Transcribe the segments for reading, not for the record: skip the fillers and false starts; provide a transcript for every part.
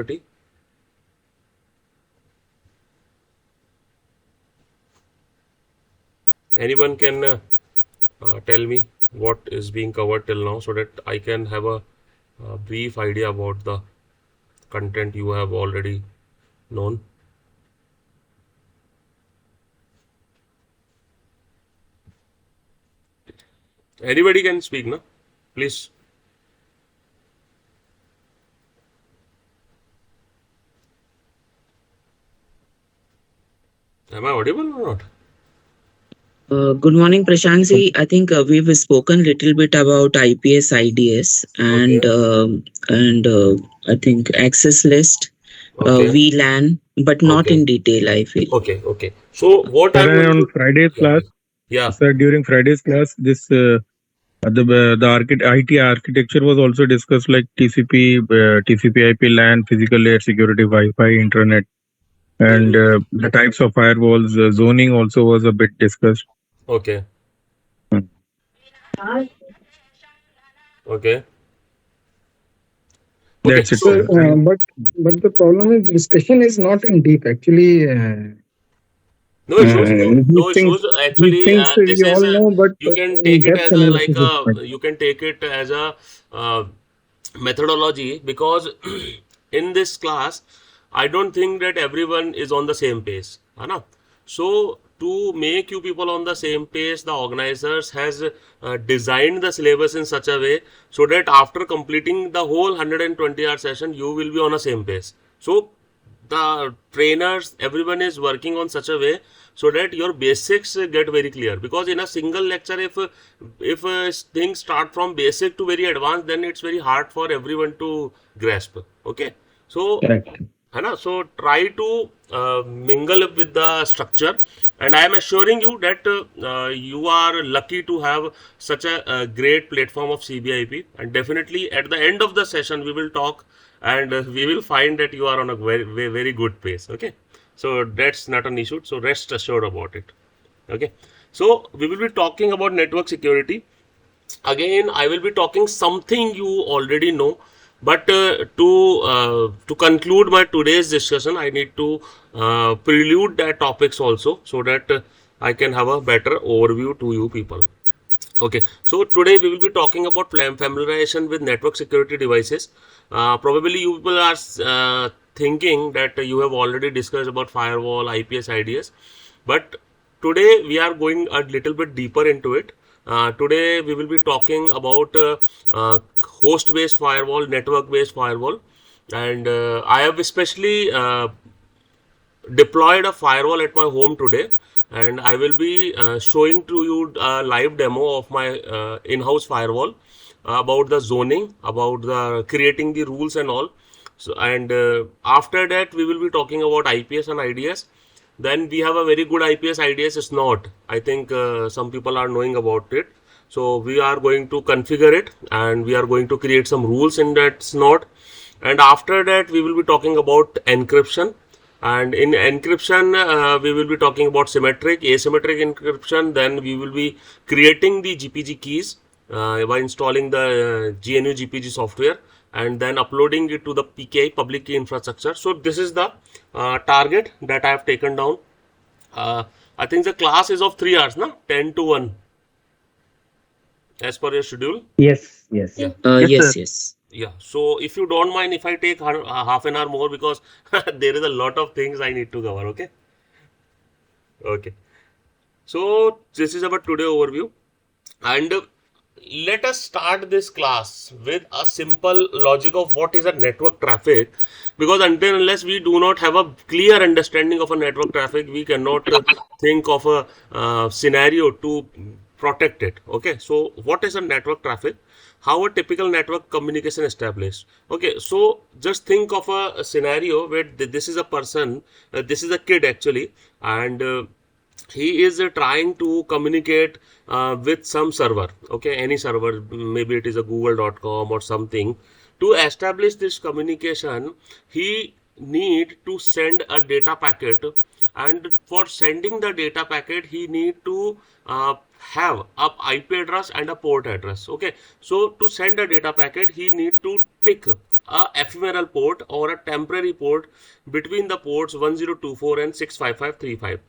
security. Anyone can tell me what is being covered till now so that I can have a brief idea about the content you have already known. Anybody can speak, no? Please. Am I audible or not? Good morning, Prashant. I think we've spoken a little bit about IPS, IDS, Okay. and I think access list, Okay. VLAN, but not Okay. in detail, I feel. Okay. Okay. So what I'm Sir, going on to, Friday's yeah, class, please. Yeah. sir, during Friday's class, this IT architecture was also discussed, like TCP, TCP/IP, LAN, physical layer security, Wi-Fi, internet, and Mhm. the types of firewalls. Zoning also was a bit discussed. Okay. Hmm. Okay. Okay. That's it, So sir. Sir, but the problem is discussion is not in deep. Actually, no issues. these No things issues. Actually, we this is all know, but you can in take it depth as a like analysis is a not. you can take it as a uh, methodology because in this class I don't think that everyone is on the same page, है ना? So to make you people on the same page, the organizers has designed the syllabus in such a way so that after completing the whole 120-hour session, you will be on the same page. So the trainers, everyone is working on such a way so that your basics get very clear, because in a single lecture if things start from basic to very advanced, then it's very hard for everyone to grasp. Okay, so Correct. है ना, so try to mingle up with the structure, and I am assuring you that you are lucky to have such a great platform of CBIP, and definitely at the end of the session we will talk, and we will find that you are on a very good pace. Okay, so that's not an issue, so rest assured about it. Okay, so we will be talking about network security. Again, I will be talking something you already know, but to conclude my today's discussion, I need to prelude that topics also so that I can have a better overview to you people. Okay, so today we will be talking about familiarization with network security devices. Probably you people are thinking that you have already discussed about firewall, IPS, IDS, but today we are going a little bit deeper into it. Today we will be talking about host-based firewall, network-based firewall, and I have especially deployed a firewall at my home today, and I will be showing to you a live demo of my in-house firewall, about the zoning, about the creating the rules and all. So, and after that we will be talking about IPS and IDS. Then we have a very good IPS IDS Snort. I think some people are knowing about it. So we are going to configure it, and we are going to create some rules in that Snort. And after that we will be talking about encryption, and in encryption we will be talking about symmetric, asymmetric encryption. Then we will be creating the GPG keys by installing the GNU GPG software, and then uploading it to the PKI, public key infrastructure. So this is the target that I have taken down. I think the class is of 3 hours, na? 10 to 1 as per your schedule. Yes, yes. Yeah. Yes, sir. Yes. Yeah, so if you don't mind if I take half an hour more, because there is a lot of things I need to cover. Okay. Okay. So this is about today overview, and let us start this class with a simple logic of what is a network traffic, because until unless we do not have a clear understanding of a network traffic, we cannot think of a scenario to protect it. Okay, so what is a network traffic? How a typical network communication established? Okay, so just think of a scenario where this is a person, this is a kid actually, and he is trying to communicate with some server. Okay, any server, maybe it is a google.com or something. To establish this communication, he need to send a data packet, and for sending the data packet he need to have a IP address and a port address. Okay, so to send a data packet he need to pick a ephemeral port or a temporary port between the ports 1024 and 65535.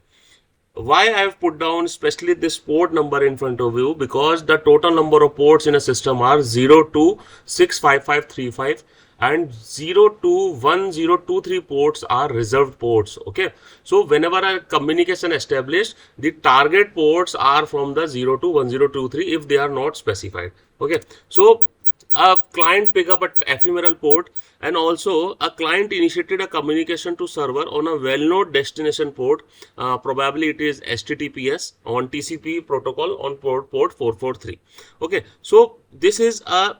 Why I have put down especially this port number in front of you? Because the total number of ports in a system are 0 to 65535 and 0 to 1023 ports are reserved ports. Okay, so whenever a communication established, the target ports are from the 0 to 1023 if they are not specified. Okay, so a client pick up a ephemeral port, and also a client initiated a communication to server on a well-known destination port. Probably it is HTTPS on TCP protocol on port 443. Okay, so this is a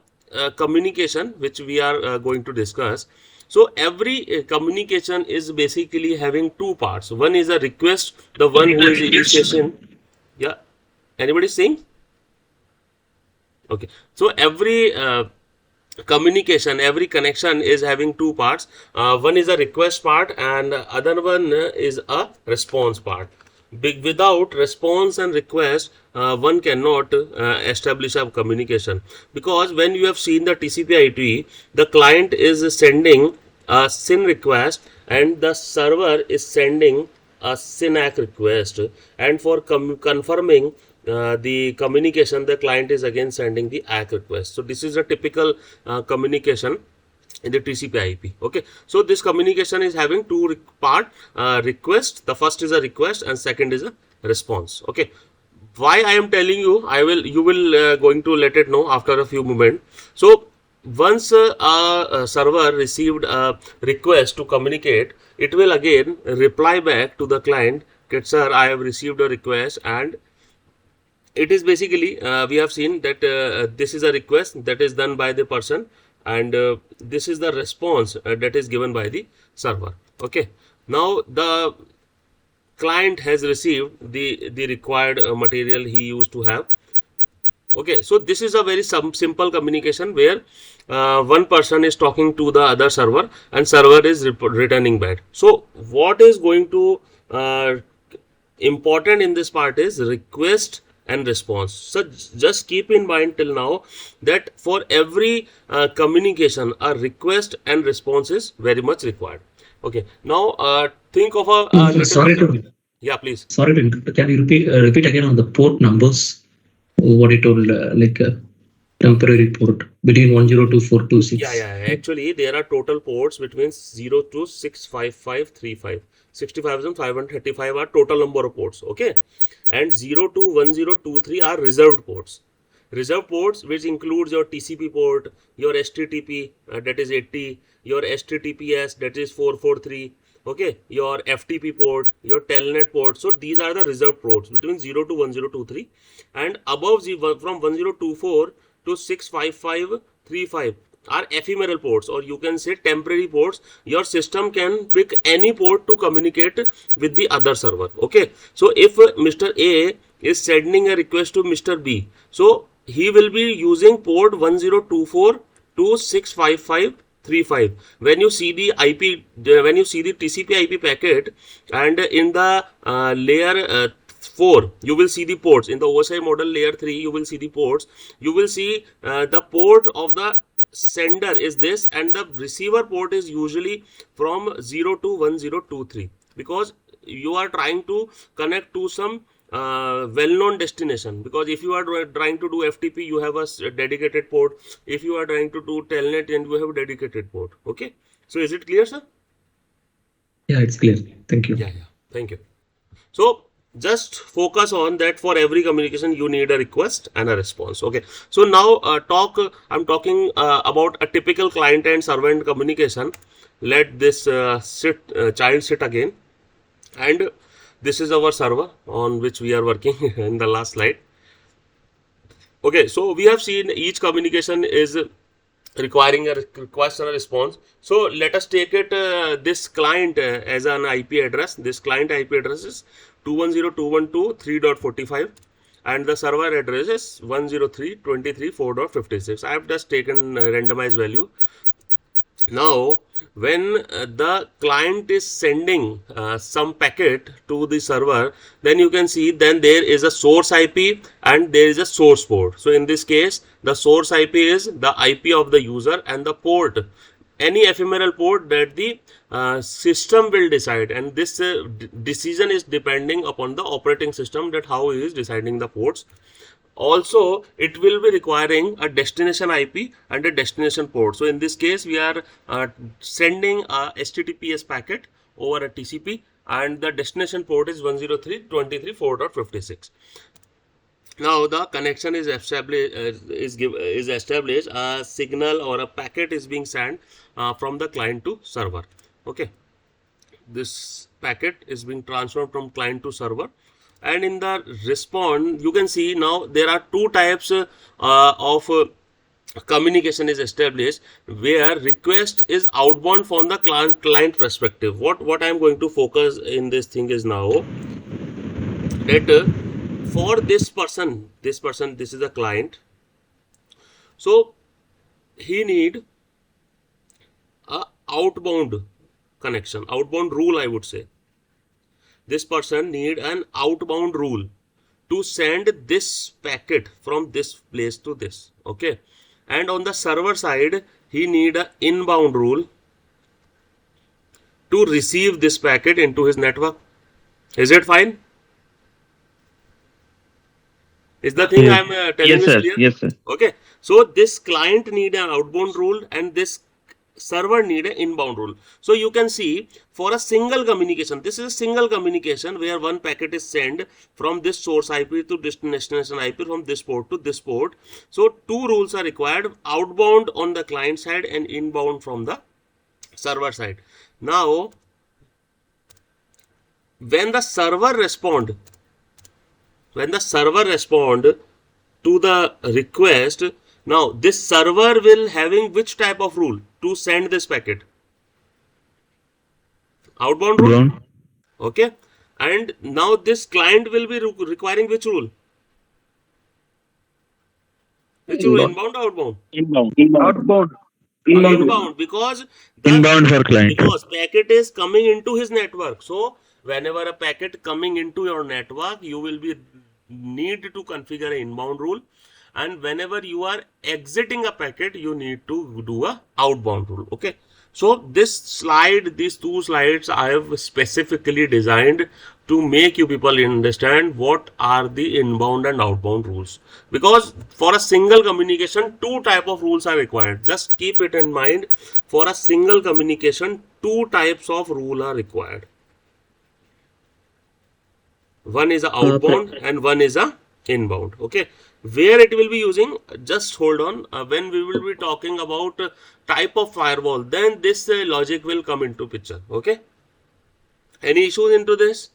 communication which we are going to discuss. So every communication is basically having two parts. One is a request, the one who is initiation. Yeah, anybody saying? Okay, so every communication, every connection is having two parts. One is a request part and other one is a response part. Without response and request, one cannot establish a communication, because when you have seen the TCP IP, the client is sending a SYN request and the server is sending a SYN-ACK request, and for confirming the communication, the client is again sending the ACK request. So this is a typical communication in the TCP IP. Okay, so this communication is having two part, request. The first is a request and second is a response. Okay, why I am telling you, you will going to let it know after a few moments. So once a server received a request to communicate, it will again reply back to the client that, sir, I have received a request, and it is basically we have seen that this is a request that is done by the person, and this is the response that is given by the server. Okay, now the client has received the required material he used to have. Okay, so this is a very simple communication where one person is talking to the other server and server is returning back. So what is going to important in this part is request and response. So just keep in mind till now that for every communication, a request and response is very much required. Okay, now think of a little. Sorry to. Yeah, please. Sorry to interrupt. Can you repeat again on the port numbers? What you told, temporary port between 102426. Yeah. Actually, there are total ports between 0 to 65535. 60,535 are total number of ports. Okay, and 0 to 1023 are reserved ports. Reserved ports, which includes your TCP port, your HTTP that is 80, your HTTPS that is 443. Okay, your FTP port, your telnet port. So these are the reserved ports between 0 to 1023, and above from 1024 to 65535 are ephemeral ports, or you can say temporary ports. Your system can pick any port to communicate with the other server. Okay, so if Mr. A is sending a request to Mr. B, so he will be using port 1024 to 65535. When you see the IP, when you see the TCP IP packet, and in the layer 4, you will see the ports. In the OSI model layer 3, you will see the ports. You will see the port of the sender is this, and the receiver port is usually from 0 to 1023, because you are trying to connect to some well-known destination. Because if you are trying to do FTP, you have a dedicated port. If you are trying to do telnet, and you have a dedicated port. Okay, so is it clear, sir? Yeah, it's clear. Thank you. Yeah, thank you. So just focus on that. For every communication you need a request and a response. Okay, so now I'm talking about a typical client and servant communication. Let this child sit again, and this is our server on which we are working in the last slide. Okay, so we have seen each communication is requiring a request and a response. So let us take it this client as an IP address. This client IP address is 210.212.3.45, and the server address is 103.23.4.56. I have just taken randomized value. Now when the client is sending some packet to the server, then you can see then there is a source IP and there is a source port. So in this case, the source IP is the IP of the user, and the port any ephemeral port that the system will decide, and this decision is depending upon the operating system, that how he is deciding the ports. Also, it will be requiring a destination IP and a destination port. So in this case, we are sending a HTTPS packet over a TCP, and the destination port is 103.23.4.56. Now the connection is established. A signal or a packet is being sent from the client to server. Okay, this packet is being transferred from client to server, and in the response, you can see now there are two types of communication is established, where request is outbound from the client perspective. What I am going to focus in this thing is now that for this person, this is a client, so he need a outbound connection, outbound rule, I would say. This person need an outbound rule to send this packet from this place to this. Okay, and on the server side, he need an inbound rule to receive this packet into his network. Is it fine? Is the thing I'm telling Yes, is sir. clear? Yes, sir. Okay, so this client need an outbound rule and this server need an inbound rule. So you can see, for a single communication, this is a single communication where one packet is sent from this source IP to destination IP, from this port to this port. So two rules are required: outbound on the client side and inbound from the server side. Now, when the server respond to the request, now this server will having which type of rule to send this packet? Outbound rule. Outbound. Okay, and now this client will be requiring which rule? Which rule? Inbound or outbound? Outbound. Inbound, because Inbound for client. because packet is coming into his network. So whenever a packet coming into your network, you will be need to configure an inbound rule, and whenever you are exiting a packet, you need to do a outbound rule. Okay, so these two slides I have specifically designed to make you people understand what are the inbound and outbound rules, because for a single communication, two type of rules are required. Just keep it in mind, for a single communication, two types of rule are required. One is a outbound and one is a inbound. Okay, where it will be using, just hold on. When we will be talking about type of firewall, then this logic will come into picture. Okay, any issues into this?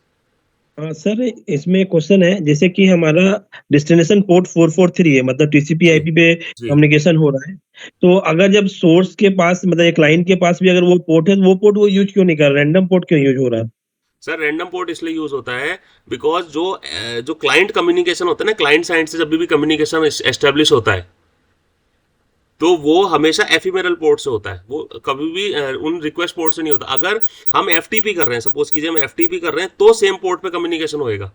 Sir इसमें question है, जैसे कि हमारा destination port 443 है, मतलब TCP IP पे communication हो रहा है, तो अगर जब सोर्स के पास, मतलब क्लाइंट के पास भी अगर वो पोर्ट है, तो वो पोर्ट वो यूज क्यों नहीं कर रहा, रैंडम पोर्ट क्यों यूज हो रहा है? सर रैंडम पोर्ट इसलिए यूज होता है बिकॉज जो क्लाइंट कम्युनिकेशन होता है ना, क्लाइंट साइड से जब भी कम्युनिकेशन एस्टेब्लिश होता है, तो वो हमेशा एफिमेरल पोर्ट से होता है, वो कभी भी उन रिक्वेस्ट पोर्ट से नहीं होता. अगर हम एफटीपी कर रहे हैं, सपोज कीजिए हम एफटीपी कर रहे हैं, तो सेम पोर्ट पे कम्युनिकेशन होएगा.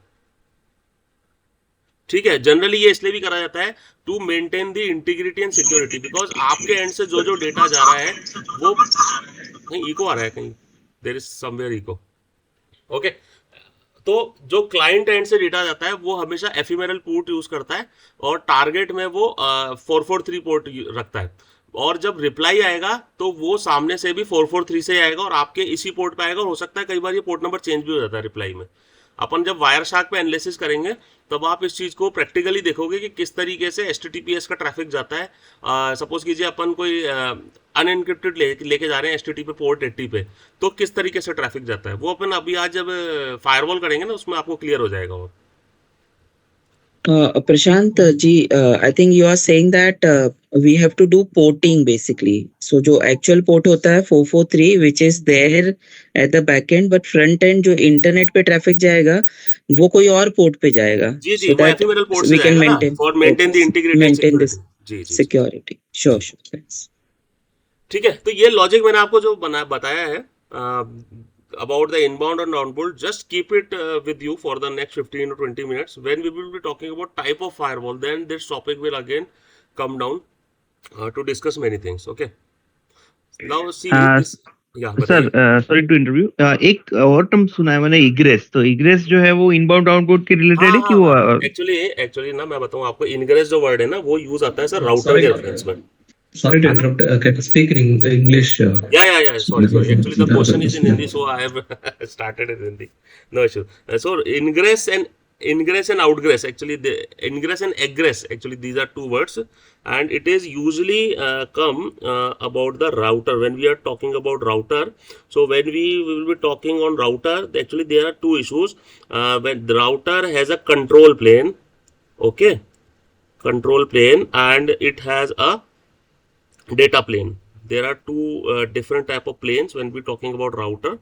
ठीक है, जनरली ये इसलिए भी करा जाता है to maintain the integrity and security, because आपके एंड से जो डेटा जा रहा है वो, कहीं इको आ रहा है, कहीं there is somewhere echo. Okay, तो जो क्लाइंट एंड से डेटा जाता है वो हमेशा एफिमेरल पोर्ट यूज करता है, और टारगेट में वो 443 पोर्ट रखता है, और जब रिप्लाई आएगा तो वो सामने से भी 443 से आएगा और आपके इसी पोर्ट पे आएगा. हो सकता है कई बार ये पोर्ट नंबर चेंज भी हो जाता है रिप्लाई में. अपन जब वायर शार्क पे एनालिसिस करेंगे तब आप इस चीज़ को प्रैक्टिकली देखोगे कि किस तरीके से HTTPS का ट्रैफिक जाता है. सपोज कीजिए अपन कोई अनएनक्रिप्टेड लेके जा रहे हैं HTTP पोर्ट 80 पे, तो किस तरीके से ट्रैफिक जाता है वो अपन अभी आज जब फायरवॉल करेंगे ना, उसमें आपको क्लियर हो जाएगा. और Prashant ji, I think you are saying that we have to do porting basically. So जो actual port होता है 443, which is there at the back end, but front end जो internet पे traffic जाएगा वो कोई और port पे जाएगा. जी जी, So वो that एफिमेरल पोर्ट we से can जाएगा ना, maintain, for maintain the integrity and maintain this security. जी जी, security. Sure, sure. Thanks. ठीक है. तो ये लॉजिक मैंने आपको जो बताया है about the inbound and outbound, just keep it with you for the next 15 to 20 minutes. When we will be talking about type of firewall, then this topic will again come down to discuss many things. Okay, Now see this. Yeah, sir बताइए. Sorry to interview, एक और term सुना है मैंने, egress. तो egress जो है वो इनबाउंड आउटबाउंड के रिलेटेड है कि वो एक्चुअली ना मैं बताऊं आपको, इनग्रेस जो वर्ड है ना वो यूज आता है सर राउटर के रेफरेंस में. Sorry to interrupt. Can you speak in English? Yeah. Sorry. Actually, the question is in Hindi, so I have started in Hindi. No issue. So ingress and outgress. Actually, the ingress and egress. Actually, these are two words, and it is usually come about the router. When we are talking about router, so when we will be talking on router, actually there are two issues. When the router has a control plane, okay, control plane, and it has a data plane. There are two different type of planes when we're talking about router.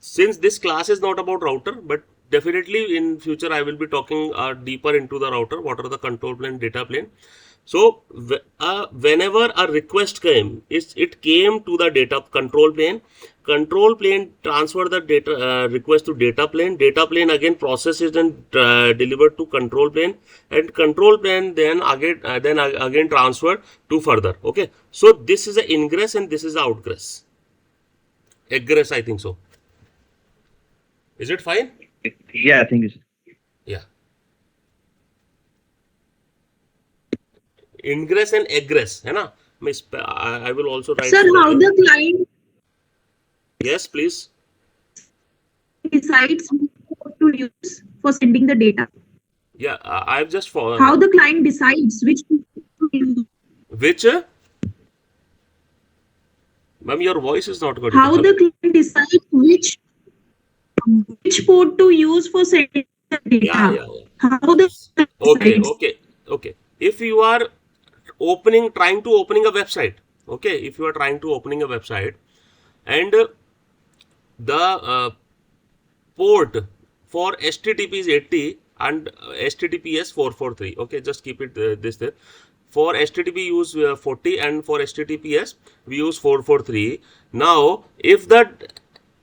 Since this class is not about router, but definitely in future I will be talking deeper into the router, what are the control plane, data plane. So whenever a request came, it came to the data control plane. Control plane transfer the data request to data plane. Data plane again processes and delivered to control plane, and control plane then again transferred to further. Okay, so this is the ingress and this is the outgress. Egress, I think so. Is it fine? Yeah, I think Yeah. Ingress and egress, है ना? I will also write. Sir, how the client Yes, please. decides what to use for sending the data? Yeah, I've just followed. How the client decides which to use? Which? Ma'am, your voice is not good. How the client decides which port to use for sending the data? Yeah. How the client decides? Okay. If you are trying to opening a website, okay, if you are trying to opening a website, and the port for HTTP is 80 and HTTPS 443. Okay, just keep it this there. For HTTP use 40 and for HTTPS we use 443. Now, if the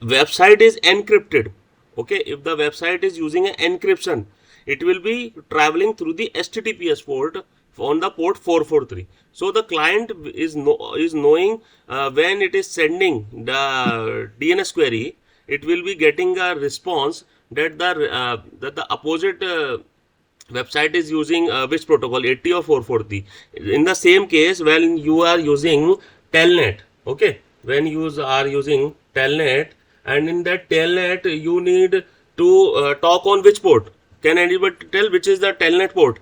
website is encrypted, okay, if the website is using an encryption, it will be traveling through the HTTPS port on the port 443. So the client is knowing when it is sending the DNS query, it will be getting a response that the opposite website is using which protocol, 80 or 440. In the same case, when you are using telnet, okay, when you are using telnet, and in that telnet you need to talk on which port? Can anybody tell which is the telnet port?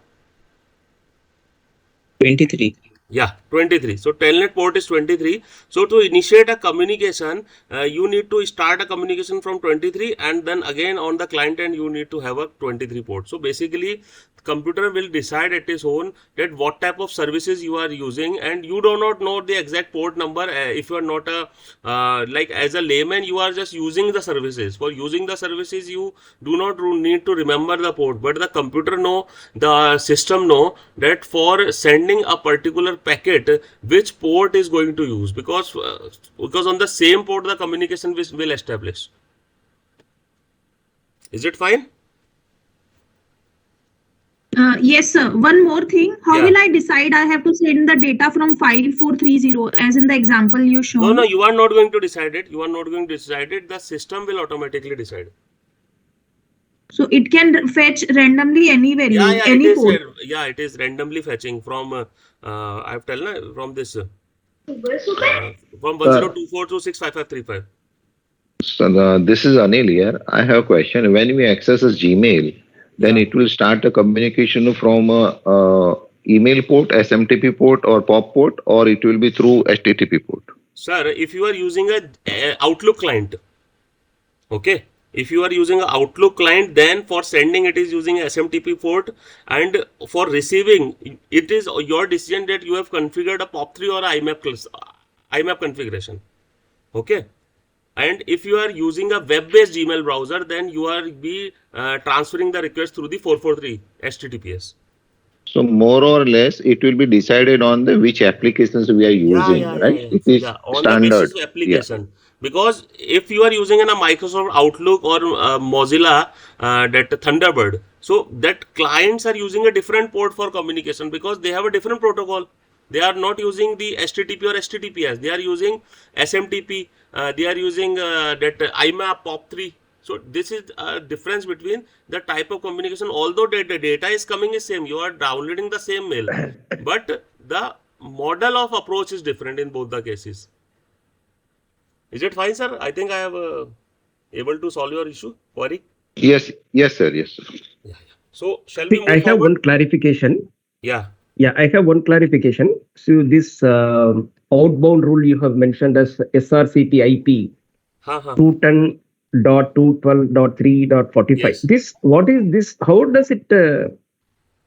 23. Yeah, 23. So telnet port is 23. So to initiate a communication, you need to start a communication from 23, and then again on the client end you need to have a 23 port. So basically, computer will decide at its own that what type of services you are using, and you do not know the exact port number. If you are not a like as a layman, you are just using the services. For using the services, you do not need to remember the port, but the computer know, the system know that for sending a particular packet which port is going to use, because on the same port the communication will establish. Is it fine? Yes, sir. One more thing. How Yeah. will I decide I have to send the data from file 430 as in the example you shown? No, you are not going to decide it. You are not going to decide it. The system will automatically decide. So it can fetch randomly any value, Yeah, any port. it is randomly fetching from I've told you from this from 1024 to 65535. So this is Anil here. I have a question. When we access a Gmail, then it will start a communication from a email port, SMTP port or POP port, or it will be through HTTP port. Sir, if you are using a Outlook client, okay, if you are using an Outlook client, then for sending it is using a SMTP port, and for receiving it is your decision that you have configured a POP3 or IMAP configuration. Okay. And if you are using a web-based Gmail browser, then you are transferring the request through the 443 HTTPS. So more or less, it will be decided on the which applications we are using, right? It is On standard. the basis of application. Because if you are using a Microsoft Outlook or Mozilla that Thunderbird, so that clients are using a different port for communication because they have a different protocol. They are not using the HTTP or HTTPS. They are using SMTP. They are using that IMAP POP3. So this is a difference between the type of communication. Although the data is coming is same, you are downloading the same mail, but the model of approach is different in both the cases. Is it fine, sir? I think I have able to solve your issue query. Yes, yes, sir. Yes, sir. Yeah. So shall we move I have forward? one clarification. Yeah. Yeah, I have one clarification. So this outbound rule you have mentioned as SRCP IP 210.212.3.45. Yes. This, what is this? How does it?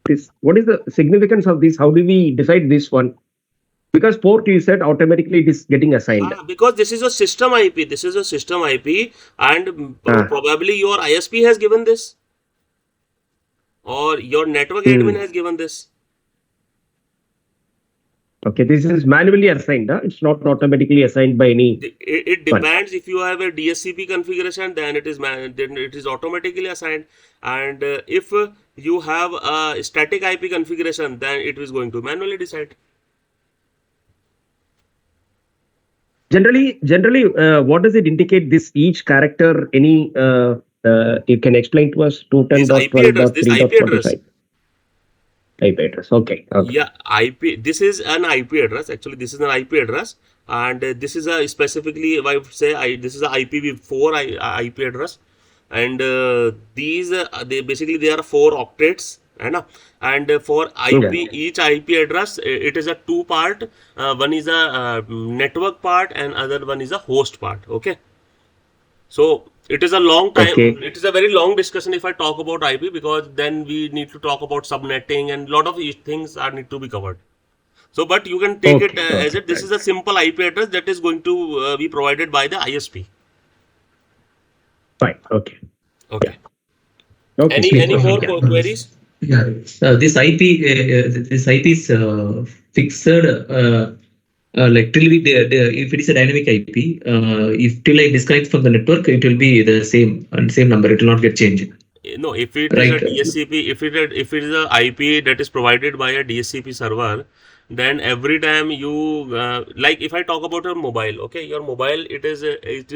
This, what is the significance of this? How do we decide this one? Because port you said automatically it is getting assigned. Because this is a system IP. This is a system IP, and probably your ISP has given this, or your network admin has given this. Okay, this is manually assigned. It's not automatically assigned by any. It depends. If you have a DSCP configuration, then it is automatically assigned. And if you have a static IP configuration, then it is going to manually decide. Generally, what does it indicate? This each character, any you can explain to us 210.12.3.45. IP address. Okay. Yeah, IP. This is an IP address. Actually, this is an IP address, and this is a specifically, if I would say, this is a IPv4 IP address, and these they are 4 octets, and for IP each IP address it is a 2-part. One is a network part, and other one is a host part. Okay. So it is a long time. Okay. It is a very long discussion if I talk about IP, because then we need to talk about subnetting and lot of things are need to be covered. So, but you can take it as it. This is a simple IP address that is going to be provided by the ISP. Fine. Okay. Okay. Okay. Any more queries? Yeah. This IP is fixed. Like till we if it is a dynamic IP, if till I disconnect from the network, it will be the same number. It will not get changed. No, if it is a DSCP, if it is a IP that is provided by a DSCP server, then every time you like if I talk about your mobile, okay, your mobile it is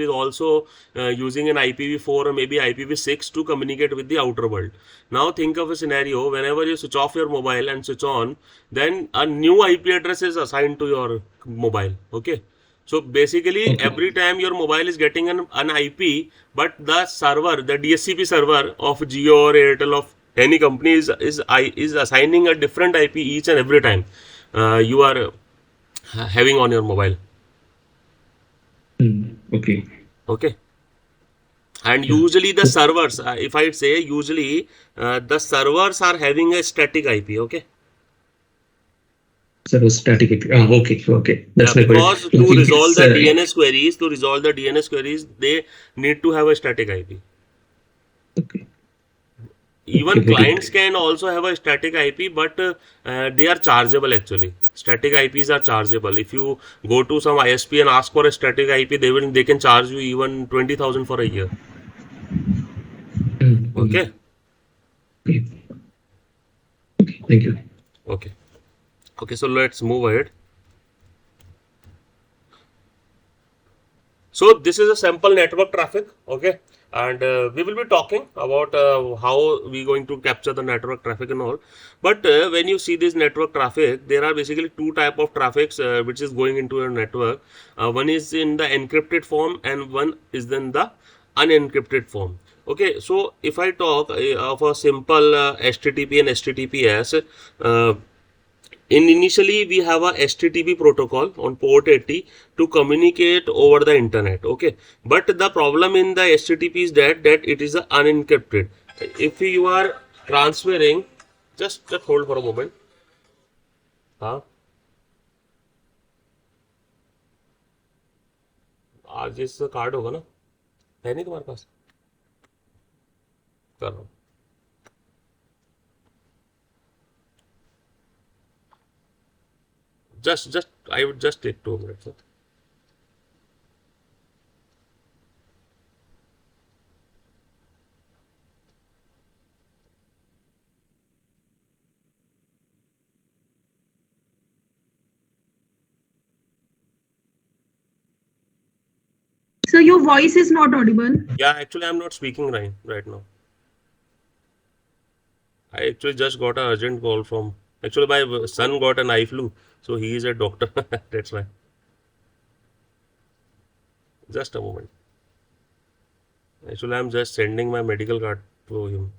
also using an IPv4 or maybe IPv6 to communicate with the outer world. Now think of a scenario whenever you switch off your mobile and switch on, then a new IP address is assigned to your mobile. Okay. So basically, every time your mobile is getting an IP, but the server, the DSCP server of Jio or Airtel of any company is assigning a different IP each and every time you are having on your mobile. Okay. Okay. And usually the servers, if I say usually the servers are having a static IP. Okay. Static IP. Okay. That's my because to resolve the DNS queries, they need to have a static IP. Okay. Even clients can also have a static IP, but they are chargeable actually. Static IPs are chargeable. If you go to some ISP and ask for a static IP, they can charge you even 20,000 for a year. Okay. Okay. Thank you. Okay. So let's move ahead. So this is a sample network traffic. Okay. And we will be talking about how we going to capture the network traffic and all. But when you see this network traffic, there are basically 2 type of traffics which is going into your network. One is in the encrypted form and one is in the unencrypted form. Okay, so if I talk of a simple HTTP and HTTPS, initially we have a HTTP protocol on port 80 to communicate over the internet. Okay, but the problem in the HTTP is that it is unencrypted. If you are transferring, just hold for a moment. आज इस card होगा ना, है नहीं तुम्हारे पास? कर रहा हूँ. Just I would just take 2 minutes. So your voice is not audible. Yeah, actually, I'm not speaking right now. I actually just got an urgent call from. Actually, my son got an eye flu, so he is a doctor. That's why. Just a moment. Actually, I'm just sending my medical card to him.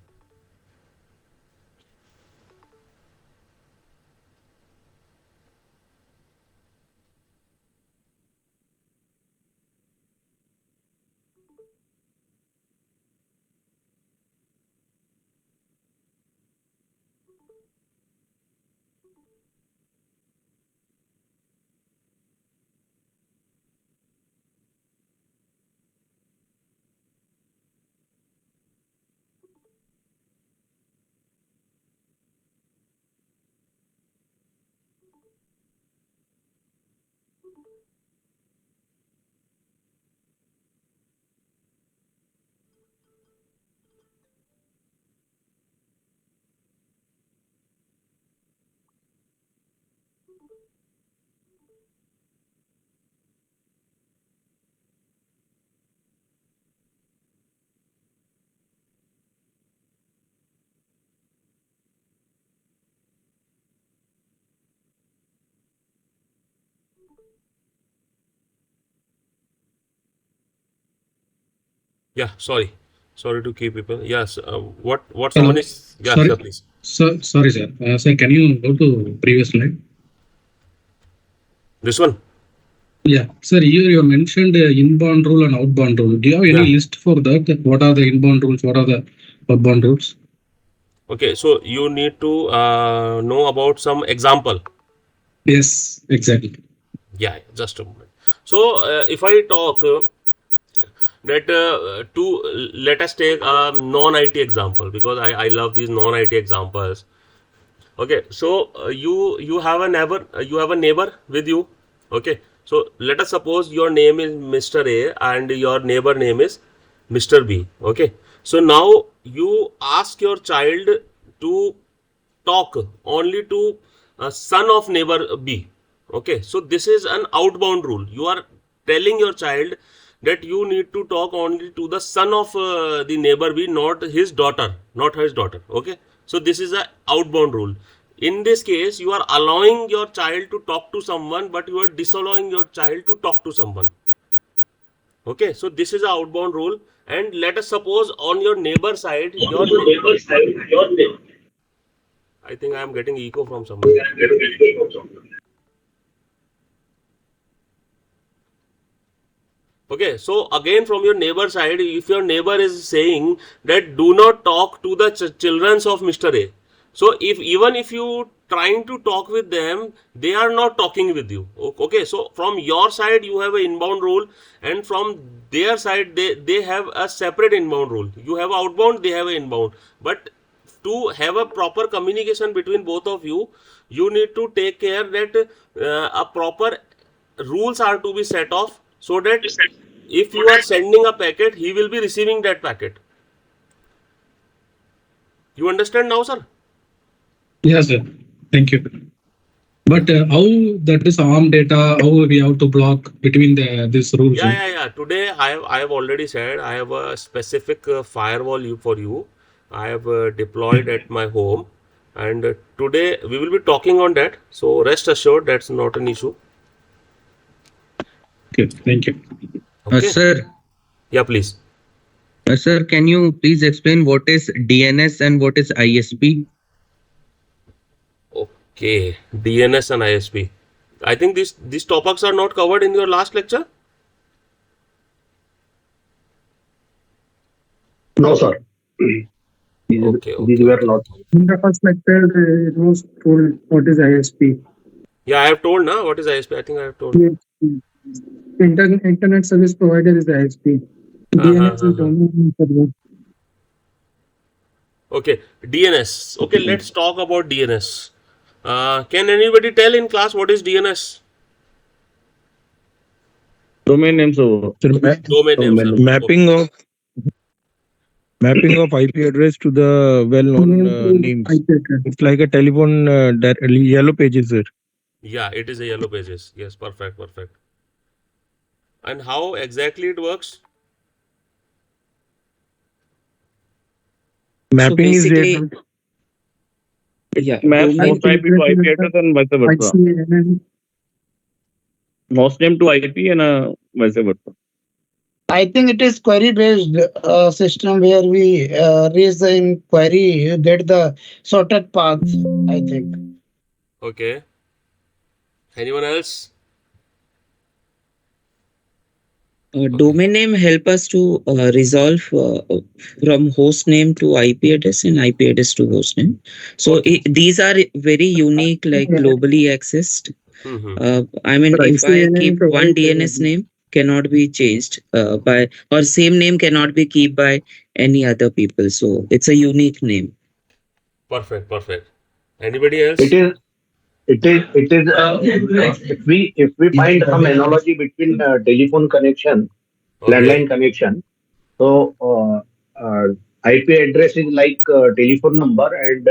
Yeah, sorry to keep people. Yes, what someone Hello. is? Yeah, Sorry. sir, please. Sorry, sir. Sir, can you go to previous slide? This one. Yeah, sir. You mentioned inbound rule and outbound rule. Do you have any list for that? What are the inbound rules? What are the outbound rules? Okay, so you need to know about some example. Yes, exactly. Yeah, just a moment. So if I talk that let us take a non-IT example, because I love these non-IT examples. Okay, so you have a neighbor with you. Okay, so let us suppose your name is Mr. A and your neighbor name is Mr. B. Okay, so now you ask your child to talk only to son of neighbor B. Okay, so this is an outbound rule. You are telling your child that you need to talk only to the son of the neighbor B, not his daughter, not his daughter. Okay, so this is a outbound rule. In this case, you are allowing your child to talk to someone, but you are disallowing your child to talk to someone. Okay, so this is a outbound rule. And let us suppose on your neighbor side, I think I am getting echo from somewhere. Okay, so again from your neighbor side, if your neighbor is saying that do not talk to the children of Mr. A. So even if you trying to talk with them, they are not talking with you. Okay, so from your side you have an inbound rule, and from their side they have a separate inbound rule. You have outbound, they have an inbound. But to have a proper communication between both of you, you need to take care that a proper rules are to be set off, so that if you are sending a packet, he will be receiving that packet. You understand now, sir? Yes, sir. Thank you. But how that is ARM data, how we have to block between these rules? Yeah. Today I have already said I have a specific firewall for you. I have deployed at my home, and today we will be talking on that. So rest assured, that's not an issue. Okay, thank you. Okay. Sir. Yeah, please. Sir, can you please explain what is DNS and what is ISP? Okay, DNS and ISP. I think these topics are not covered in your last lecture. No, sir. Okay. These were not. In the first lecture, it was told what is ISP. Yeah, I have told now what is ISP. I think I have told. Internet service provider is the ISP. DNS is domain server. Okay, DNS. Okay, let's talk about DNS. Can anybody tell in class what is DNS? Domain name server. Domain name server. Mapping of IP address to the well-known names. It's like a telephone yellow pages, sir. Yeah, it is a yellow pages. Yes, perfect. And how exactly it works? Mapping is there. Yeah, Maps domain. host IP to IP address and vice versa. Host name to IP and vice versa. I think it is query based system where we raise the inquiry, you get the sorted path, I think. Okay. Anyone else? Domain name help us to resolve from host name to IP address and IP address to host name. So Okay. these are very unique, like globally accessed. I mean, if I keep one DNS name, cannot be changed by, or same name cannot be kept by any other people. So it's a unique name. Perfect. Perfect. Anybody else? It is. If we find some analogy between telephone connection, landline connection, so IP address is like telephone number, and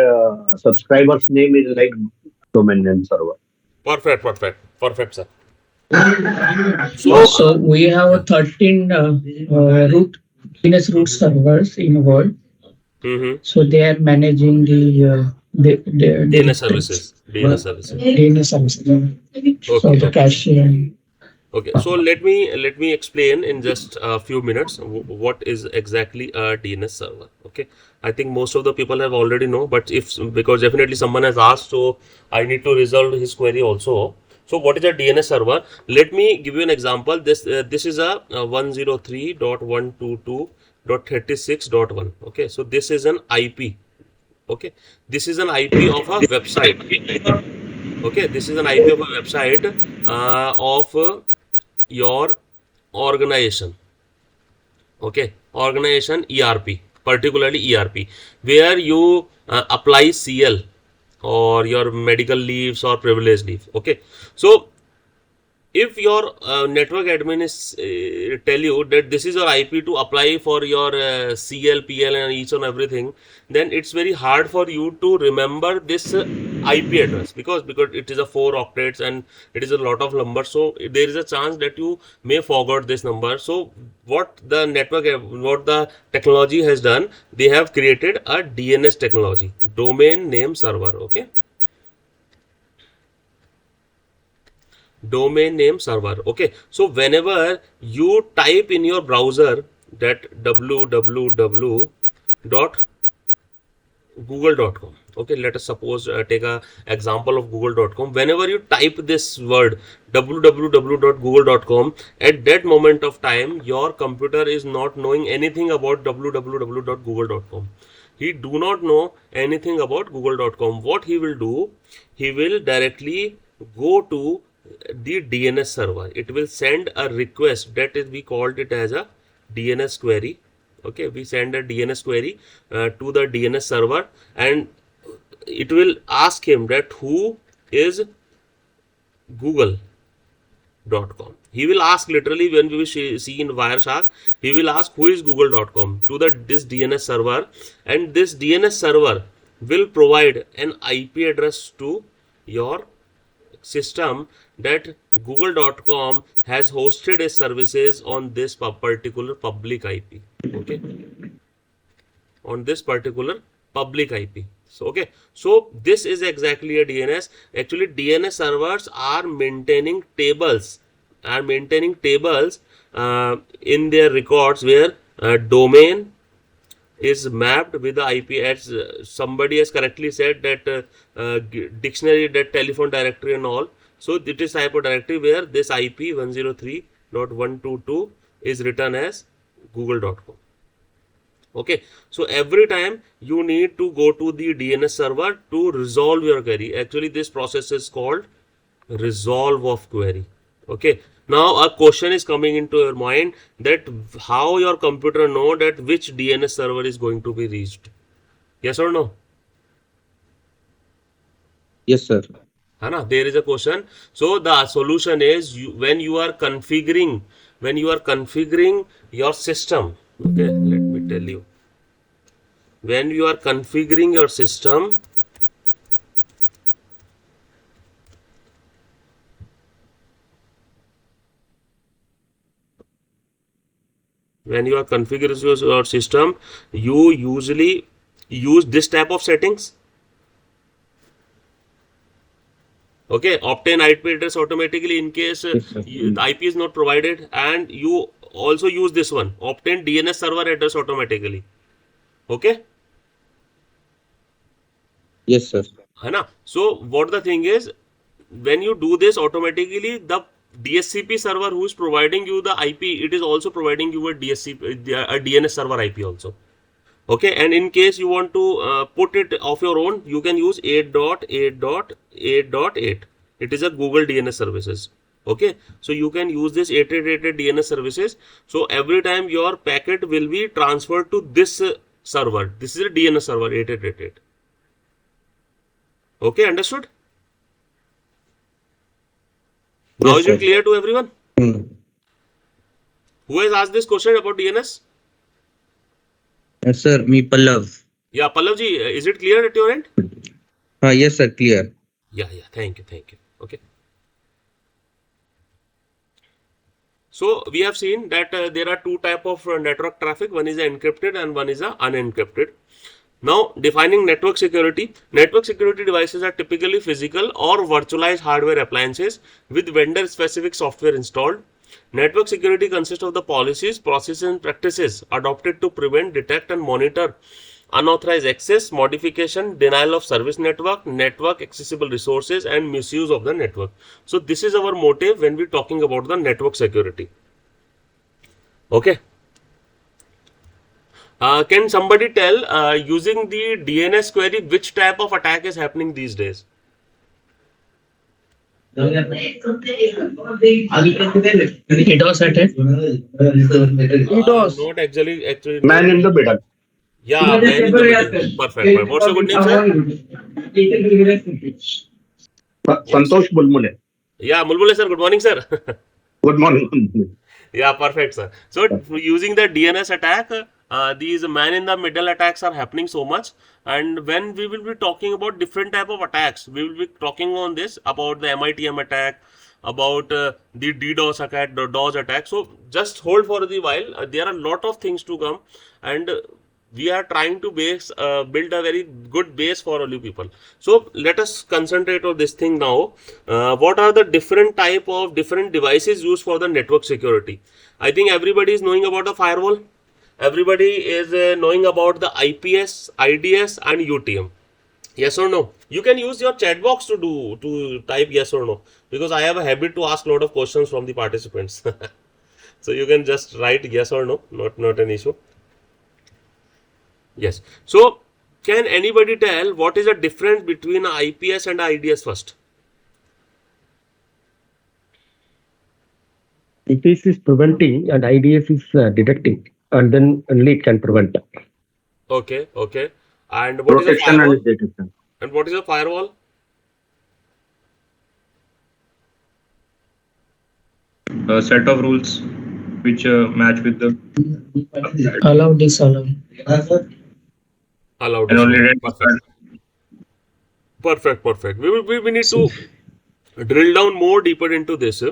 subscriber's name is like domain name server. Perfect. Perfect. Perfect, sir. So we have 13 DNS root servers in the world. So they are managing the DNS services. DNS services. DNS services. So the caching. Okay, so let me explain in just a few minutes what is exactly a DNS server. Okay, I think most of the people have already know, but because definitely someone has asked, so I need to resolve his query also. So what is a DNS server? Let me give you an example. This is a 103.122.36.1. Okay, so this is an IP. Okay, this is an IP of a website. Okay, this is an IP of a website of your organization. Okay, organization ERP, particularly ERP, where you apply CL or your medical leaves or privilege leave. Okay, so if your network admin is tell you that this is your IP to apply for your CL, PL and each and everything, then it's very hard for you to remember this IP address because it is a 4 octets and it is a lot of numbers. So there is a chance that you may forget this number. So what the technology has done, they have created a DNS technology, domain name server. Okay. Domain name server. Okay, so whenever you type in your browser that www.google.com, okay, let us suppose take a example of google.com. Whenever you type this word www.google.com, at that moment of time your computer is not knowing anything about www.google.com. He do not know anything about google.com. What he will do, he will directly go to the DNS server. It will send a request, that is, we called it as a DNS query. Okay, we send a DNS query to the DNS server, and it will ask him that who is google.com. He will ask, literally, when we will see in Wireshark, he will ask who is google.com to this DNS server, and this DNS server will provide an IP address to your system that google.com has hosted its services on this particular public IP. Okay, on this particular public IP. So okay, so this is exactly a DNS. Actually, DNS servers are maintaining tables in their records where domain is mapped with the IP. As somebody has correctly said that dictionary, that telephone directory and all. So it is type of directory where this IP 103.122 is written as google.com. Okay, so every time you need to go to the DNS server to resolve your query. Actually, this process is called resolve of query. Okay, now a question is coming into your mind that how your computer know that which DNS server is going to be reached. Yes or no? Yes, sir. Hana, there is a question. So the solution is when you are configuring your system. Okay, let me tell you. When you are configuring your system, when you are configuring your system, you usually use this type of settings. Okay, obtain IP address automatically in case the IP is not provided, and you also use this one, obtain DNS server address automatically. Okay. Yes, sir. So what the thing is, when you do this automatically, the DSCP server who is providing you the IP, it is also providing you a DNS server IP also. Okay, and in case you want to put it of your own, you can use 8.8.8.8. It is a Google DNS services. Okay, so you can use this 8.8.8 DNS services. So every time your packet will be transferred to this server. This is a DNS server 8.8.8. Okay, understood? Now is it clear to everyone? Who has asked this question about DNS? Yes, sir. Me, Pallav. Yeah, Pallav ji, is it clear at your end? Yes, sir. Clear. Yeah. Thank you. Okay. So we have seen that there are two type of network traffic. One is encrypted and one is unencrypted. Now, defining network security. Network security devices are typically physical or virtualized hardware appliances with vendor-specific software installed. Network security consists of the policies, processes, and practices adopted to prevent, detect, and monitor unauthorized access, modification, denial of service network, network accessible resources, and misuse of the network. So, this is our motive when we're talking about the network security. Okay. Can somebody tell using the DNS query which type of attack is happening these days? DDoS attack. Not actually. Man in the middle. Yeah, man in the middle. Perfect. What's your good name, sir? Santosh Mulmule. Yeah, Mulmule sir. Good morning, sir. Good morning. Yeah, perfect, sir. So using the DNS attack, these man in the middle attacks are happening so much. And when we will be talking about different type of attacks, we will be talking on this about the MITM attack, about the DDoS attack, the DOS attack. So just hold for the while. There are a lot of things to come, and we are trying to build a very good base for all you people. So let us concentrate on this thing now. What are the different type of different devices used for the network security? I think everybody is knowing about the firewall. Everybody is knowing about the IPS, IDS, and UTM. Yes or no? You can use your chat box to type yes or no, because I have a habit to ask a lot of questions from the participants. So you can just write yes or no, not an issue. Yes. So can anybody tell what is the difference between IPS and IDS first? IPS is preventing and IDS is detecting, and then only it can prevent. Okay. And what is a firewall? And what is a firewall? A set of rules which match with the allow, disallow. Allow, disallow. Perfect. We need to drill down more deeper into this.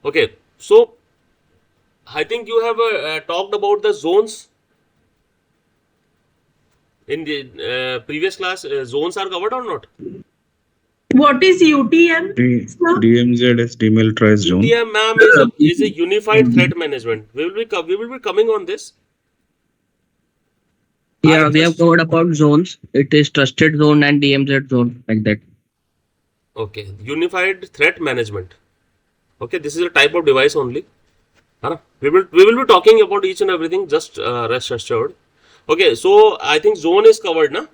Okay, so I think you have talked about the zones in the previous class. Zones are covered or not? What is UTM? DMZ is demilitarized zone. UTM, ma'am, is a unified threat management. We will be coming on this. Yeah, we have covered about zones. It is trusted zone and DMZ zone, like that. Okay, unified threat management. Okay, this is a type of device only. We will be talking about each and everything. Just rest assured. Okay, so I think zone is covered, na?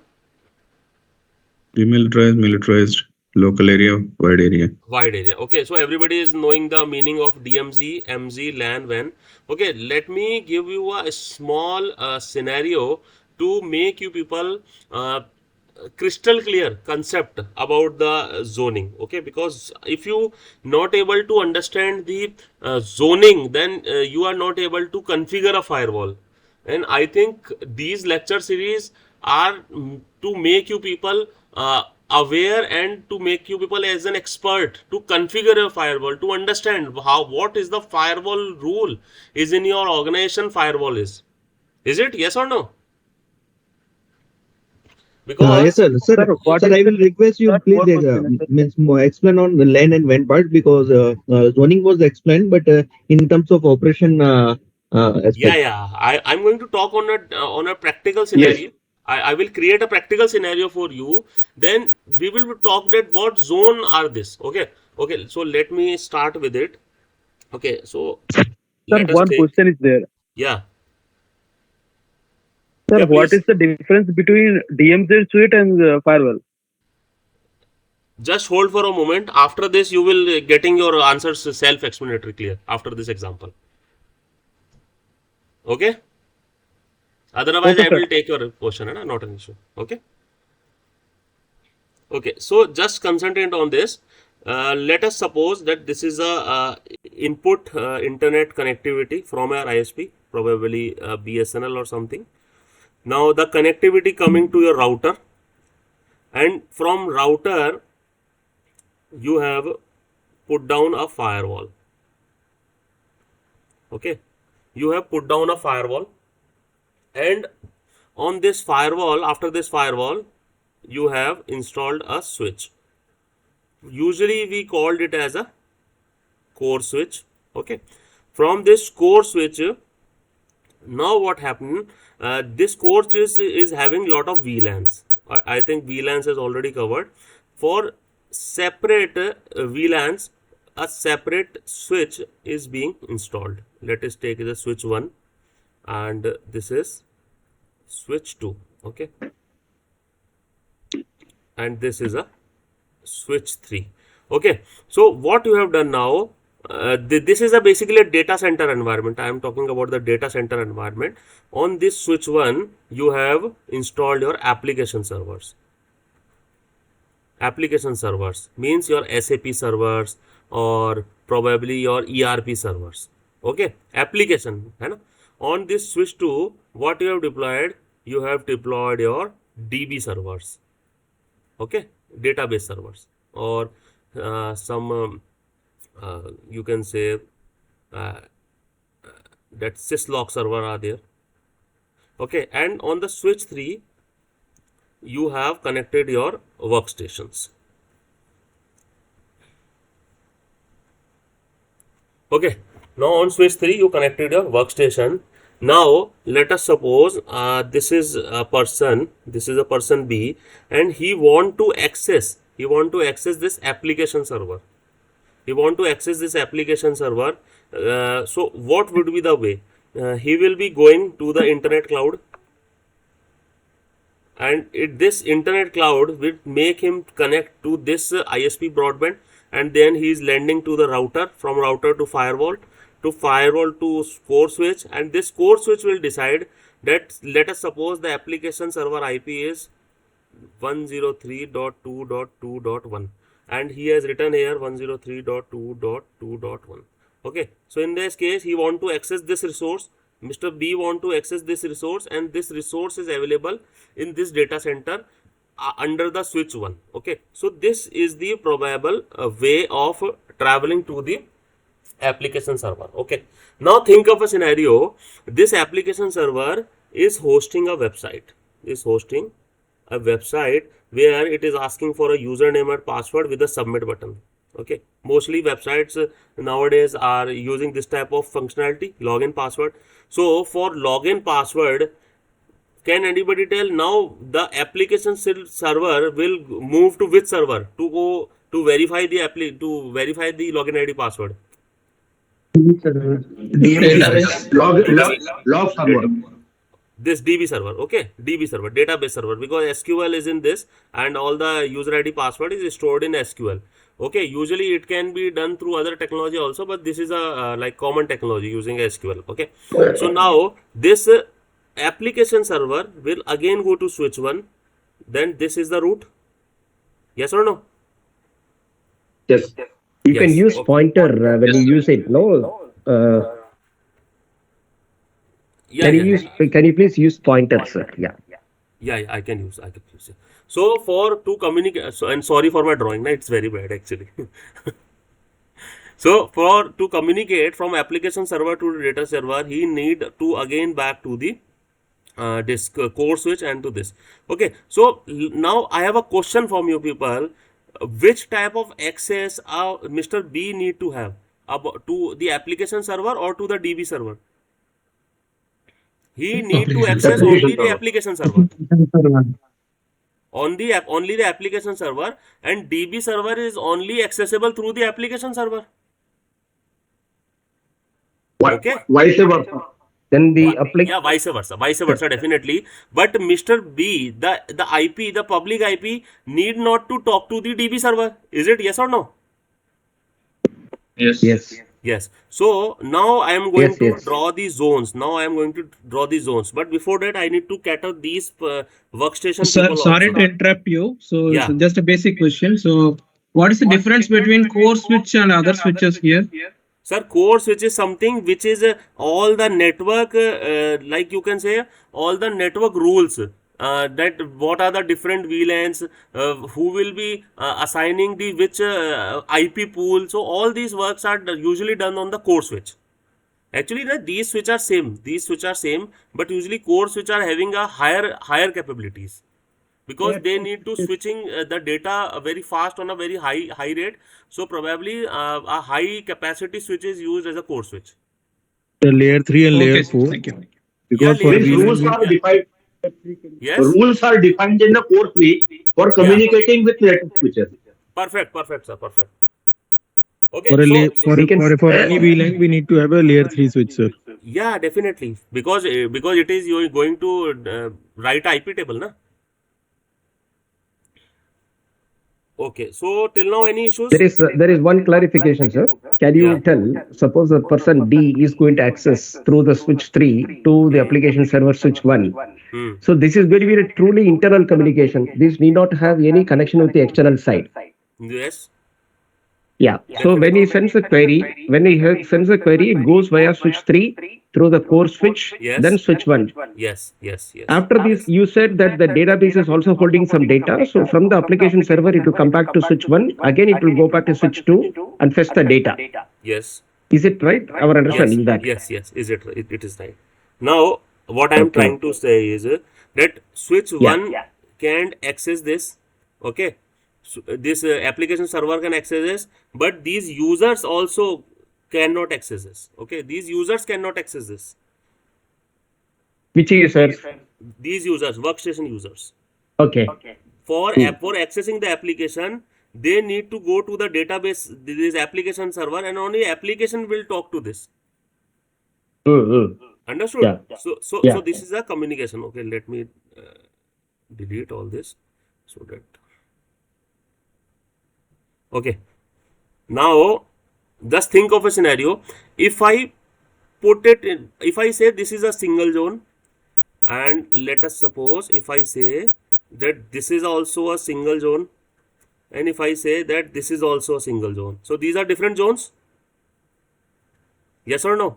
Demilitarized, militarized, local area, wide area. Wide area. Okay, so everybody is knowing the meaning of DMZ, MZ, LAN, WAN. Okay, let me give you a small scenario to make you people crystal clear concept about the zoning. Okay, because if you not able to understand the zoning, then you are not able to configure a firewall. And I think these lecture series are to make you people aware and to make you people as an expert to configure a firewall, to understand what is the firewall rule is in your organization. Firewall is it, yes or no? Because yes, sir. Sir, I will request you please explain on the LAN and WAN part, because zoning was explained, but in terms of operation aspect. I'm going to talk on a practical scenario. Yes. I will create a practical scenario for you. Then we will talk that what zone are this. Okay. So let me start with it. Okay. So sir, one question is there. Yeah. Sir, what is the difference between DMZ suite and firewall? Just hold for a moment. After this, you will getting your answers self-explanatory clear after this example. Okay. Otherwise, I will take your question. Not an issue. Okay. So just concentrate on this. Let us suppose that this is a input internet connectivity from our ISP, probably BSNL or something. Now the connectivity coming to your router, and from router you have put down a firewall. Okay, you have put down a firewall, and on this firewall, after this firewall, you have installed a switch. Usually we called it as a core switch. Okay, from this core switch, now what happened? This core switch is having lot of VLANs. I think VLANs is already covered. For separate VLANs, a separate switch is being installed. Let us take the switch 1, and this is switch 2. Okay, and this is a switch 3. Okay, so what you have done now, this is basically a data center environment. I am talking about the data center environment. On this switch 1, you have installed your application servers. Application servers means your SAP servers or probably your ERP servers. Okay, application. On this switch 2, what you have deployed? You have deployed your DB servers. Okay, database servers, or some you can say that syslog server are there. Okay, and on the switch 3, you have connected your workstations. Okay, now on switch 3, you connected your workstation. Now let us suppose this is a person B, and he want to access this application server. So what would be the way? He will be going to the internet cloud, and this internet cloud will make him connect to this ISP broadband, and then he is landing to the router, from router to firewall to core switch, and this core switch will decide that, let us suppose the application server IP is 103.2.2.1, and he has written here 103.2.2.1. Okay, so in this case, he want to access this resource. Mr. B want to access this resource, and this resource is available in this data center under the switch 1. Okay, so this is the probable way of traveling to the application server. Okay, now think of a scenario. This application server is hosting a website. Where it is asking for a username and password with a submit button. Okay, mostly websites nowadays are using this type of functionality, login password. So for login password, can anybody tell now the application server will move to which server to go to verify the login ID password? Log server. This DB server. Okay, DB server, database server, because SQL is in this, and all the user ID password is stored in SQL. Okay, usually it can be done through other technology also, but this is a like common technology using SQL. Okay, so now this application server will again go to switch 1. Then this is the root. Yes or no? Yes. You can use pointer when you use it. No. Can you please use pointer, sir? Yeah. Yeah, I can use. Yeah. So for to communicate, so, and sorry for my drawing, na, it's very bad actually. So for to communicate from application server to the data server, he need to again back to the this core switch and to this. Okay, so now I have a question from you people. Which type of access Mr. B need to have to the application server or to the DB server? He need to access only the application server. On the app, only the application server, and DB server is only accessible through the application server. Okay. Vice versa. Then the yeah, vice versa, definitely. But Mr. B, the IP, the public IP need not to talk to the DB server. Is it yes or no? Yes. So now I am going to draw the zones. But before that, I need to cater these workstation. Sorry to interrupt you. So just a basic question. So what is the difference between core switch and other switches here? Sir, core switch is something which is all the network, like you can say, all the network rules. That what are the different VLANs, who will be assigning the which IP pool. So all these works are usually done on the core switch. Actually, these switch are same. But usually core switch are having a higher capabilities, because they need to switching the data very fast on a very high rate. So probably a high capacity switch is used as a core switch. The layer 3 and layer 4. Thank you. Because for rules are defined. Yes. Rules are defined in the core switch for communicating with network switches. Perfect, sir. Perfect. Okay. For any VLAN, we need to have a layer 3 switch, sir. Yeah, definitely, because it is you going to write IP table, na. Okay, so till now any issues? There is one clarification, sir. Can you tell, suppose the person D is going to access through the switch 3 to the application server switch 1. So this is going to be a truly internal communication. This need not have any connection with the external side. Yes. Yeah. So when he sends a query, it goes via switch 3 through the core switch, then switch 1. Yes. After this, you said that the database is also holding some data. So from the application server, it will come back to switch 1. Again, it will go back to switch 2 and fetch the data. Yes. Is it right? Our understanding that? Yes. Is it right? It is right. Now, what I am trying to say is that switch 1 can access this. Okay. So this application server can access this, but these users also cannot access this. Okay, these users cannot access this. Which users? These users, workstation users. Okay. For accessing the application, they need to go to the database, this application server, and only application will talk to this. Understood? Yeah. So this is a communication. Okay, let me delete all this so that. Okay, now just think of a scenario. If I put it in, if I say this is a single zone, and let us suppose if I say that this is also a single zone, and if I say that this is also a single zone, so these are different zones. Yes or no?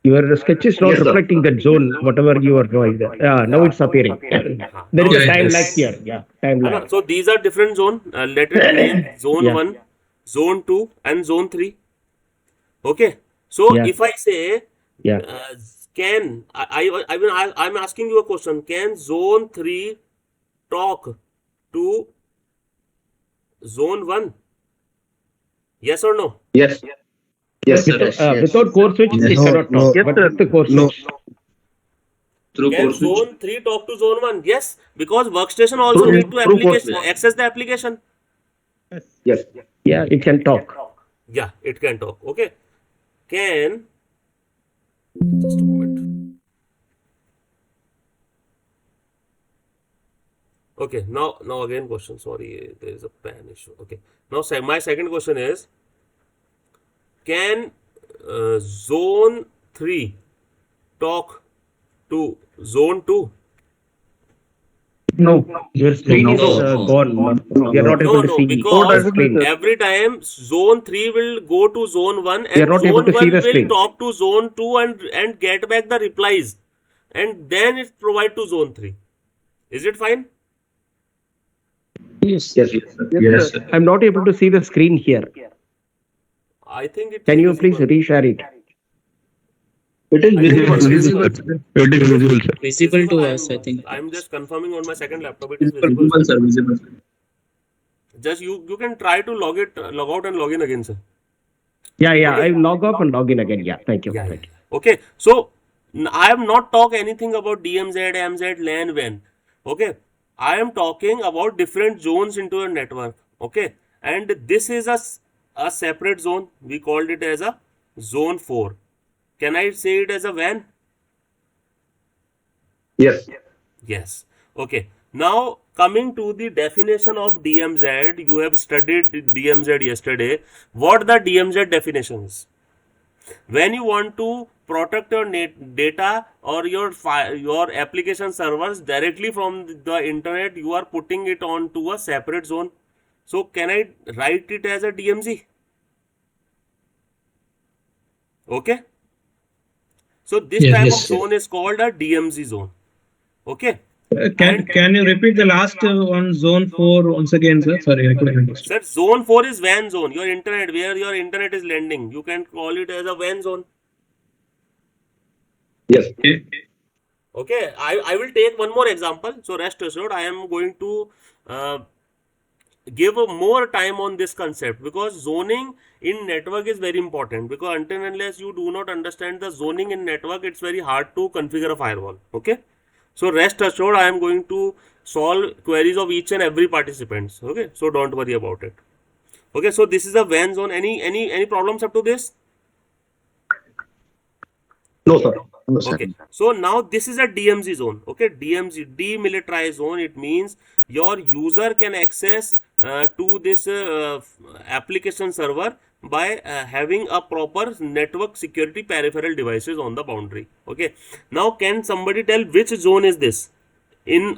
Your sketch is not reflecting that zone, whatever you are drawing there. Now it's appearing. There is a time lag here. Yeah, time lag. So these are different zone. Let it name zone 1, zone 2, and zone 3. Okay. So if I say, can I'm asking you a question. Can zone 3 talk to zone 1? Yes or no? Yes. Without core switch, it cannot talk. But with the core switch. Can zone 3 talk to zone 1? Yes, because workstation also need to access the application. Yes. Yeah, it can talk. Yeah, it can talk. Okay. Can, just a moment. Okay, now again question. Sorry, there is a pan issue. Okay. Now my second question is, can zone 3 talk to zone 2? No, your screen is gone. You are not able to see. Because every time zone 3 will go to zone 1 and zone 1 will talk to zone 2 and get back the replies, and then it provide to zone 3. Is it fine? Yes. Yes. I'm not able to see the screen here. I think it. Can you please reshare it? It is visible. It is visible, sir. Visible to us, I think. I'm just confirming on my second laptop. It is visible, sir. Visible. Just you can try to log out and log in again, sir. Yeah. I log off and log in again. Yeah. Thank you. Thank you. Okay. So I have not talked anything about DMZ, MZ, LAN, WAN. Okay. I am talking about different zones into a network. Okay. And this is a separate zone. We called it as a zone 4. Can I say it as a WAN? Yes. Yes. Okay. Now coming to the definition of DMZ, you have studied DMZ yesterday. What the DMZ definition is? When you want to protect your data or your application servers directly from the internet, you are putting it onto a separate zone. So can I write it as a DMZ? Okay. So this type of zone is called a DMZ zone. Okay. Can you repeat the last one, zone 4 once again, sir? Sorry, I couldn't understand. Sir, zone 4 is WAN zone. Your internet, where your internet is landing. You can call it as a WAN zone. Yes. Okay. I will take one more example. So rest assured, I am going to give more time on this concept, because zoning in network is very important, because until and unless you do not understand the zoning in network, it's very hard to configure a firewall. Okay. So rest assured, I am going to solve queries of each and every participants. Okay. So don't worry about it. Okay. So this is a WAN zone. Any problems up to this? No, sir. Okay. So now this is a DMZ zone. Okay. DMZ, demilitarized zone. It means your user can access to this application server by having a proper network security peripheral devices on the boundary. Okay. Now can somebody tell which zone is this?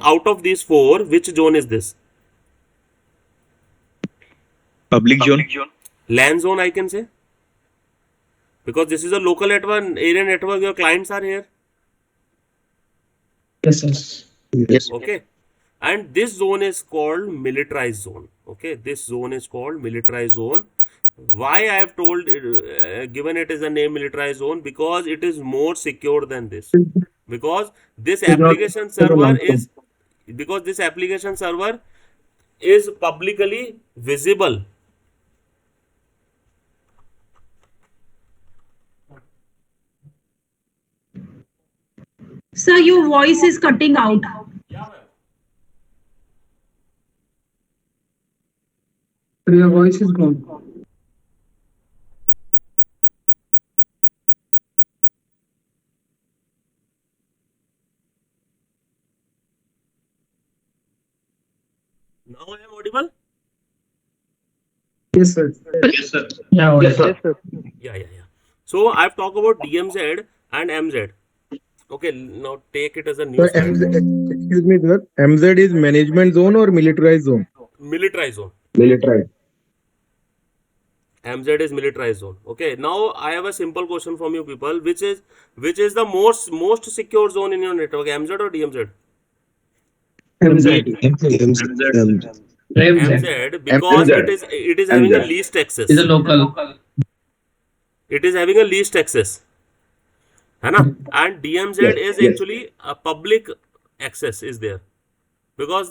Out of these 4, which zone is this? Public zone. LAN zone, I can say. Because this is a local network, area network, your clients are here. Yes. Okay. And this zone is called militarized zone. Okay. This zone is called militarized zone. Why I have told given it as a name militarized zone? Because it is more secure than this. Because this application server is publicly visible. Sir, your voice is cutting out. Your voice is gone. Now I am audible? Yes, sir. Yeah. Yes, sir. Yeah. So I've talked about DMZ and MZ. Okay, now take it as a new slide. Excuse me, sir. MZ is management zone or militarized zone? Militarized zone. Militarized. MZ is militarized zone. Okay, now I have a simple question from you people. Which is the most secure zone in your network, MZ or DMZ? MZ. Because it is having a least access. Is a local. It is having a least access. है ना? And DMZ is actually a public access is there, because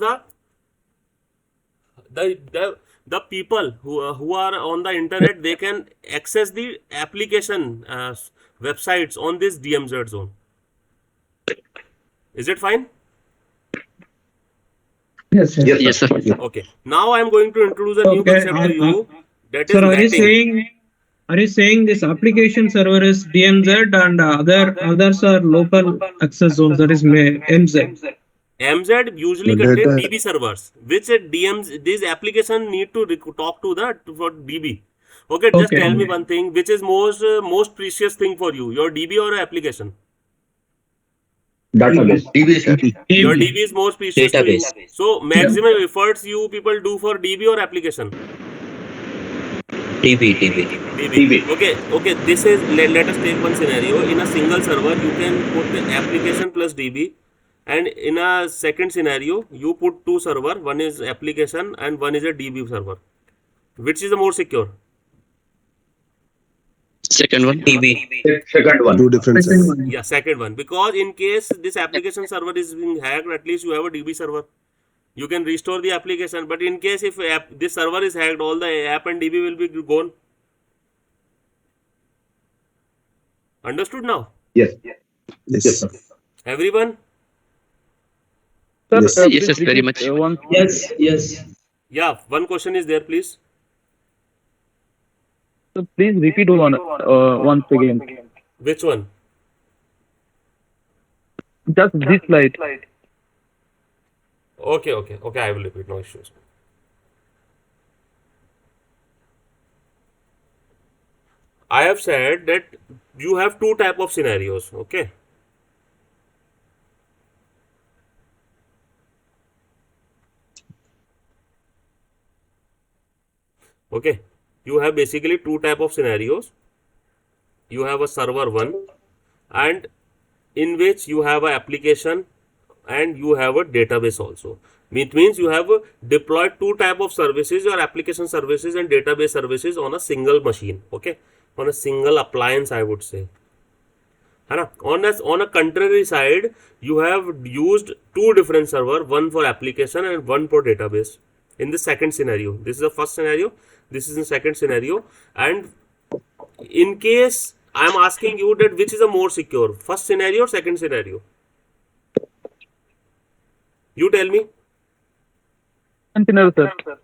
the people who are on the internet, they can access the application websites on this DMZ zone. Is it fine? Yes, sir. Okay. Now I am going to introduce a new concept to you. That is sir, netting. are you saying this application server is DMZ and others are local access zones, that is MZ? MZ usually contains DB servers, which these applications need to talk to for DB. Okay, just tell me one thing, which is most precious thing for you, your DB or application? Database. Your DB is most precious to you. So maximum efforts you people do for DB or application? DB. Okay. This is let us take one scenario. In a single server, you can put the application plus DB. And in a second scenario, you put two server, one is application and one is a DB server. Which is the more secure? Second one. DB. Second one. Two different servers. Yeah, second one. Because in case this application server is being hacked, at least you have a DB server. You can restore the application. But in case if this server is hacked, all the app and DB will be gone. Understood now? Yes. Yes. Everyone? Yes, yes, very much. Yes, yes. Yeah, one question is there, please. So please repeat once again. Which one? Just this slide. Okay, I will repeat, no issues. I have said that you have two type of scenarios, okay? Okay, you have basically two type of scenarios. You have a server one, and in which you have an application and you have a database also. It means you have deployed two type of services, your application services and database services on a single machine, okay, on a single appliance, I would say. On a contrary side, you have used two different server, one for application and one for database. In the second scenario, this is the first scenario, this is the second scenario, and in case I am asking you that which is a more secure, first scenario or second scenario? You tell me.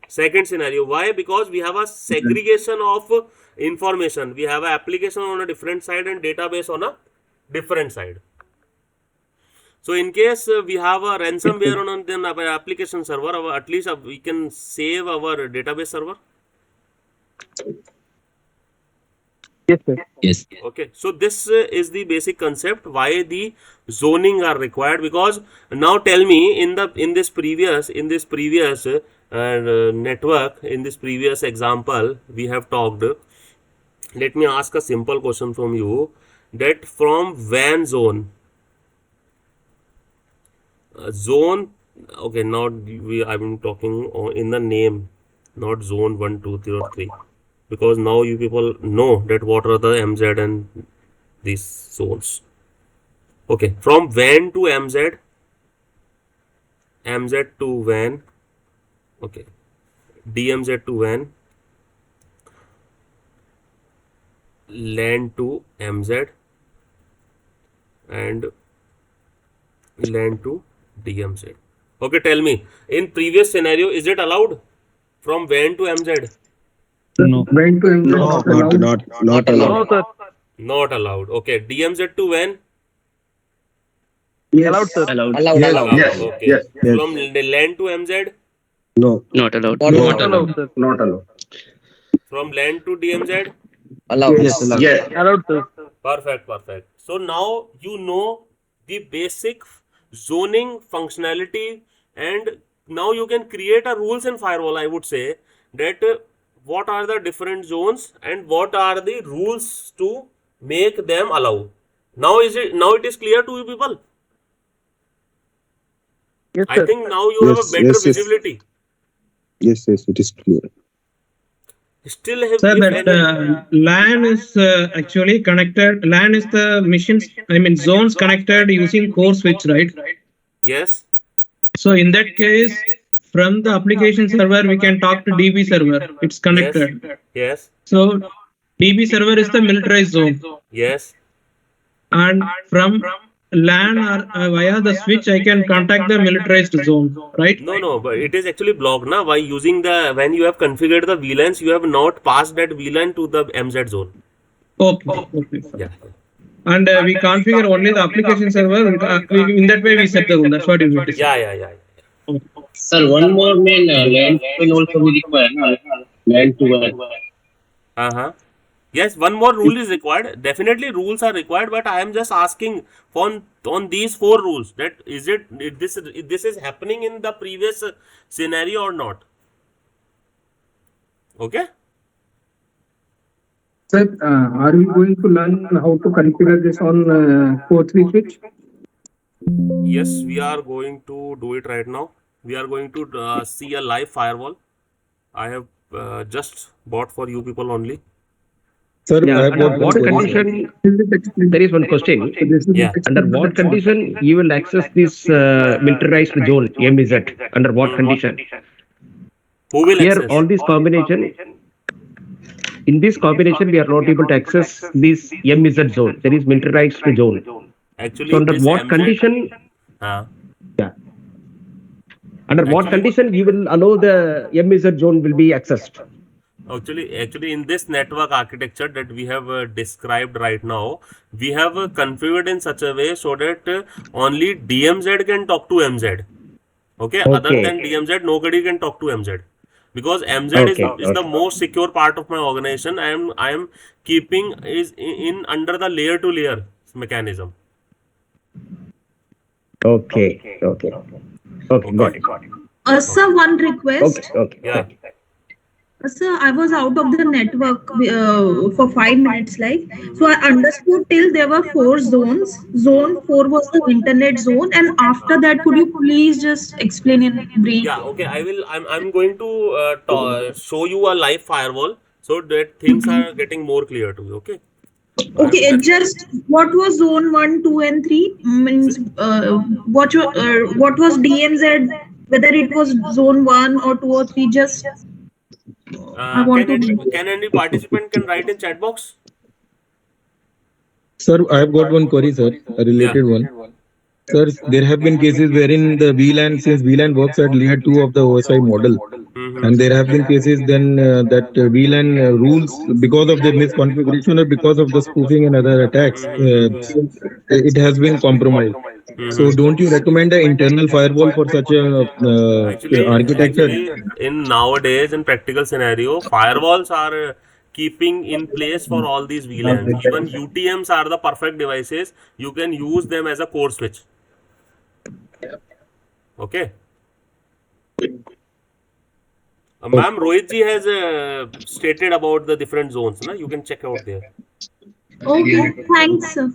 Second scenario. Why? Because we have a segregation of information. We have an application on a different side and database on a different side. So in case we have a ransomware on our application server, at least we can save our database server. Yes, sir. Yes. Okay, so this is the basic concept why the zoning are required. Because now tell me, in this previous network, in this previous example we have talked, let me ask a simple question from you, that from WAN zone, okay, now I'm talking in the name, not zone 1, 2, 3 or 3, because now you people know that what are the MZ and these zones. Okay, from WAN to MZ, MZ to WAN, okay, DMZ to WAN, LAN to MZ, and LAN to DMZ. Okay, tell me, in previous scenario, is it allowed from WAN to MZ? No. No, not allowed. sir. Not allowed. Okay, DMZ to WAN? Allowed, sir. Allowed. Yes. Okay. Yes. From LAN to MZ? No. Not allowed. Not allowed, sir. Not allowed. From LAN to DMZ? Allowed. Yes. Yes. Allowed, sir. Perfect. So now you know the basic zoning functionality, and now you can create a rules in firewall. I would say that what are the different zones and what are the rules to make them allow. Now it is clear to you people? Yes, I sir. think now you have a better visibility. Yes, it is clear. Still have, Sir, if that any, LAN is actually connected. LAN is the machines, zones connected using core switch, right? yes, So in that case, from the application server, we can talk to DB server. It's connected. yes, So DB server is the militarized zone. yes. And from LAN or via the switch, I can contact the militarized zone, right? No, but it is actually blocked now by using when you have configured the VLANs, you have not passed that VLAN to the MZ zone. Okay. Yeah. And we configure only the application server. In that way, we set the rule. That's what you mean to say. Yeah. Sir, one more main LAN will also be required. LAN to WAN. Yes, one more rule is required. Definitely rules are required, but I am just asking on these 4 rules, that is this is happening in the previous scenario or not? Okay. Sir, are we going to learn how to configure this on 4.3 switch? Yes, we are going to do it right now. We are going to see a live firewall. I have just bought for you people only. Sir, Yeah, I have got under one what query, sir. condition? There is one question. Yeah. Under what condition you will access this militarized zone MZ? Under what condition? Who will Here, access? all this combination. In this combination, we are not able to access this MZ zone. There is militarized zone. Actually, So under this what MZ. condition? Uh, Yeah. Under what condition you will allow the MZ zone will be accessed? Actually, in this network architecture that we have described right now, we have configured in such a way so that only DMZ can talk to MZ. Okay? Other than DMZ, nobody can talk to MZ. Because MZ is the most secure part of my organization. I am keeping is in under the layer to layer mechanism. Okay. Got it. Sir, one request. Yeah. Sir, I was out of the network for 5 minutes, so I understood till there were 4 zones. Zone 4 was the internet zone, and after that, could you please just explain in brief? Yeah, okay. I'm going to show you a live firewall so that things are getting more clear to you. Okay. Okay, it just what was zone 1, 2, and 3 means what was DMZ, whether it was zone 1 or 2 or 3. Just I want to. Can any participant can write in chat box? Sir, I have got one query, sir, a related one. Sir, there have been cases wherein the VLAN, since VLAN works at layer 2 of the OSI model, and there have been cases then that VLAN rules, because of the misconfiguration or because of the spoofing and other attacks, it has been compromised. So, don't you recommend an internal firewall for such a architecture? Actually, in nowadays, in practical scenario, firewalls are keeping in place for all these VLANs. Even UTMs are the perfect devices. You can use them as a core switch. Okay. Ma'am, Rohit ji has stated about the different zones. Na? You can check out there. Okay, thanks, sir.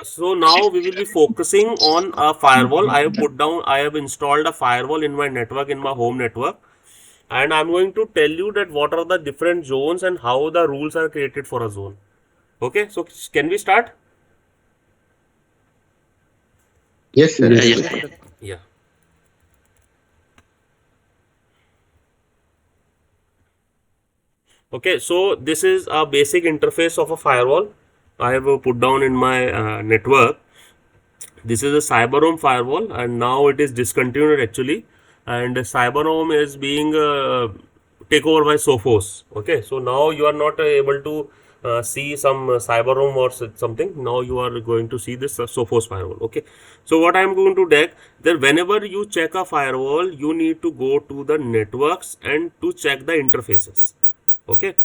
So now we will be focusing on a firewall. I have installed a firewall in my network, in my home network, and I'm going to tell you that what are the different zones and how the rules are created for a zone. Okay, so can we start? Yes, sir. Yeah. Okay, so this is a basic interface of a firewall I have put down in my network. This is a CyberHome firewall, and now it is discontinued actually, and CyberHome is being taken over by Sophos. Okay, so now you are not able to see some CyberHome or something. Now you are going to see this Sophos firewall. Okay, so what I am going to do that whenever you check a firewall, you need to go to the networks and to check the interfaces. Okay,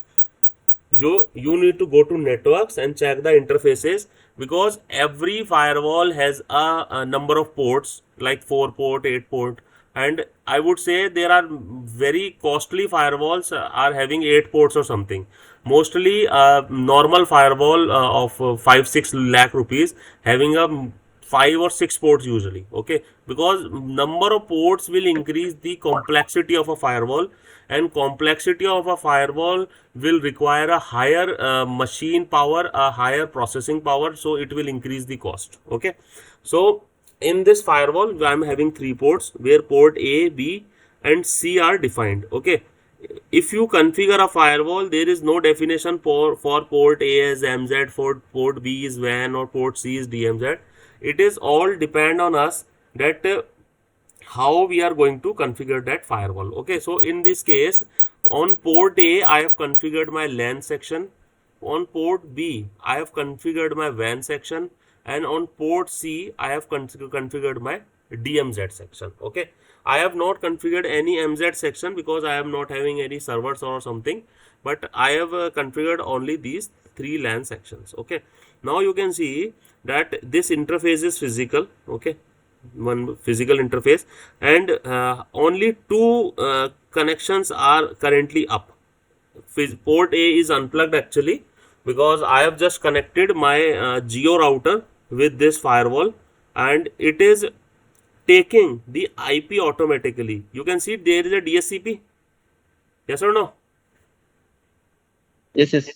you need to go to networks and check the interfaces, because every firewall has a number of ports, like 4 port, 8 port, and I would say there are very costly firewalls are having 8 ports or something. Mostly normal firewall of 5-6 lakh rupees having a 5 or 6 ports usually. Okay, because number of ports will increase the complexity of a firewall, and complexity of a firewall will require a higher machine power, a higher processing power, so it will increase the cost. Okay, so in this firewall I am having 3 ports where port A, B and C are defined. Okay, if you configure a firewall, there is no definition for port A as MZ, for port B is WAN or port C is DMZ. It is all depend on us that how we are going to configure that firewall. Okay, so in this case, on port A I have configured my LAN section, on port B I have configured my WAN section, and on port C I have configured my DMZ section. Okay, I have not configured any MZ section because I am not having any servers or something, but I have configured only these 3 LAN sections. Okay, now you can see that this interface is physical. Okay, one physical interface, and only 2 connections are currently up. Port A is unplugged actually, because I have just connected my Geo router with this firewall, and it is taking the IP automatically. You can see there is a DSCP. Yes or no? Yes, yes.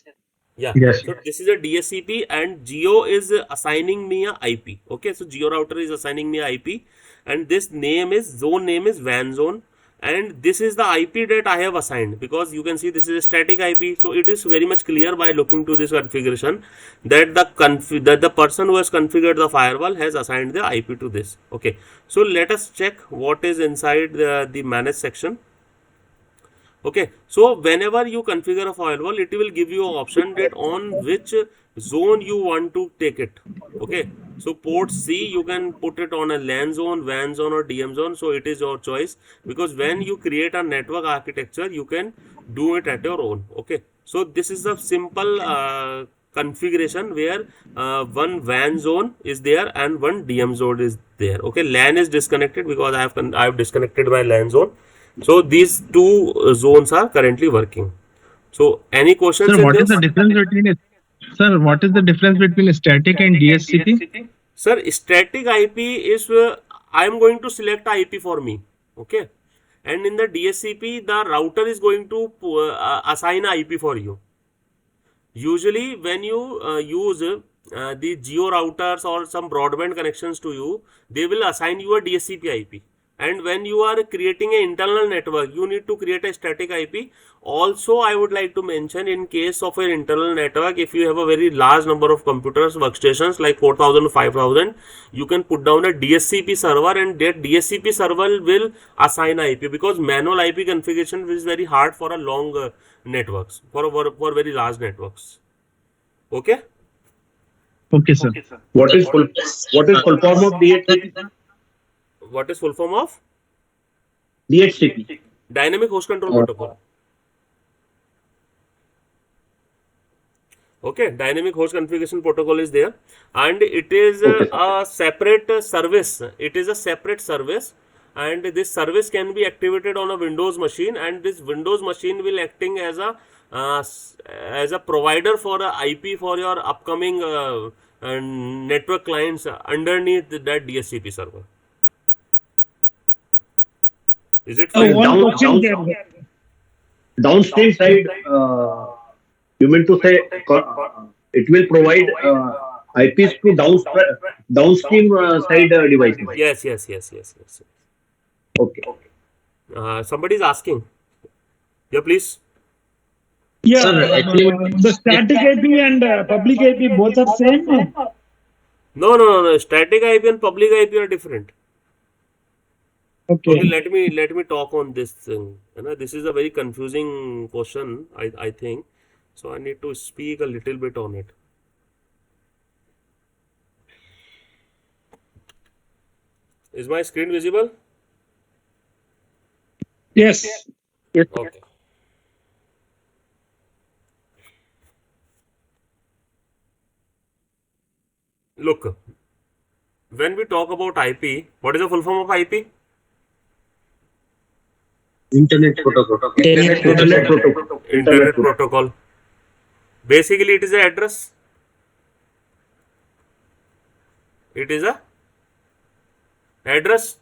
Yeah. Yes. So this is a DSCP and Geo is assigning me a IP. Okay. So Geo router is assigning me a IP and this zone name is WAN zone. And this is the IP that I have assigned, because you can see this is a static IP. So it is very much clear by looking to this configuration that the person who has configured the firewall has assigned the IP to this. Okay. So let us check what is inside the manage section. Okay, so whenever you configure a firewall, it will give you an option that on which zone you want to take it. Okay, so port C, you can put it on a LAN zone, WAN zone or DM zone. So it is your choice, because when you create a network architecture, you can do it at your own. Okay, so this is a simple configuration where one WAN zone is there and one DM zone is there. Okay, LAN is disconnected because I have disconnected my LAN zone. So these two zones are currently working. So any questions? Sir, what is the difference between static and DSCP? Sir, static IP is I am going to select IP for me. Okay, and in the DSCP, the router is going to assign a IP for you. Usually, when you use the Geo routers or some broadband connections to you, they will assign you a DSCP IP. And when you are creating an internal network, you need to create a static IP. Also, I would like to mention, in case of an internal network, if you have a very large number of computers, workstations like 4,000 to 5,000, you can put down a DSCP server, and that DSCP server will assign IP, because manual IP configuration is very hard for a long networks, for very large networks. Okay? Okay, sir. What is full form of DHCP? What is full form of? DHCP. Dynamic Host Control Protocol. Okay, Dynamic Host Configuration Protocol is there, and it is a separate service. It is a separate service, and this service can be activated on a Windows machine, and this Windows machine will acting as a provider for a IP for your upcoming network clients underneath that DSCP server. Is it fine? Downstream side, you mean to say it will provide IPs to downstream side devices? Yes. Okay. Somebody is asking. Yeah, please. Yeah, the static IP and public IP both are same. No. Static IP and public IP are different. Okay. Let me talk on this thing. You know, this is a very confusing question, I think. So I need to speak a little bit on it. Is my screen visible? Yes. Okay. Look, when we talk about IP, what is the full form of IP? Internet protocol. Internet protocol. Basically, it is an address. It is a address.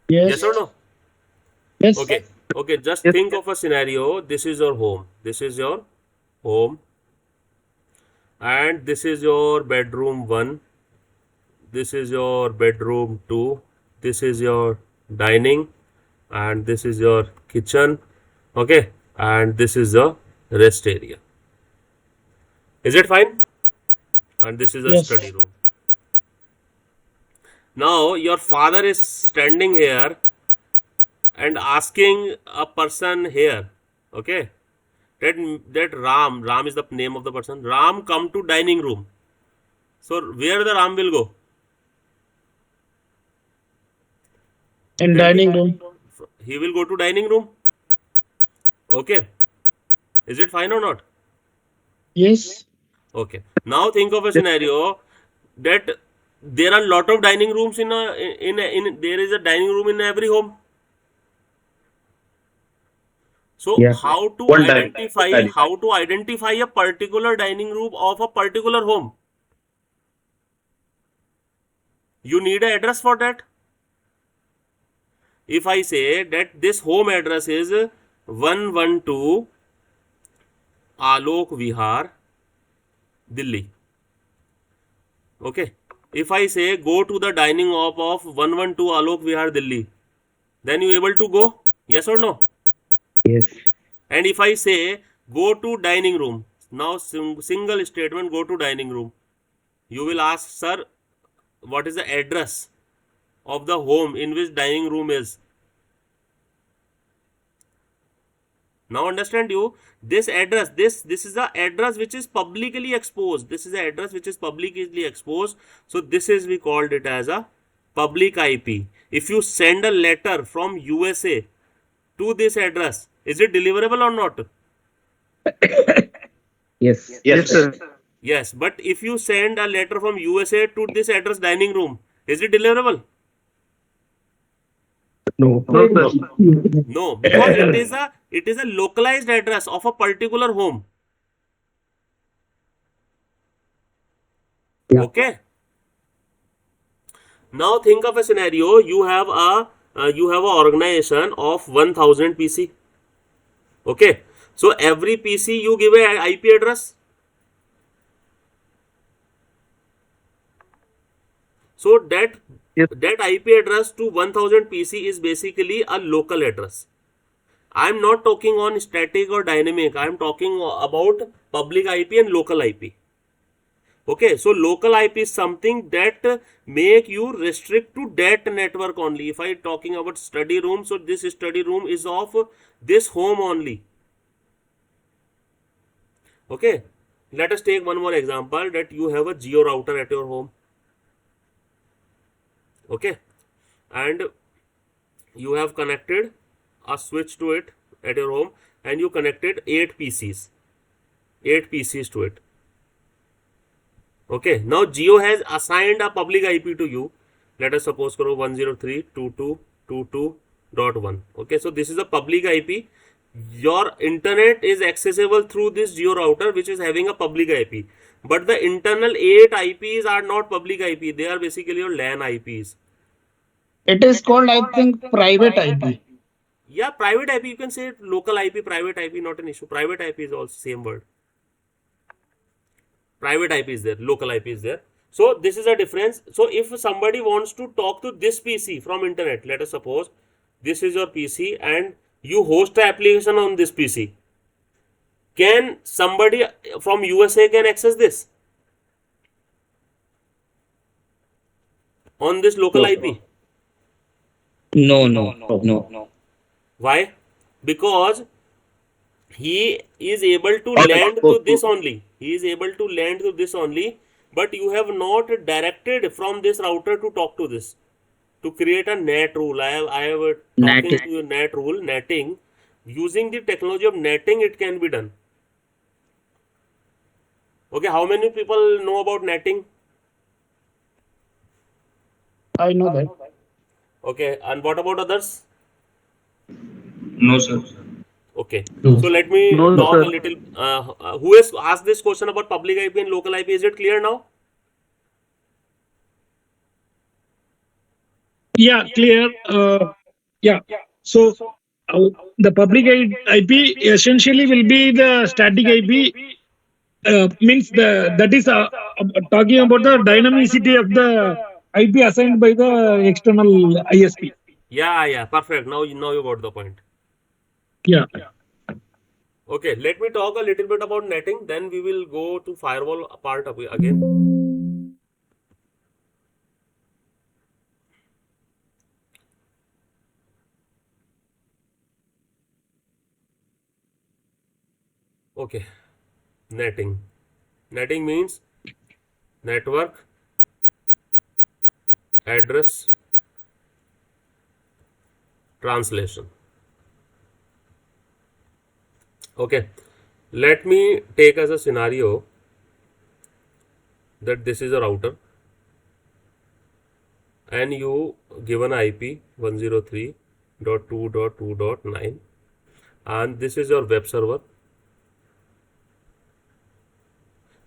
Yes or no? Yes. Okay. Just think of a scenario. This is your home. This is your home. And this is your bedroom 1. This is your bedroom 2. This is your dining. And this is your kitchen. Okay. And this is the rest area. Is it fine? And this is a study room. Now your father is standing here and asking a person here, okay, that Ram is the name of the person. Ram, come to dining room. So where the Ram will go? In dining room. He will go to dining room. Okay. Is it fine or not? Yes. Okay. Now think of a scenario that there are a lot of dining rooms in there is a dining room in every home. So how to identify a particular dining room of a particular home? You need an address for that. If I say that this home address is 112 Alok Vihar, Delhi. Okay. If I say go to the dining hall of 112 Alok Vihar, Delhi, then you able to go? Yes or no? Yes. And if I say go to dining room, now single statement, go to dining room, you will ask, sir, what is the address of the home in which dining room is? Now understand you, this address, this is the address which is publicly exposed. This is the address which is publicly exposed. So this is, we called it as a public IP. If you send a letter from USA to this address, is it deliverable or not? Yes. Yes, sir. Yes, but if you send a letter from USA to this address dining room, is it deliverable? No. No, sir. No, because it is a localized address of a particular home. Yeah. Okay. Now think of a scenario. You have a organization of 1000 PC. Okay. So every PC you give a IP address. So that IP address to 1000 PC is basically a local address. I am not talking on static or dynamic. I am talking about public IP and local IP. Okay, so local IP is something that make you restrict to that network only. If I am talking about study room, so this study room is of this home only. Okay, let us take one more example, that you have a geo router at your home. Okay, and you have connected a switch to it at your home, and you connected 8 PCs to it. Okay, now Geo has assigned a public IP to you. Let us suppose 103.22.22.1. Okay, so this is a public IP. Your internet is accessible through this Geo router, which is having a public IP. But the internal 8 IPs are not public IP. They are basically your LAN IPs. It is called, I think, private IP. Yeah, private IP. You can say local IP, private IP, not an issue. Private IP is also same word. Private IP is there, local IP is there. So this is a difference. So if somebody wants to talk to this PC from internet, let us suppose this is your PC and you host the application on this PC. Can somebody from USA can access this on this local IP? No. Why? Because he is able to land to this only. He is able to land to this only, but you have not directed from this router to talk to this. To create a net rule, I have talking to you net rule, netting. Using the technology of netting, it can be done. Okay, how many people know about netting? I know that. Okay, and what about others? No, sir. Okay, so let me No, talk sir. a little. Who has asked this question about public IP and local IP? Is it clear now? Yeah, clear. Yeah. So the public IP essentially will be the static IP. Means that is talking about the dynamicity of the IP assigned by the external ISP. Yeah, perfect. Now you got the point. Yeah. Okay, let me talk a little bit about netting. Then we will go to firewall part again. Okay, netting. Netting means network address translation. Okay, let me take as a scenario that this is a router and you given IP 103.2.2.9 and this is your web server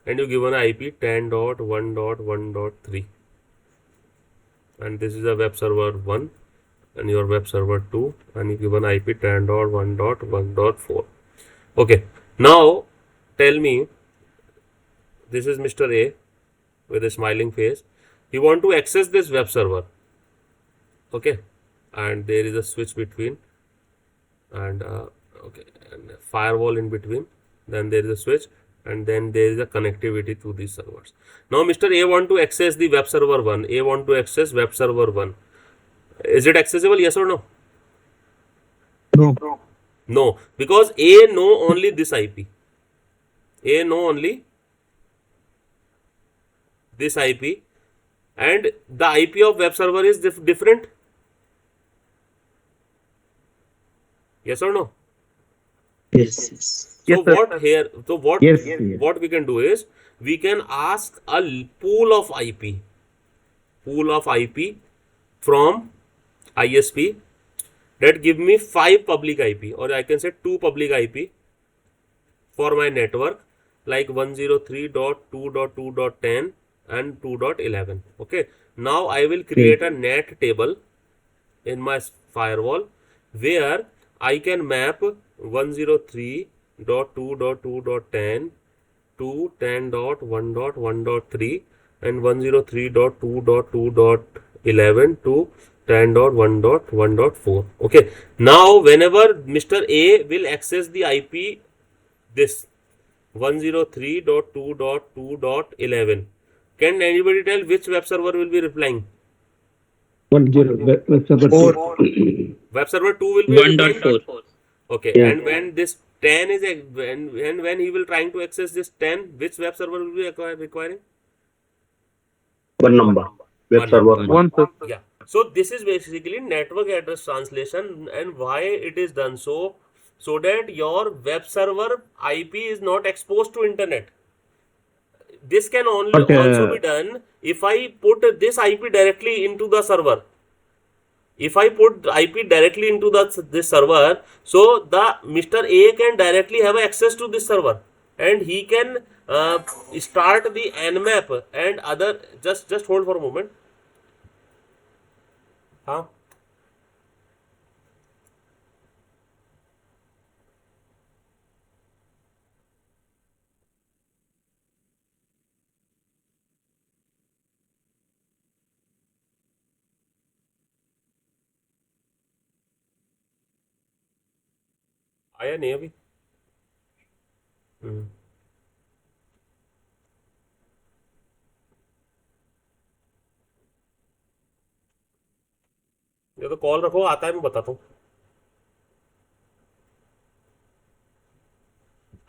and you given IP 10.1.1.3. and this is a web server 1 and your web server 2, and you given IP 10.1.1.4. Okay, now tell me, this is Mr. A with a smiling face. He want to access this web server. Okay, and there is a switch between, and okay, and firewall in between, then there is a switch, and then there is a connectivity to these servers. Now Mr. A want to access the web server 1. A want to access web server 1. Is it accessible, yes or no? No. No, because A know only this IP. A know only this IP, and the IP of web server is different. Yes or no? Yes. So what here? So what? Yes. What we can do is we can ask a pool of IP from ISP that give me 5 public IP, or I can say 2 public IP for my network, like 103.2.2.10 and 2.11. Okay. Now I will create a net table in my firewall where I can map 103.2.2.10 to 10.1.1.3 and 103.2.2.11 to 10.1.1.4. Okay. Now whenever Mr. A will access the IP this 103.2.2.11, can anybody tell which web server will be replying? 10 web server 4. Web server 2 will be 1.4. Okay, Yeah. and when this 10 is when he will trying to access this 10, which web server will be requiring? One number. Web server 1. Yeah. So this is basically network address translation, and why it is done so that your web server IP is not exposed to internet. This can only also be done if I put this IP directly into the server. If I put IP directly into this server, so the Mr. A can directly have access to this server, and he can start the nmap and other. Just hold for a moment. Huh? आया नहीं अभी? ये तो call रखो, आता है मैं बताता हूँ.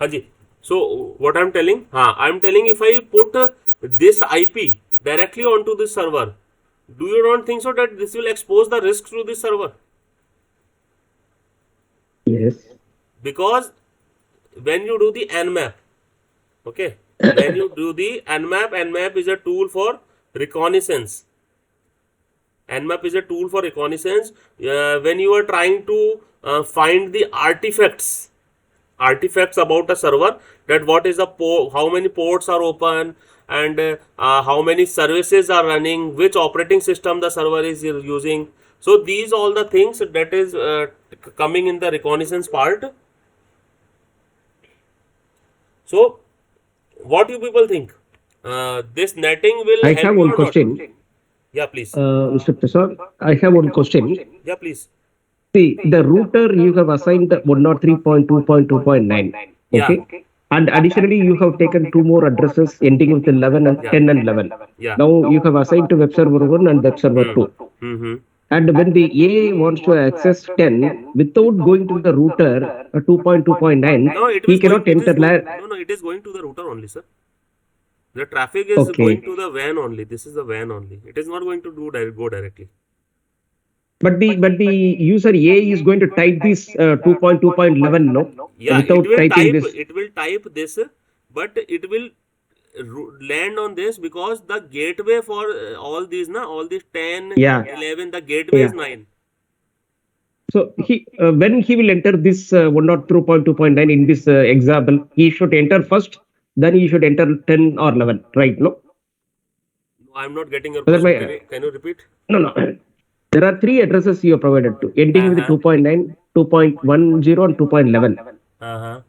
हाँ जी. So what I'm telling? I'm telling if I put this IP directly onto this server, do you not think so that this will expose the risk to this server? Yes. Because when you do the nmap, okay, when you do the nmap is a tool for reconnaissance. Nmap is a tool for reconnaissance. When you are trying to find the artifacts about a server, that what is the how many ports are open, and how many services are running, which operating system the server is using. So these all the things that is coming in the reconnaissance part. So what you people think? This netting will I help have you one or question. not? Yeah, please. Mr. Prasad, I have one question. Yeah, please. See, the router you have assigned 103.2.2.9. Yeah. Okay. And additionally, you have taken 2 more addresses ending with 11 and 10 and 11. Yeah. Now you have assigned to web server 1 and web server 2. Mm-hmm. And when the A wants to access 10 without going to the router 2.2.9, No, it he is cannot enter. it is going to the router only, sir. The traffic is going to the WAN only. This is the WAN only. It is not going to go directly. But the user A is going to type this 2.2.11, no? Yeah, Without typing this. It will type this, but it will land on this because the gateway for all these 10, 11, the gateway is 9. So he when he will enter this 103.2.9 in this example, he should enter first, then he should enter 10 or 11, right? No? I'm not getting your So that question. my Can you repeat? no. There are three addresses you have provided to, ending with 2.9, 2.10, and 2.11.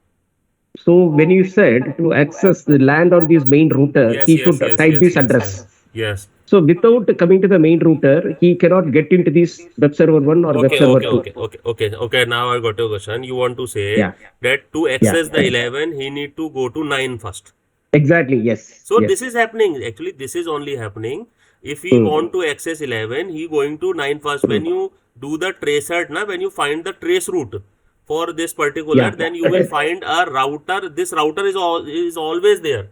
So when you said to access the land on this main router, he should type this address. Yes. So without coming to the main router, he cannot get into this web server 1 or web server 2. Okay. Now I got your question. You want to say that to access the 11, he need to go to 9 first. Exactly. Yes. So this is happening. Actually, this is only happening if he want to access 11. He going to 9 first. When you do the tracer, when you find the trace route for this particular, then you will find a router. This router is always there.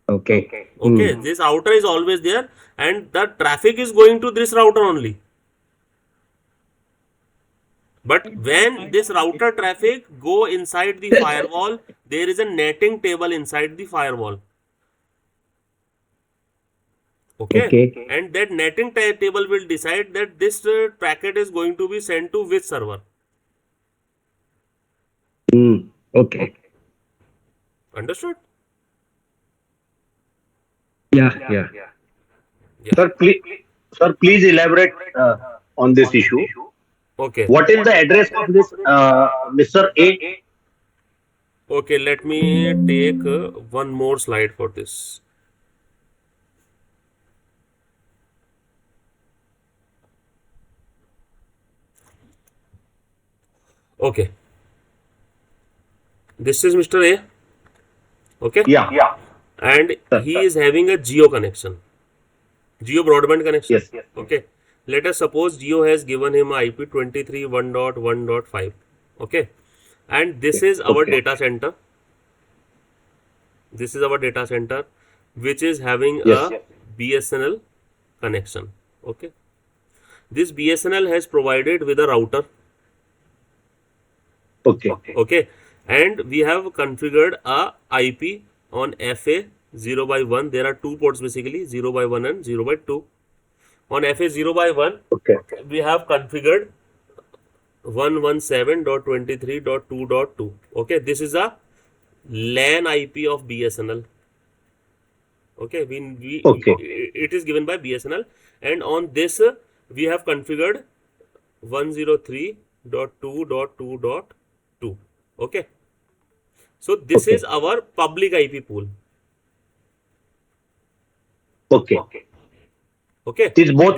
Okay. This router is always there, and the traffic is going to this router only. But when this router traffic go inside the firewall, there is a netting table inside the firewall. Okay. And that netting table will decide that this packet is going to be sent to which server. Okay. Understood? Yeah. Sir, please elaborate on this issue. Okay. What is the address of this Mr. A? Okay, let me take one more slide for this. Okay. This is Mr. A. Okay? Yeah. And he is having a Geo connection. Geo broadband connection. Yes. Okay. Let us suppose Geo has given him IP 23.1.1.5. Okay. And this is our data center. This is our data center, which is having a BSNL connection. Okay. This BSNL has provided with a router. Okay. And we have configured a IP on FA 0x1. There are two ports basically, 0x1 and 0x2. On FA 0x1, we have configured 117.23.2.2. Okay, this is a LAN IP of BSNL. Okay, it is given by BSNL, and on this we have configured 103.2.2.2. Okay, so this is our public IP pool. Okay. These both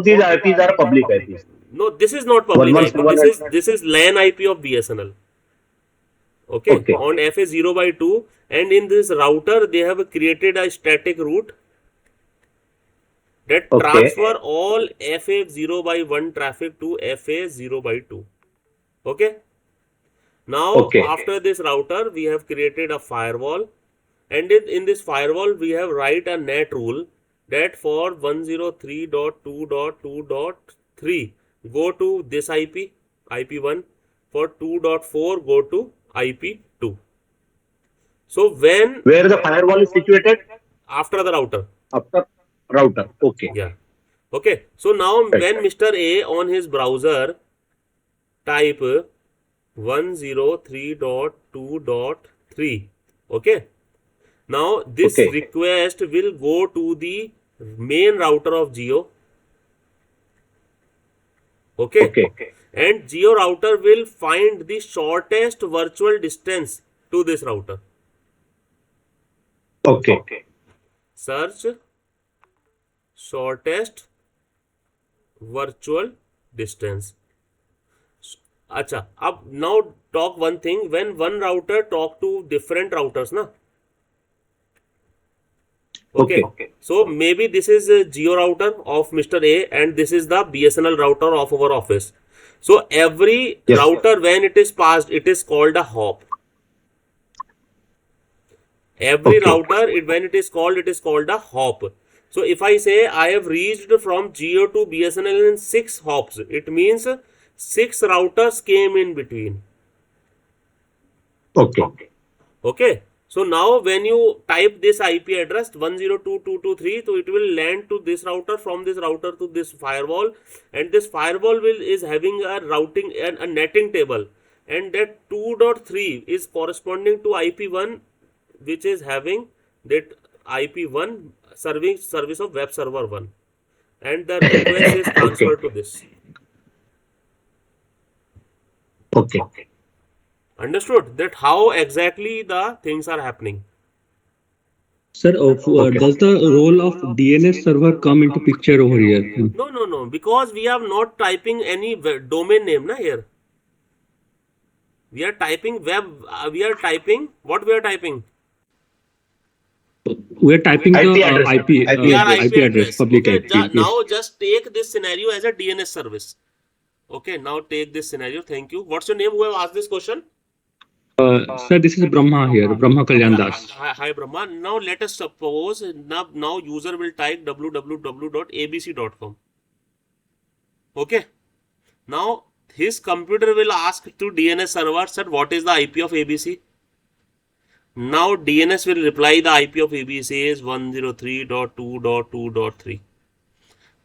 these IPs are public IPs. No, this is not public IP. This is LAN IP of BSNL. Okay. On FA 0x2, and in this router they have created a static route that transfer all FA 0x1 traffic to FA 0x2. Okay. Now after this router we have created a firewall, and in this firewall we have write a net rule that for 103.2.2.3 go to this IP, IP1. For 2.4 go to IP2. So where the firewall is situated? After the router. After router. Okay. Yeah. Okay. So now when Mr. A on his browser type 103.2.3. Okay. Now this request will go to the main router of Geo. Okay. And Geo router will find the shortest virtual distance to this router. Okay. Search shortest virtual distance. Acha, now talk one thing. When one router talk to different routers, na? Okay. So maybe this is a Geo router of Mr. A, and this is the BSNL router of our office. So every router, when it is passed, it is called a hop. Every router, when it is called a hop. So if I say I have reached from Geo to BSNL in 6 hops, it means 6 routers came in between. Okay. So now when you type this IP address 102.223, so it will land to this router, from this router to this firewall, and this firewall is having a routing and a netting table, and that 2.3 is corresponding to IP1, which is having that IP1 service of web server 1, and the request is transferred to this. Okay. Understood that how exactly the things are happening? Sir, does the role of DNS server come into picture over here? No, because we are not typing any domain name here. We are typing web, we are typing, what we are typing? We are typing IP the address. IP address, public Okay, IP. Yes. now just take this scenario as a DNS service. Okay, now take this scenario. Thank you. What's your name? Who have asked this question? Sir, this is Brahma here, Brahma Kalyan Das. Hi Brahma. Now let us suppose now user will type www.abc.com. Okay. Now his computer will ask to DNS server, sir, what is the IP of ABC? Now DNS will reply the IP of ABC is 103.2.2.3.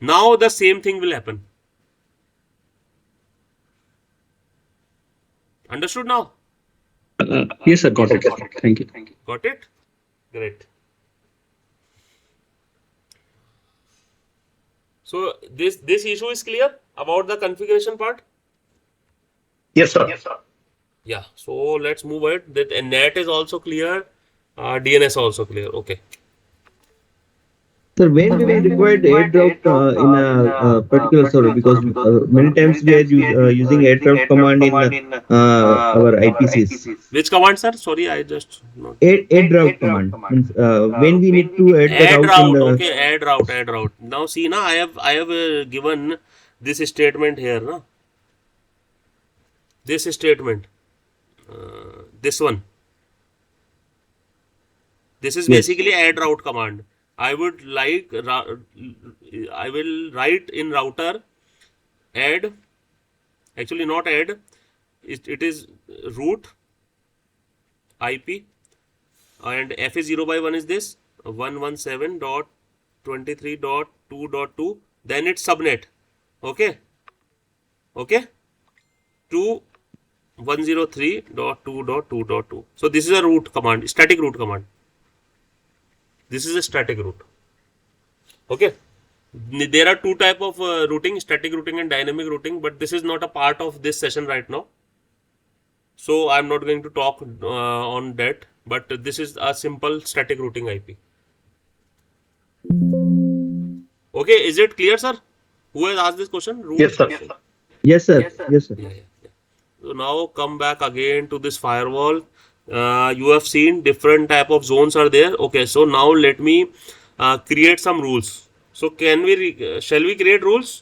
Now the same thing will happen. Understood now? Yes, sir. Got it. Thank you. Got it? Great. So this issue is clear about the configuration part? Yes, sir. Yeah. So let's move ahead. That NAT is also clear. DNS also clear. Okay. Sir, when we required airdrop in a particular server, because many times we are using airdrop command in our IPCs. Which command, sir? Sorry, I just not. Airdrop command means when we need to add the route. Okay, add route. Now see, I have given this statement here, na? This statement, this one. This is basically add route command. I will write in router add, actually not add, it is root IP, and F is 0/1 is this 117.23.2.2, then it's subnet. Okay, to 103.2.2.2. So this is a root command, static root command. This is a static route. Okay. There are two type of routing, static routing and dynamic routing, but this is not a part of this session right now. So I'm not going to talk on that, but this is a simple static routing IP. Okay, is it clear, sir? Who has asked this question? Root? Yes, sir. Yes, sir. Yeah. So now come back again to this firewall. You have seen different type of zones are there. Okay, so now let me create some rules. So can we shall we create rules?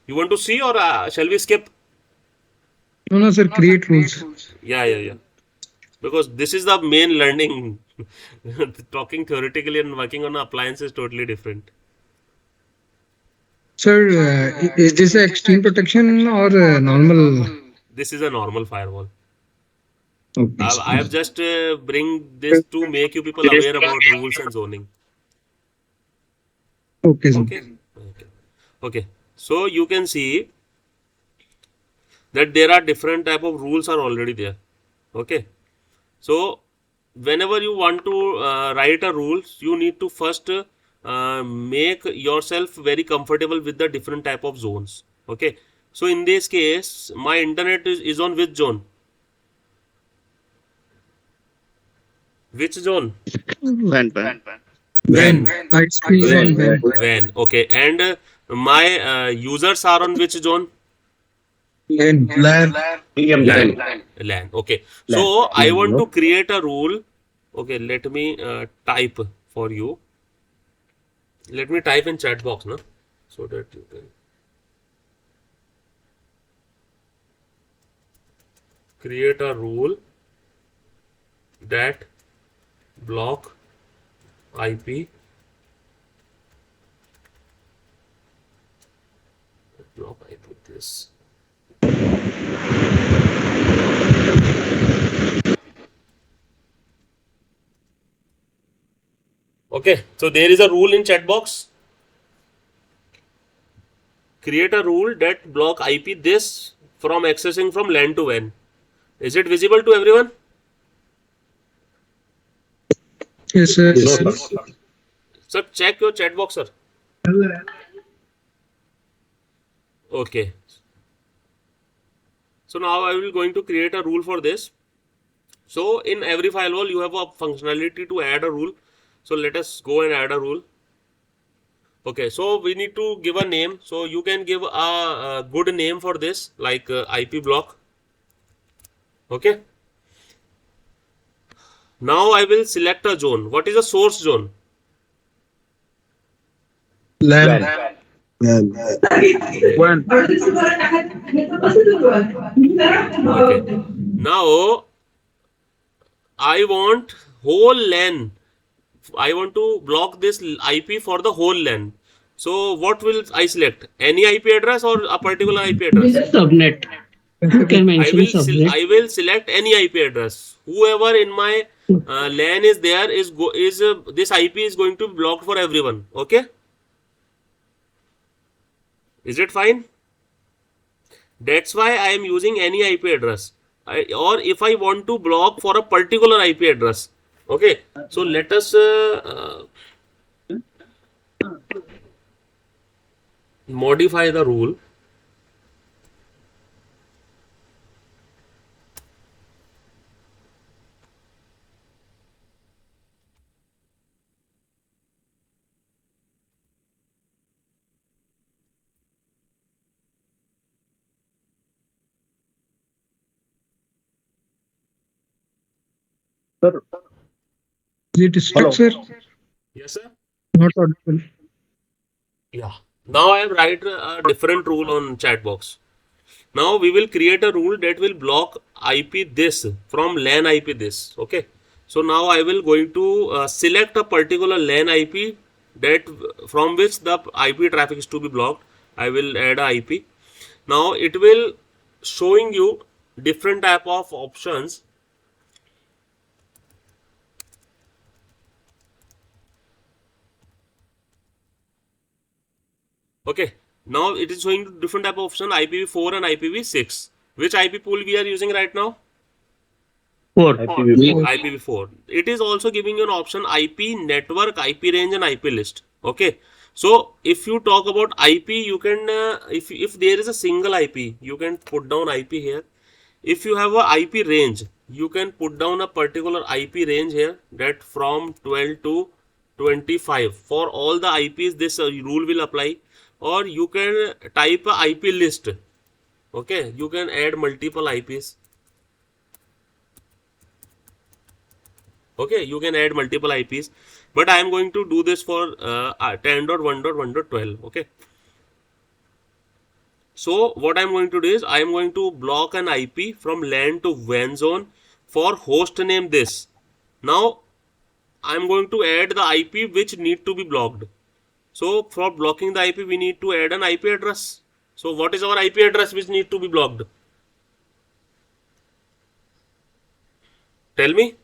You want to see, or shall we skip? No, sir, create rules. Yeah. Because this is the main learning. Talking theoretically and working on an appliance is totally different. Sir, is this an extreme protection or normal? This is a normal firewall. Okay. I have just bring this to make you people aware about rules and zoning. Okay, sir. Okay. So you can see that there are different type of rules are already there. Okay. So whenever you want to write a rules, you need to first make yourself very comfortable with the different type of zones. Okay. So in this case, my internet is on which zone? Which zone? WAN. ISP is on WAN. WAN. Okay. And my users are on which zone? LAN. LAN. Okay. So I want to create a rule. Okay. Let me type for you. Let me type in chat box, no? So that you can create a rule that block IP this. Okay, so there is a rule in chat box. Create a rule that block IP this from accessing from LAN to WAN. Is it visible to everyone? Yes, sir. No, sir. Sir, check your chat box, sir. Okay. So now I will going to create a rule for this. So in every firewall you have a functionality to add a rule. So let us go and add a rule. Okay, so we need to give a name. So you can give a good name for this, like IP block. Okay. Now I will select a zone. What is a source zone? LAN. Okay. Now I want whole LAN. I want to block this IP for the whole LAN. So what will I select? Any IP address or a particular IP address? Subnet. You can mention subnet. I will select any IP address. Whoever in my LAN is there is this IP is going to be blocked for everyone. Okay. Is it fine? That's why I am using any IP address. Or if I want to block for a particular IP address. Okay. So let us modify the rule. Sir. Is it stuck, sir? Yes, sir. Not audible. Yeah. Now I have write a different rule on chat box. Now we will create a rule that will block IP this from LAN IP this. Okay. So now I will going to select a particular LAN IP that from which the IP traffic is to be blocked. I will add a IP. Now it will showing you different type of options. Okay. Now it is showing different type of option IPv4 and IPv6. Which IP pool we are using right now? IPv4. It is also giving you an option IP network, IP range and IP list. Okay. So if you talk about IP, you can if there is a single IP, you can put down IP here. If you have a IP range, you can put down a particular IP range here that from 12 to 25. For all the IPs, this rule will apply. Or you can type a IP list. Okay, you can add multiple IPs. Okay, you can add multiple IPs, but I am going to do this for 10.1.1.12. Okay. So what I am going to do is I am going to block an IP from LAN to WAN zone for host name this. Now I am going to add the IP which need to be blocked. So for blocking the IP, we need to add an IP address. So what is our IP address which need to be blocked? Tell me.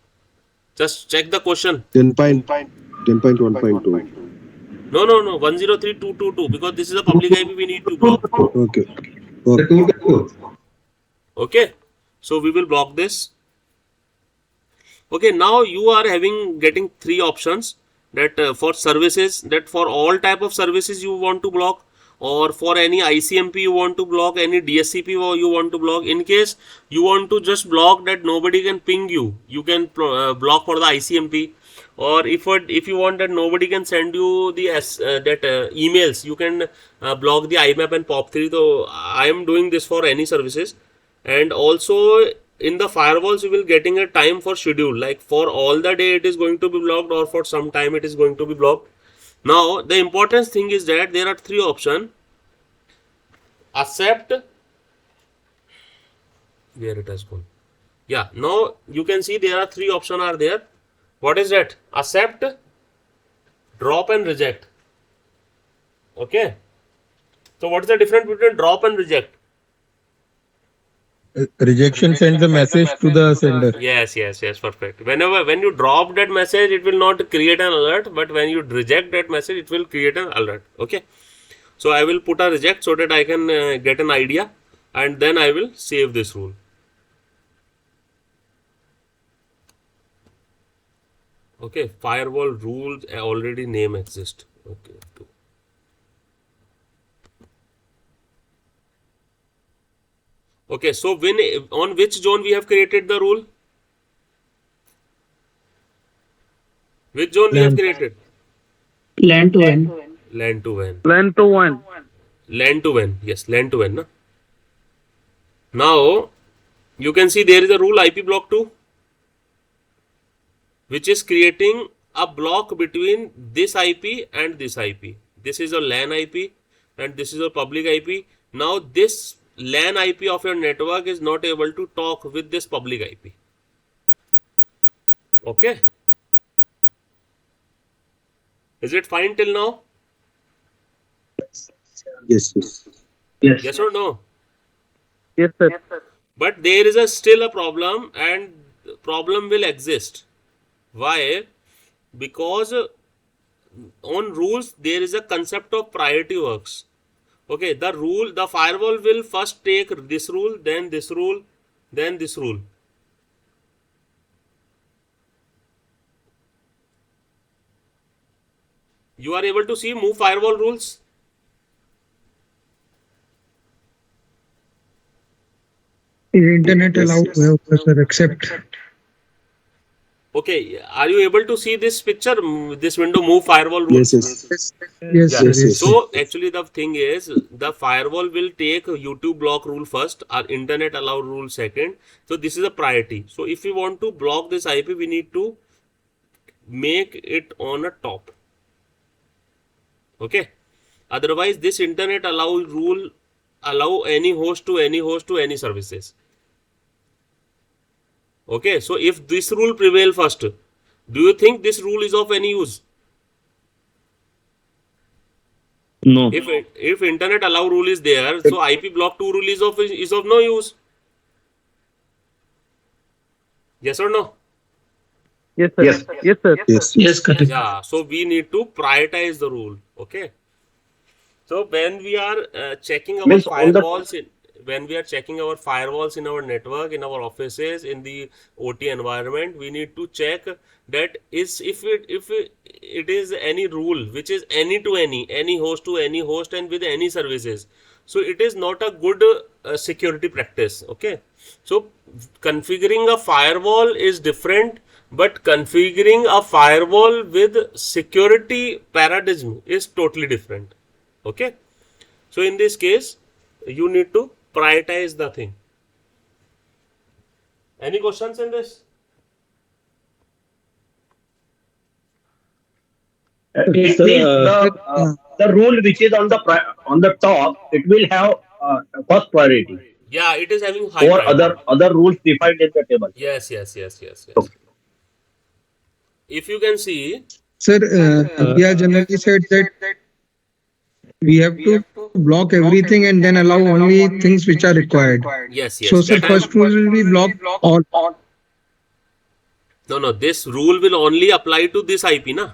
Just check the question. 10.1.2. No. 103.222 because this is a public IP we need to block. Okay. Okay. So we will block this. Okay. Now you are getting three options. That for services, that for all type of services you want to block, or for any ICMP you want to block, any DSCP you want to block. In case you want to just block that nobody can ping you, you can block for the ICMP. Or if you want that nobody can send you the emails, you can block the IMAP and POP3. So I am doing this for any services. And also in the firewalls you will getting a time for schedule, like for all the day it is going to be blocked, or for some time it is going to be blocked. Now the important thing is that there are three options. Accept, where it has gone. Yeah, now you can see there are three options are there. What is that? Accept, drop and reject. Okay. So what is the difference between drop and reject? Rejection sends a message to the sender. Yes, perfect. When you drop that message, it will not create an alert, but when you reject that message, it will create an alert. Okay. So I will put a reject so that I can get an idea, and then I will save this rule. Okay, firewall rules already name exist. Okay. Okay, so when on which zone we have created the rule? Which zone we have created? LAN to WAN. LAN to WAN. LAN to WAN. LAN to WAN. Yes, LAN to WAN. Na? Now, you can see there is a rule IP block 2, which is creating a block between this IP and this IP. This is a LAN IP and this is a public IP. Now, this LAN IP of your network is not able to talk with this public IP. Okay. Is it fine till now? Yes. Yes or no? Yes, sir. But there is still a problem, and problem will exist. Why? Because on rules there is a concept of priority works. Okay, the firewall will first take this rule, then this rule, then this rule. You are able to see move firewall rules? Internet allow sir, accept. Okay, are you able to see this picture, this window move firewall rules? Yes. So actually the thing is, the firewall will take YouTube block rule first, or internet allow rule second. So this is a priority. So if we want to block this IP, we need to make it on a top. Okay. Otherwise, this internet allow rule allow any host to any services. Okay, so if this rule prevail first, do you think this rule is of any use? No. If internet allow rule is there, so IP block 2 rule is of no use. Yes or no? Yes, sir. Yes, sir. Yes, correct. Yeah, so we need to prioritize the rule. Okay. So when we are checking our firewalls in our network, in our offices, in the OT environment, we need to check that if it is any rule which is any to any host to any host and with any services. So it is not a good security practice. Okay. So configuring a firewall is different, but configuring a firewall with security paradigm is totally different. Okay. So in this case, you need to prioritize the thing. Any questions in this? It means the rule which is on the top, it will have first priority. Yeah, it is having high Or priority. other rules defined in the table. Yes. If you can see, Sir, we are generally said that we have to block everything and then allow only things which are required. yes. So, sir, first rule will be block all. No, this rule will only apply to this IP, na?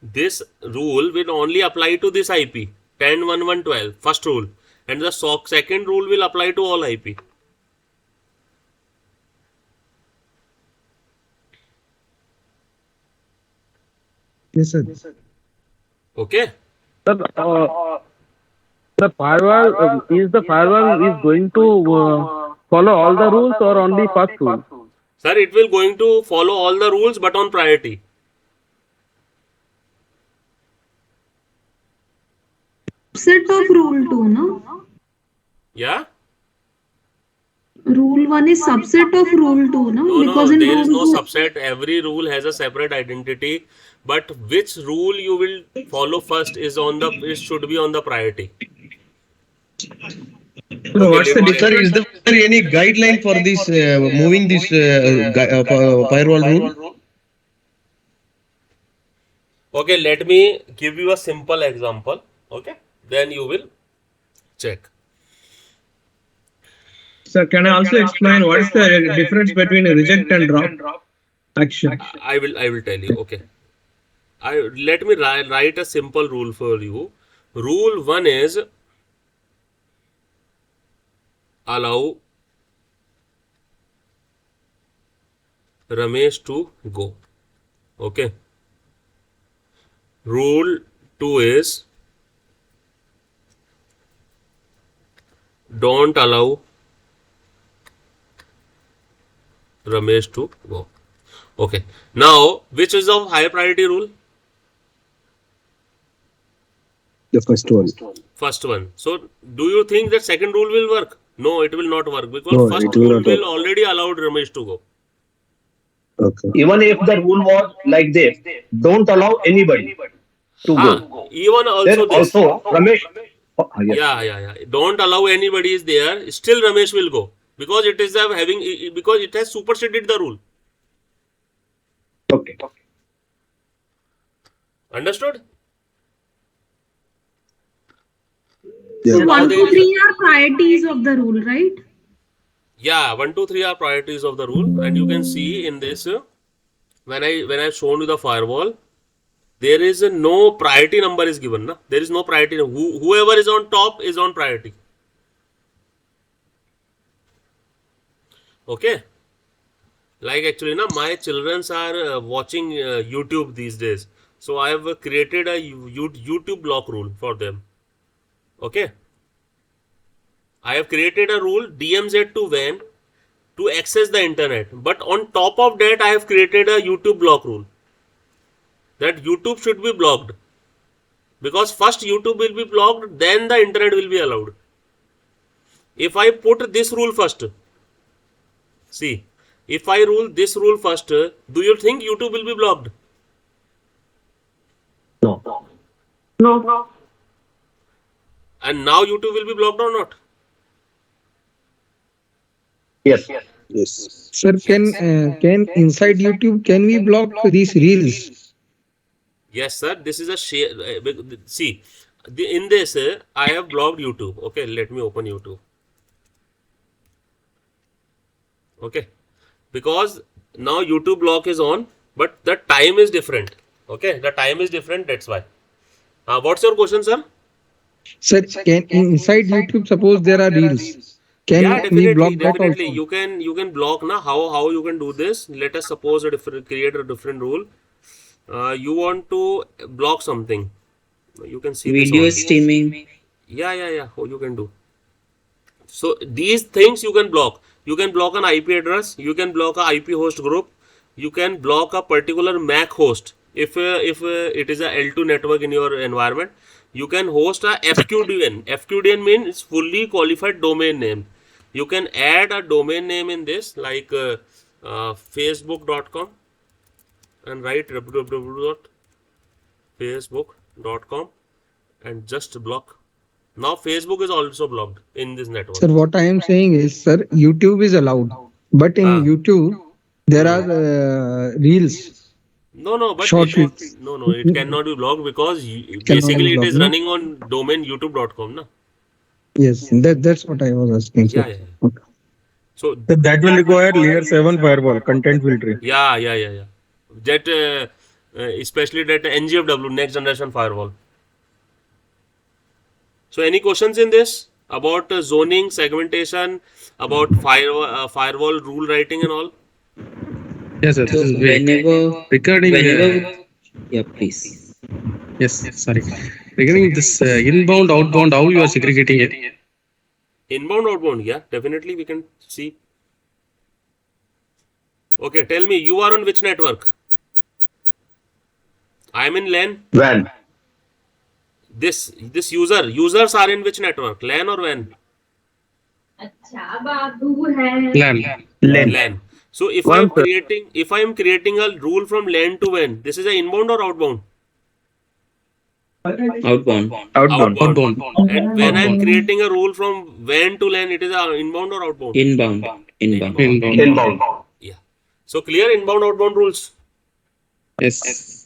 This rule will only apply to this IP, 10.1.1.12, first rule. And the second rule will apply to all IP. Yes, sir. Okay. Sir, the firewall is going to follow all the rules or only first rule? Sir, it will going to follow all the rules but on priority. Set of rule 2, no? Yeah? Rule 1 is subset of rule 2, no? No, there is no subset. Every rule has a separate identity. But which rule you will follow first is it should be on the priority. So what's the difference? Is there any guideline for this moving this firewall rule? Okay, let me give you a simple example. Okay, then you will check. Sir, can I also explain what is the difference between a reject and drop action? I will tell you. Okay. Let me write a simple rule for you. Rule 1 is allow Ramesh to go. Okay. Rule 2 is don't allow Ramesh to go. Okay. Now, which is of higher priority rule? The first one. First one. So, do you think that second rule will work? No, it will not work because No, first it will rule not work. will already allowed Ramesh to go. Okay. Even if the rule was like this, don't allow anybody to go. Even Then also this. also, Ramesh. Yes. Yeah. Don't allow anybody is there. Still Ramesh will go because it is because it has superseded the rule. Okay. Understood? Yeah. So 1 to 3 are priorities of the rule, right? Yeah, 1, 2, 3 are priorities of the rule, and you can see in this when I've shown you the firewall, there is no priority number is given. Na? There is no priority. Whoever is on top is on priority. Okay. Like actually, my children are watching YouTube these days. So I have created a YouTube block rule for them. Okay. I have created a rule DMZ to WAN to access the internet. But on top of that, I have created a YouTube block rule. That YouTube should be blocked. Because first YouTube will be blocked, then the internet will be allowed. If I put this rule first, see, if I rule this rule first, do you think YouTube will be blocked? No. And now YouTube will be blocked or not? Yes. Yes. Sir, can inside YouTube can we block these reels? Yes, sir. This is a share. See, in this, I have blocked YouTube. Okay, let me open YouTube. Okay, because now YouTube block is on, but the time is different. Okay, the time is different. That's why. What's your question, sir? Sir, can inside YouTube suppose there are reels? Can we block that definitely. also? You can block na. How you can do this? Let us suppose create a different rule. You want to block something. You can see Video this streaming. Yeah. How you can do? So these things you can block. You can block an IP address. You can block a IP host group. You can block a particular MAC host. If it is a L2 network in your environment, you can host a FQDN. FQDN means fully qualified domain name. You can add a domain name in this like facebook.com and write www.facebook.com and just block. Now Facebook is also blocked in this network. Sir, what I am saying is, sir, YouTube is allowed, but in YouTube there are reels. No, but short it reels. it cannot be blocked because basically it is running on domain youtube.com, na? Yes, that's what I was asking. Sir. Yeah. Okay. So that will require layer 7 firewall, content filtering. Yeah. That especially that NGFW, next generation firewall. So any questions in this about zoning, segmentation, about firewall rule writing and all? Yes, sir. This is great. Regarding Yeah, please. yes, sorry. Regarding this inbound, outbound, how you are segregating it? Inbound, outbound, yeah, definitely we can see. Okay, tell me, you are on which network? I am in LAN. WAN. This users are in which network? LAN or WAN? LAN. So if I am creating a rule from LAN to WAN, this is a inbound or outbound? Outbound. And when I am creating a rule from WAN to LAN, it is a inbound or outbound? Inbound. Yeah. So clear inbound, outbound rules? Yes.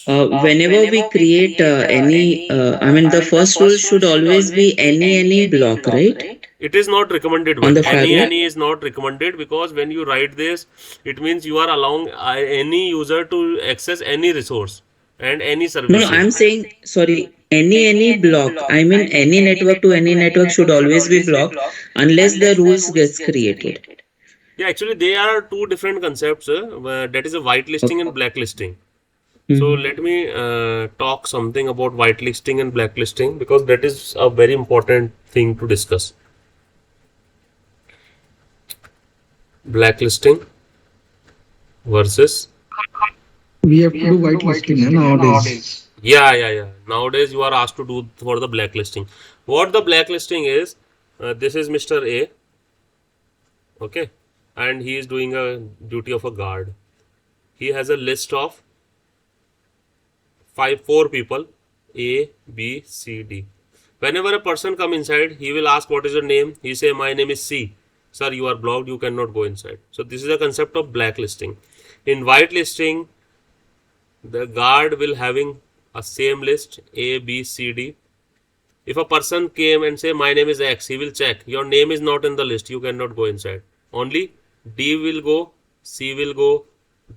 Whenever we create any, the first rule should always be any block, right? It is not recommended. On the any is not recommended because when you write this, it means you are allowing any user to access any resource and any service. No, I'm saying, sorry, any block. I mean, any network to any network should always be blocked unless the rules gets created. Yeah, actually, they are two different concepts. That is a whitelisting and blacklisting. So let me talk something about whitelisting and blacklisting because that is a very important thing to discuss. Blacklisting versus. We have to do whitelisting nowadays. Yeah. Nowadays, you are asked to do for the blacklisting. What the blacklisting is, this is Mr. A. Okay, and he is doing a duty of a guard. He has a list of four people, A, B, C, D. Whenever a person come inside, he will ask what is your name. He say my name is C. Sir, you are blocked. You cannot go inside. So this is a concept of blacklisting. In whitelisting, the guard will having a same list A, B, C, D. If a person came and say my name is X, he will check your name is not in the list. You cannot go inside. Only D will go, C will go,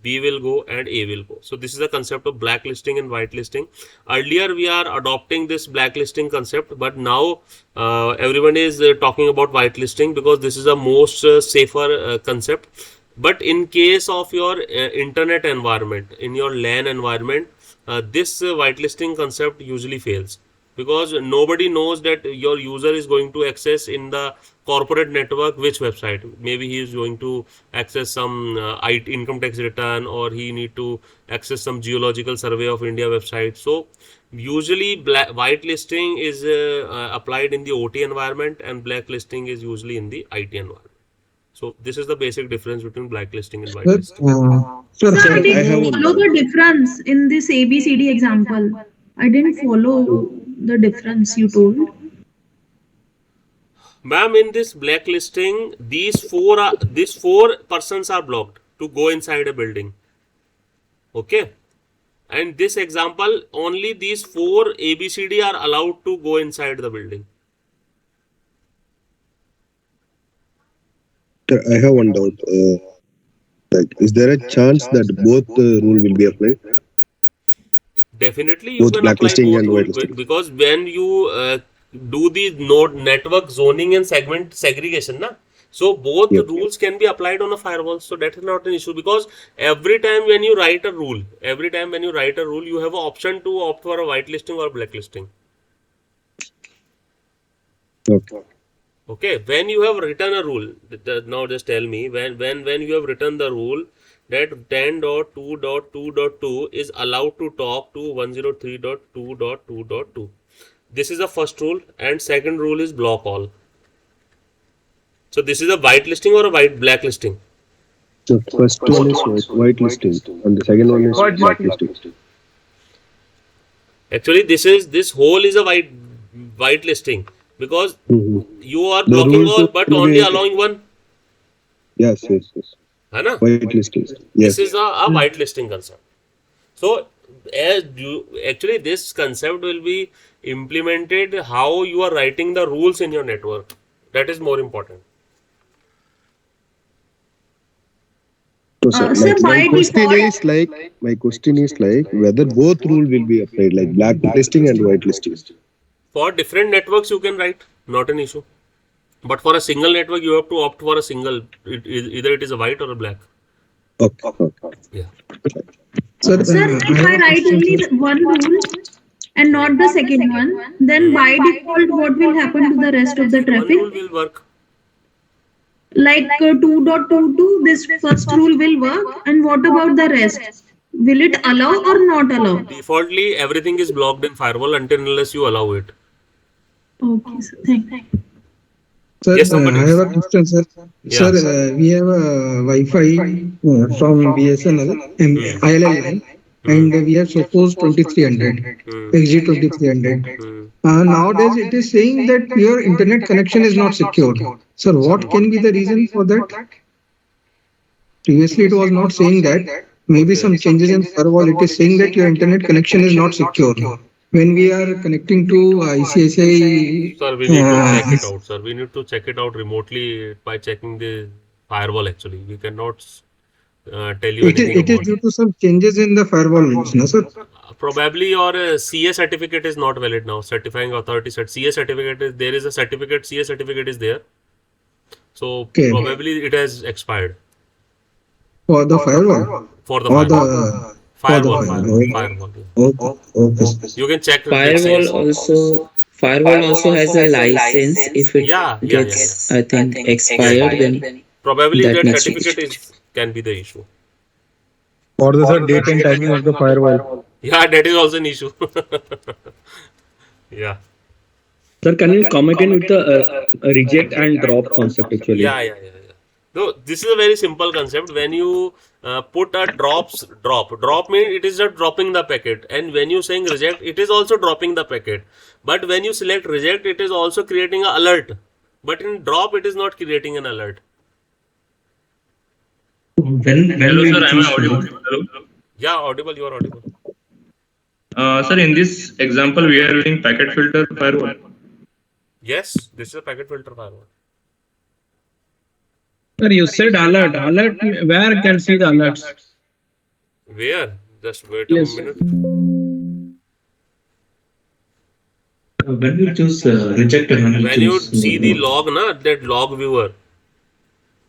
B will go and A will go. So this is the concept of blacklisting and whitelisting. Earlier we are adopting this blacklisting concept, but now everyone is talking about whitelisting because this is a most safer concept. But in case of your internet environment, in your LAN environment, this whitelisting concept usually fails because nobody knows that your user is going to access in the corporate network which website. Maybe he is going to access some income tax return, or he need to access some geological survey of India website. So usually whitelisting is applied in the OT environment and blacklisting is usually in the IT environment. So this is the basic difference between blacklisting and whitelisting. Sir, I didn't follow the difference in this ABCD example. I didn't follow the difference you told. Ma'am, in this blacklisting, these four persons are blocked to go inside a building. Okay, and this example, only these four ABCD are allowed to go inside the building. I have one doubt. Is there a chance that both rule will be applied? Definitely, you can apply both rules because when you do the node network zoning and segment segregation, so both rules can be applied on a firewall. So that is not an issue because every time when you write a rule, you have an option to opt for a whitelisting or blacklisting. Okay, when you have written a rule, now just tell me when you have written the rule that 10.2.2.2 is allowed to talk to 103.2.2.2. This is the first rule, and second rule is block all. So this is a whitelisting or a blacklisting? The first one is whitelisting, and the second one is blacklisting. Actually, this whole is a whitelisting because you are blocking all but only allowing one. Yes. Whitelisting. Yes. This is a whitelisting concept. So actually this concept will be implemented how you are writing the rules in your network. That is more important. So, my question is whether both rule will be applied, like blacklisting and whitelisting. For different networks you can write, not an issue. But for a single network you have to opt for a single, either it is a white or a black. Okay. Yeah. Sir, if I write only one rule and not the second one, then by default what will happen to the rest of the traffic? One rule will work. Like 2.22, this first rule will work, and what about the rest? Will it allow or not allow? Defaultly, everything is blocked in firewall until unless you allow it. Okay, sir. Thank you. Sir, yes, I have a question, sir. Yeah. Sir, we have a Wi-Fi from BSNL and ILL line, and we have suppose 2300, exit 2300. Nowadays, it is saying that your internet connection is not secure. Sir, what can be the reason for that? Previously, it was not saying that. Maybe some changes in firewall, it is saying that your internet connection is not secure. When we are connecting to ICICI... Sir, we need to check it out, sir. We need to check it out remotely by checking the firewall, actually. We cannot tell you anything It is due to some changes in the firewall rules, no, sir? Probably your CA certificate is not valid now. Certifying authority said CA certificate is, there is a certificate, CA certificate is there. So Okay. probably it has expired For the firewall for the or firewall. the Firewall, firewall. firewall. Okay. Okay. You can check the Firewall says. also firewall also has a license. If it Yeah. gets, I think, expired, then Probably that that needs to be certificate changed. is can be the issue. Or the sir date and timing of the firewall. Yeah, that is also an issue. Yeah. Sir, can you comment in with the reject and drop concept actually? Yeah. No, this is a very simple concept. When you put a drop means it is just dropping the packet, and when you saying reject, it is also dropping the packet. But when you select reject, it is also creating an alert. But in drop, it is not creating an alert. Hello, sir. Am I audible? Hello. Yeah, audible. You are audible. Sir, in this example, we are using packet filter firewall. Yes, this is a packet filter firewall. Sir, you said alert. Alert, where can see the alerts? Where? Just wait Yes. a minute. When you choose reject and When you see the log, that log viewer,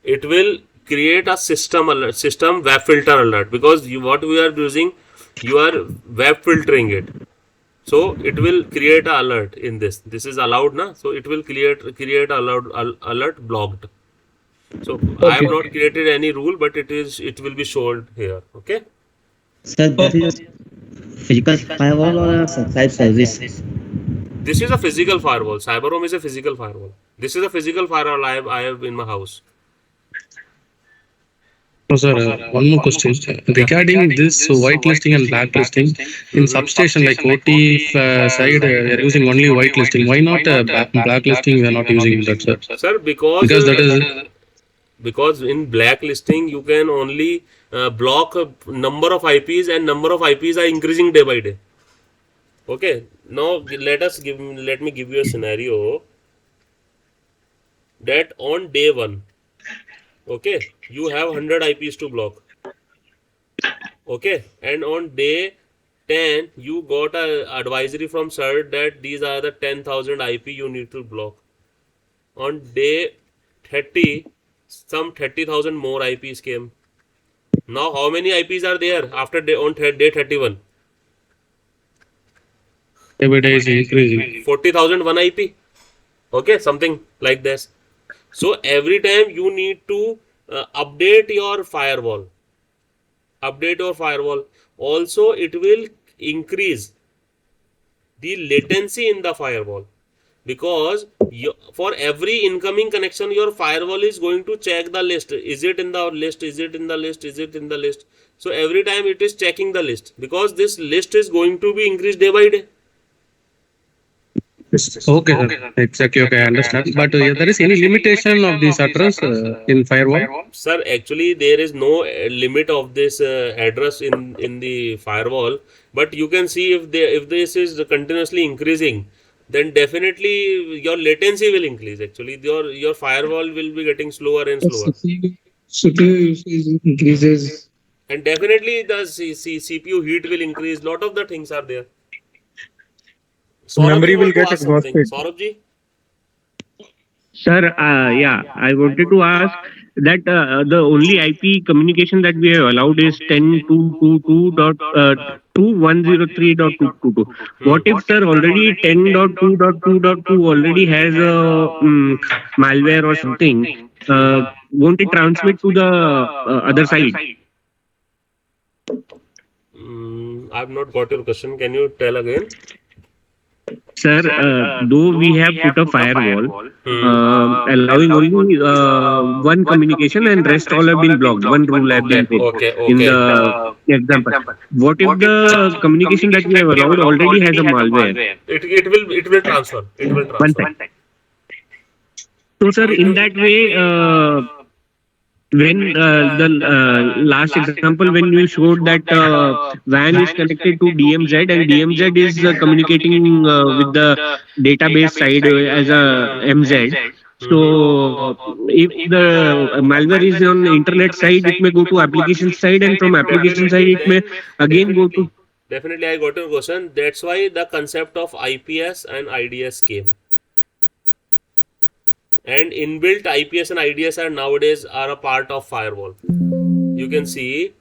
it will create a system web filter alert, because what we are using, you are web filtering it. So it will create an alert in this. This is allowed, so it will create alert blocked. So I have not created any rule, but it will be shown here. Okay. Sir, that is physical firewall or a subscribe service? This is a physical firewall. CyberRoam is a physical firewall. This is a physical firewall I have in my house. Oh, sir, one more question. Regarding this whitelisting and blacklisting, in substation like OT side, they are using only whitelisting. Why not blacklisting? We are not using that, sir. Sir, because that is because in blacklisting you can only block a number of IPs, and number of IPs are increasing day by day. Okay. Now let me give you a scenario that on day 1, okay, you have 100 IPs to block. Okay, and on day 10 you got a advisory from CERT that these are the 10,000 IP you need to block. On day 30 some 30,000 more IPs came. Now how many IPs are there after day 31? every day is increasing. 40,001 IP. Okay, something like this. So every time you need to update your firewall. Also, it will increase the latency in the firewall, because for every incoming connection your firewall is going to check the list. Is it in the list? Is it in the list? Is it in the list? So every time it is checking the list, because this list is going to be increased day by day. Okay, sir. Exactly. Okay, I understand. But there is any limitation of this address in firewall? Sir, actually there is no limit of this address in the firewall. But you can see if this is continuously increasing, then definitely your latency will increase. Actually, your firewall will be getting slower and slower. CPU usage increases. And definitely the CPU heat will increase. Lot of the things are there. Memory will get exhausted. Saurabh ji? Sir, yeah, I wanted to ask that the only IP communication that we have allowed is 10.222.2103.222. What if, sir, already 10.2.2.2 already has a malware or something? Won't it transmit to the other side? I have not got your question. Can you tell again? Sir, though we have put a firewall allowing only one communication and rest all have been blocked. One rule have been put in the example. What if the communication that we have allowed already has a malware? It will transfer. It will transfer. One second. So, sir, in that way, when the last example, when you showed that WAN is connected to DMZ and DMZ is communicating with the database side as a MZ. So if the malware is on the internet side, it may go to application side, and from application side, it may again go to. Definitely, I got your question. That's why the concept of IPS and IDS came. and inbuilt IPS and IDS are nowadays a part of firewall. You can see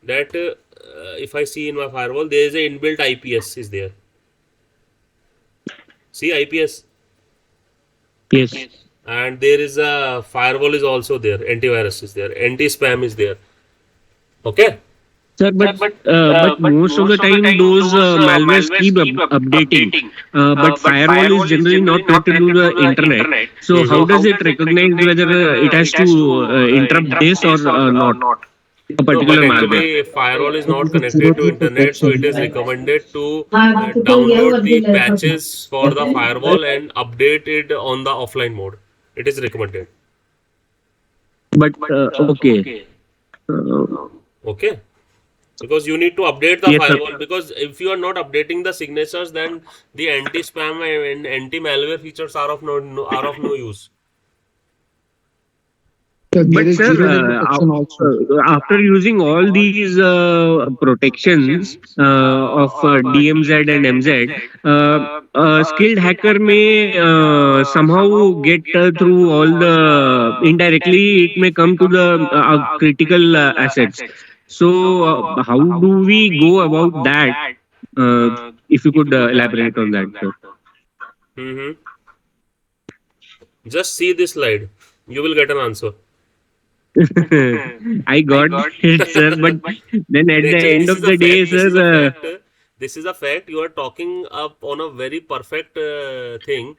that if I see in my firewall, there is a inbuilt IPS is there. See IPS. Yes. And there is a firewall is also there. Antivirus is there. Anti-spam is there. Okay. Sir, but most of the time those malwares keep updating. But firewall is generally not connected to the internet. So how does it recognize whether it has to interrupt this or not? A particular but malware. actually firewall is not connected to internet, so it is recommended to download the patches for the firewall and update it on the offline mode. It is recommended. But okay. Okay. Because you need to update the firewall, because if you are not updating the signatures, then the anti-spam and anti-malware features are of no use. But sir, after using all these protections of DMZ and MZ, a skilled hacker may somehow get through all the indirectly. It may come to the critical assets. So how do we go about that? If you could elaborate on that, sir. Just see this slide. You will get an answer. I got it, sir. But then at the end of the day, sir, this is a fact. You are talking up on a very perfect thing.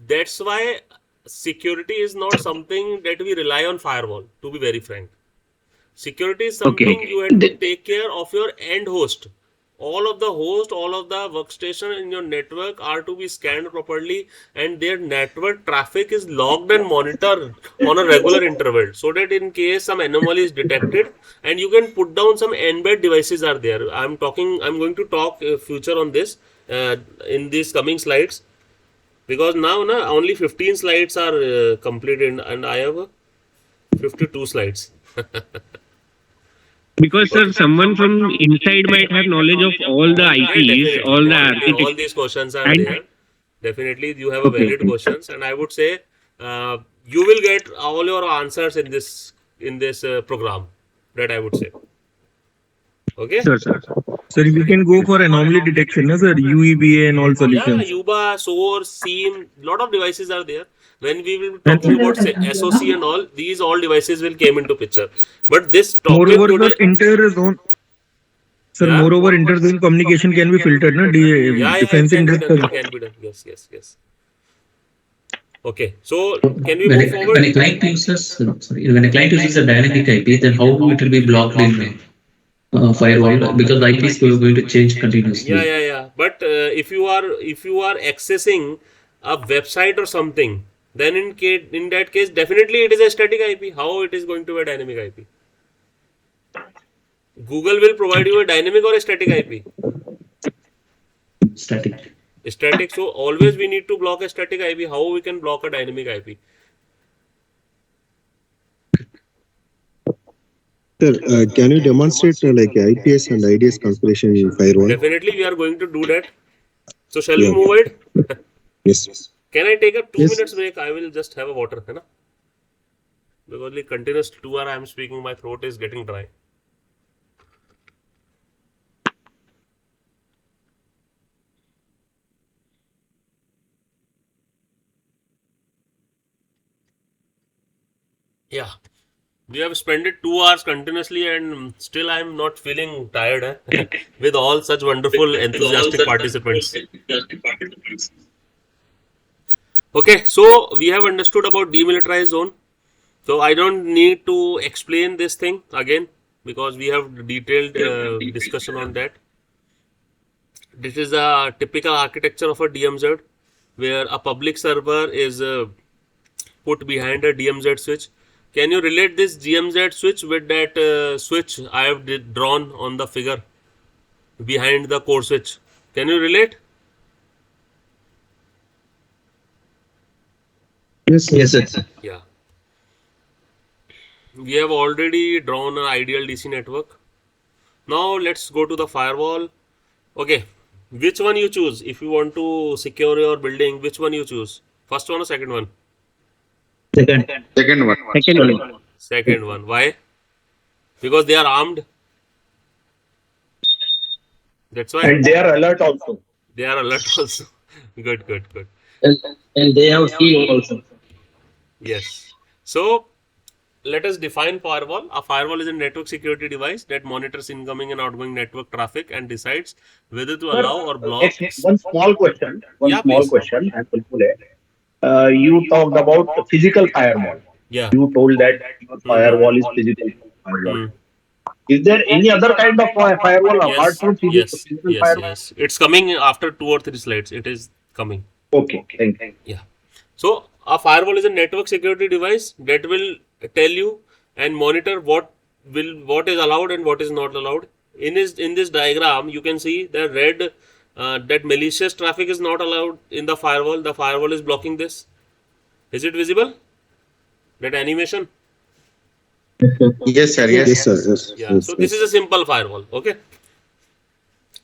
That's why security is not something that we rely on firewall, to be very frank. Security is something you have to take care of your end host. All of the host, all of the workstation in your network are to be scanned properly, and their network traffic is logged and monitored on a regular interval, so that in case some anomaly is detected, and you can put down some embed devices are there. I'm going to talk future on this in these coming slides, because now only 15 slides are completed and I have 52 slides. Because sir, someone from inside might have knowledge of all the IPs, all the architecture. All these questions are there. Definitely, you have a valid questions, and I would say you will get all your answers in this program. That I would say. Okay. Sir, you can go for anomaly detection, sir. UEBA and all solutions. Yeah, UBA, source, SIEM, lot of devices are there. When we will be talking about SOC and all, these all devices will came into picture. But this topic moreover, inter-zone. Sir, moreover, inter-zone communication can be filtered, no? Defensing can be done. Yes. Okay, so can we move forward? When a client uses a dynamic IP, then how it will be blocked in firewall, because the IP is going to change continuously. Yeah. But if you are accessing a website or something, then in that case, definitely it is a static IP. How it is going to be a dynamic IP? Google will provide you a dynamic or a static IP. Static. So always we need to block a static IP. How we can block a dynamic IP? Sir, can you demonstrate like IPS and IDS configuration in firewall? Definitely, we are going to do that. So shall we move it? Yes. Can I take a 2 minutes break? I will just have a water, because the continuous 2 hours I am speaking, my throat is getting dry. Yeah, we have spent 2 hours continuously, and still I am not feeling tired with all such wonderful enthusiastic participants. Okay, so we have understood about demilitarized zone. So I don't need to explain this thing again, because we have detailed discussion on that. This is a typical architecture of a DMZ, where a public server is put behind a DMZ switch. Can you relate this DMZ switch with that switch I have drawn on the figure behind the core switch? Can you relate? Yes, sir. Yeah. We have already drawn an ideal DC network. Now let's go to the firewall. Okay, which one you choose? If you want to secure your building, which one you choose? First one or second one? Second one. Second one. Why? Because they are armed. That's why. And they are alert also. They are alert also. Good. And they have skill also. Yes. So let us define firewall. A firewall is a network security device that monitors incoming and outgoing network traffic and decides whether to allow or block. One small question. Please. You talked about the physical firewall. Yeah. You told that your firewall is physical firewall. Is there any other kind of firewall apart from physical firewall? Yes. It's coming after 2 or 3 slides. It is coming. Okay. Thank you. Yeah. So a firewall is a network security device that will tell you and monitor what is allowed and what is not allowed. In this diagram, you can see the red that malicious traffic is not allowed in the firewall. The firewall is blocking this. Is it visible? That animation? Yes, sir. Yes. So this is a simple firewall. Okay.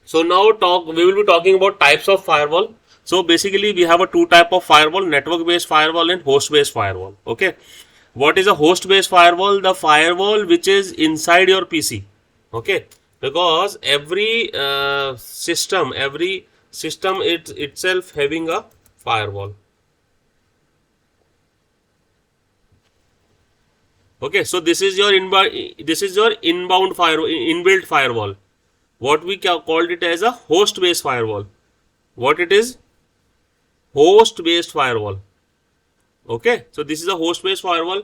So now we will be talking about types of firewall. So basically we have a 2 type of firewall: network based firewall and host based firewall. Okay. What is a host based firewall? The firewall which is inside your PC. Okay. Because every system itself having a firewall. Okay, so this is your inbound firewall, inbuilt firewall. What we called it as a host based firewall. What it is? Host based firewall. Okay, so this is a host based firewall.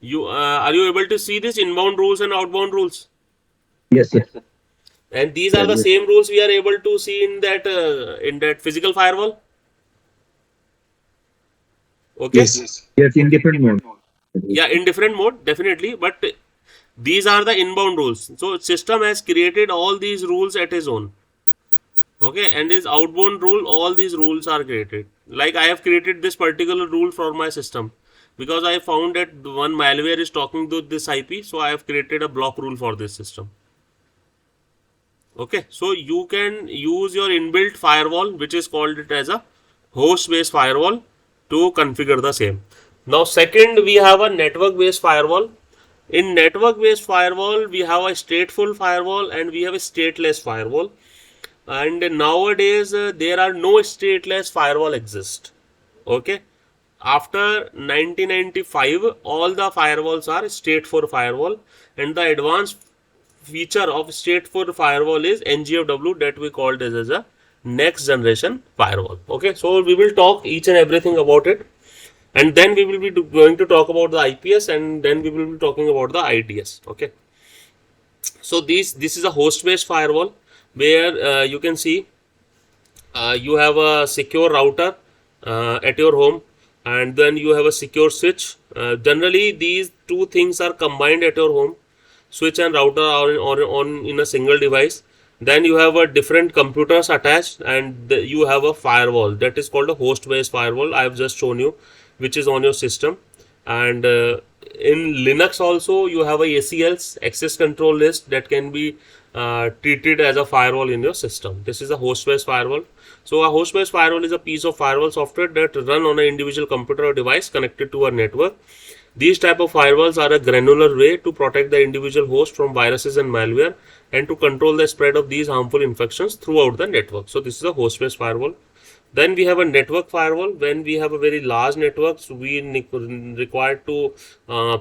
Are you able to see this inbound rules and outbound rules? Yes. And these are the same rules we are able to see in that physical firewall. Okay. Yes, in different mode. Yeah, in different mode, definitely. But these are the inbound rules. So system has created all these rules at his own. Okay, and his outbound rule, all these rules are created. Like I have created this particular rule for my system because I found that one malware is talking to this IP. So I have created a block rule for this system. Okay, so you can use your inbuilt firewall, which is called it as a host based firewall, to configure the same. Now second, we have a network based firewall. In network based firewall, we have a stateful firewall and we have a stateless firewall. And nowadays there are no stateless firewall exist. Okay, after 1995 all the firewalls are stateful firewall, and the advanced feature of stateful firewall is NGFW, that we called as a next generation firewall. Okay, so we will talk each and everything about it, and then we will be going to talk about the IPS, and then we will be talking about the IDS. Okay, so this is a host based firewall where you can see you have a secure router at your home, and then you have a secure switch. Generally these two things are combined at your home. Switch and router are on in a single device. Then you have a different computers attached, and you have a firewall that is called a host based firewall. I have just shown you, which is on your system. And in Linux also you have a ACLs, access control list, that can be treated as a firewall in your system. This is a host based firewall. So a host based firewall is a piece of firewall software that run on an individual computer or device connected to a network. These type of firewalls are a granular way to protect the individual host from viruses and malware, and to control the spread of these harmful infections throughout the network. So this is a host based firewall. Then we have a network firewall. When we have a very large network, so we require to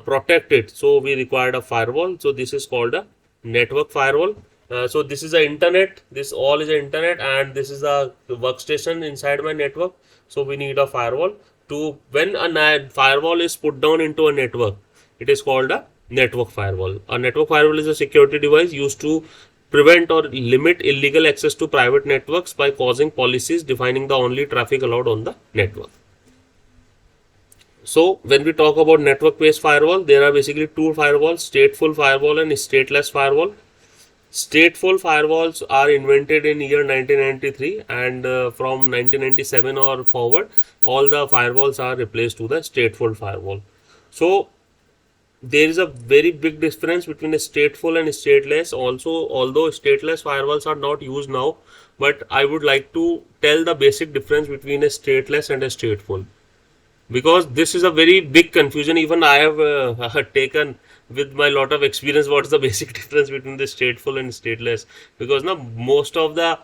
protect it. So we required a firewall. So this is called a network firewall. So this is the internet. This all is the internet, and this is the workstation inside my network. So we need a firewall. When a firewall is put down into a network, it is called a network firewall. A network firewall is a security device used to prevent or limit illegal access to private networks by causing policies defining the only traffic allowed on the network. So when we talk about network based firewall, there are basically two firewalls: stateful firewall and stateless firewall. Stateful firewalls are invented in year 1993, and from 1997 or forward, all the firewalls are replaced to the stateful firewall. So there is a very big difference between a stateful and stateless. Also, although stateless firewalls are not used now, but I would like to tell the basic difference between a stateless and a stateful. because this is a very big confusion. Even I have taken with my lot of experience what is the basic difference between the stateful and stateless, because now most of the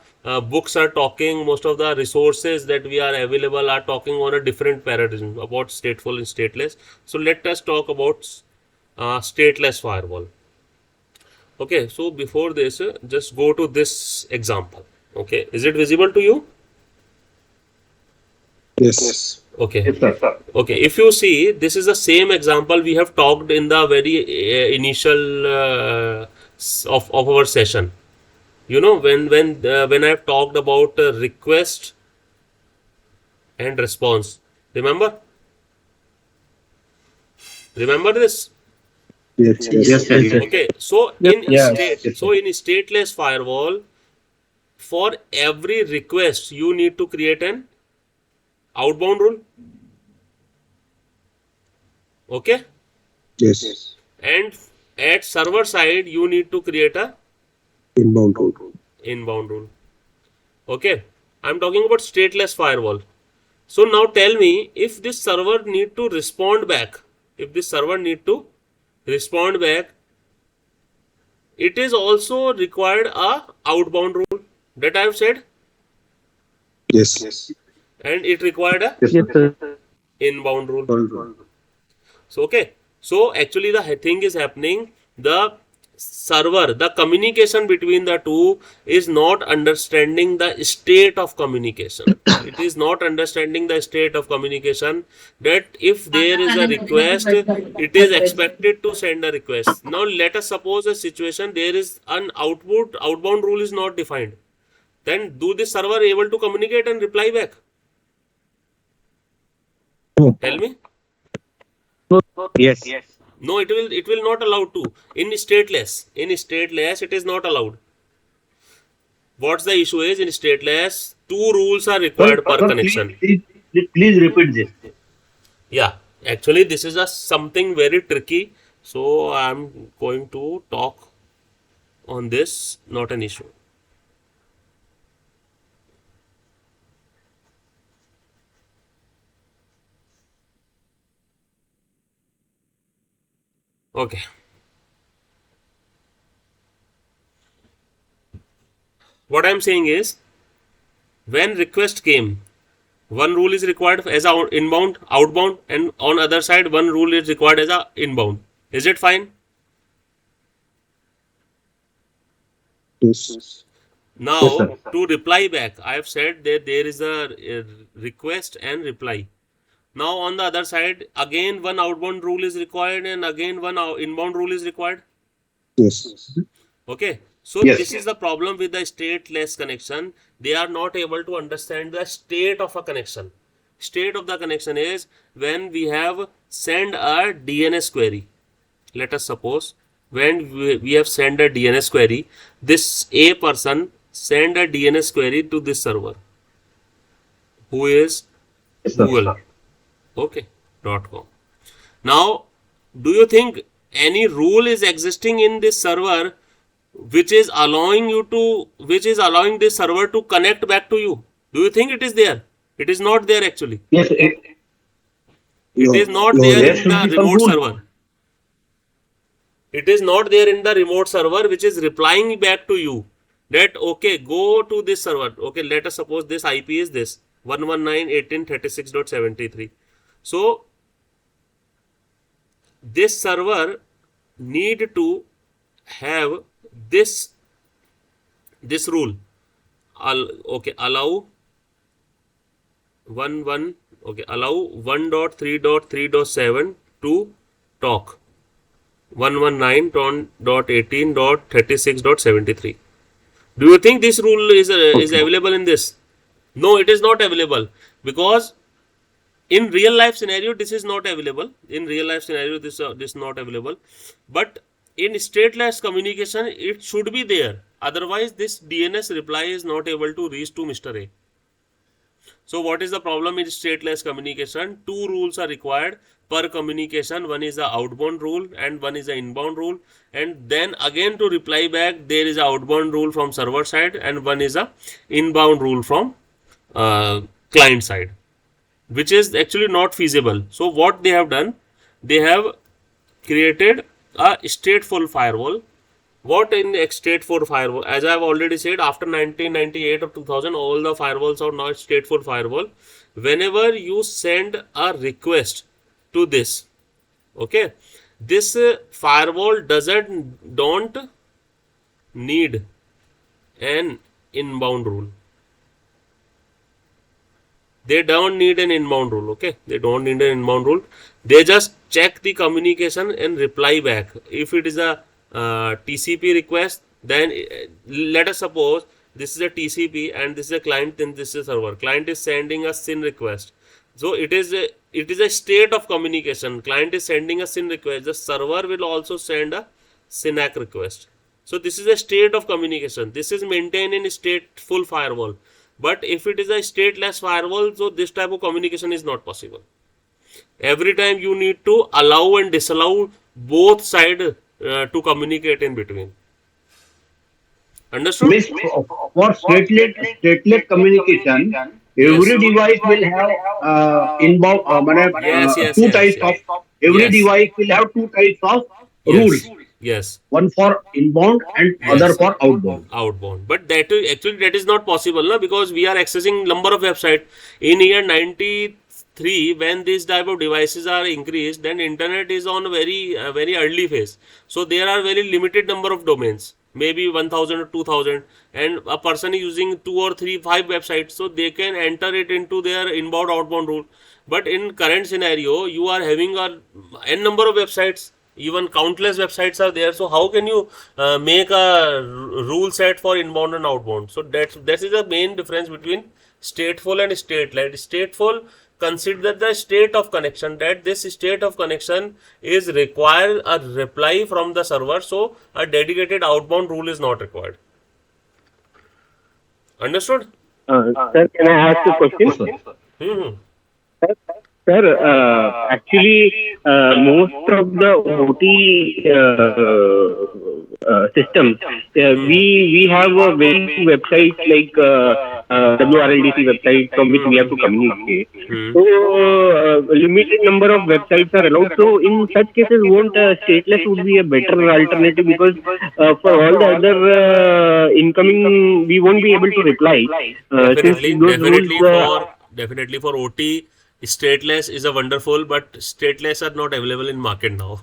books are talking, most of the resources that we are available are talking on a different paradigm about stateful and stateless. So let us talk about stateless firewall. Okay, so before this, just go to this example. Okay, is it visible to you? Yes. Okay. Yes, sir. Okay, if you see, this is the same example we have talked in the very initial of our session. You know, when I have talked about request and response. Remember this? Yes. Yes, sir. Yes. Okay, so in stateless firewall, for every request you need to create an outbound rule. Okay. Yes. And at server side you need to create a Inbound rule. Okay, I'm talking about stateless firewall. So now tell me, if this server need to respond back, it is also required a outbound rule that I have said, Yes. and it required a Yes, sir. inbound rule. So okay, so actually the thing is happening, the server, the communication between the two is not understanding the state of communication. It is not understanding the state of communication, that if there is a request, it is expected to send a request. Now let us suppose a situation, there is an outbound rule is not defined. Then do this server able to communicate and reply back? Tell me. Yes. No, it will not allow to. In stateless it is not allowed. What's the issue is, in stateless, 2 rules are required per connection. Please repeat this. Yeah, actually this is something very tricky. So I'm going to talk on this, not an issue. Okay. What I'm saying is, when request came, one rule is required as a inbound, outbound, and on other side one rule is required as a inbound. Is it fine? Yes. Now to reply back, I have said that there is a request and reply. Now on the other side, again one outbound rule is required and again one inbound rule is required. Yes. Okay, so this is the problem with the stateless connection. They are not able to understand the state of a connection. State of the connection is when we have send a DNS query. Let us suppose when we have sent a DNS query, this A person send a DNS query to this server, who is Google. Okay, .com. Now, do you think any rule is existing in this server which is allowing this server to connect back to you? Do you think it is there? It is not there actually. Yes. It is not there in the remote server. It is not there in the remote server which is replying back to you that okay, go to this server. Okay, let us suppose this IP is this 119.18.36.73. So this server need to have this rule. Allow 1.3.3.7 to talk 119.18.36.73. Do you think this rule is available in this? No, it is not available, because in real life scenario this is not available. This is not available, but in stateless communication it should be there. Otherwise this DNS reply is not able to reach to Mr. A. So what is the problem in stateless communication? 2 rules are required per communication. One is the outbound rule and one is the inbound rule, and then again to reply back there is a outbound rule from server side and one is a inbound rule from client side. which is actually not feasible. So what they have done, they have created a stateful firewall. What in stateful firewall? As I have already said, after 1998 or 2000, all the firewalls are now stateful firewall. Whenever you send a request to this, okay, this firewall don't need an inbound rule. They don't need an inbound rule, okay? They don't need an inbound rule. They just check the communication and reply back. If it is a TCP request, then let us suppose this is a TCP and this is a client, then this is a server. Client is sending a SYN request. So it is a state of communication. Client is sending a SYN request. The server will also send a SYNAC request. So this is a state of communication. This is maintained in stateful firewall. But if it is a stateless firewall, so this type of communication is not possible. Every time you need to allow and disallow both sides to communicate in between. Understood? Miss, for stateless communication, every device will have inbound, two types of, every device will have two types of rules. Yes. One for inbound and other for outbound. Outbound. But that is not possible, na? Because we are accessing number of websites. In year 93, when these type of devices are increased, then internet is on very early phase. So there are very limited number of domains, maybe 1000 or 2000, and a person is using 2 or 3, 5 websites, so they can enter it into their inbound outbound rule. But in current scenario, you are having a n number of websites. Even countless websites are there. So how can you make a rule set for inbound and outbound? So that is the main difference between stateful and stateless. Stateful consider the state of connection, that this state of connection is require a reply from the server. So a dedicated outbound rule is not required. Understood? Sir, can I ask a question? Sir, actually, most of the OT systems, we have a very few websites like WRLDC website from which we have to communicate. So, limited number of websites are allowed. So, in such cases, won't stateless would be a better alternative, because for all the other incoming, we won't be able to reply. Definitely for OT. Stateless is a wonderful, but stateless are not available in market now.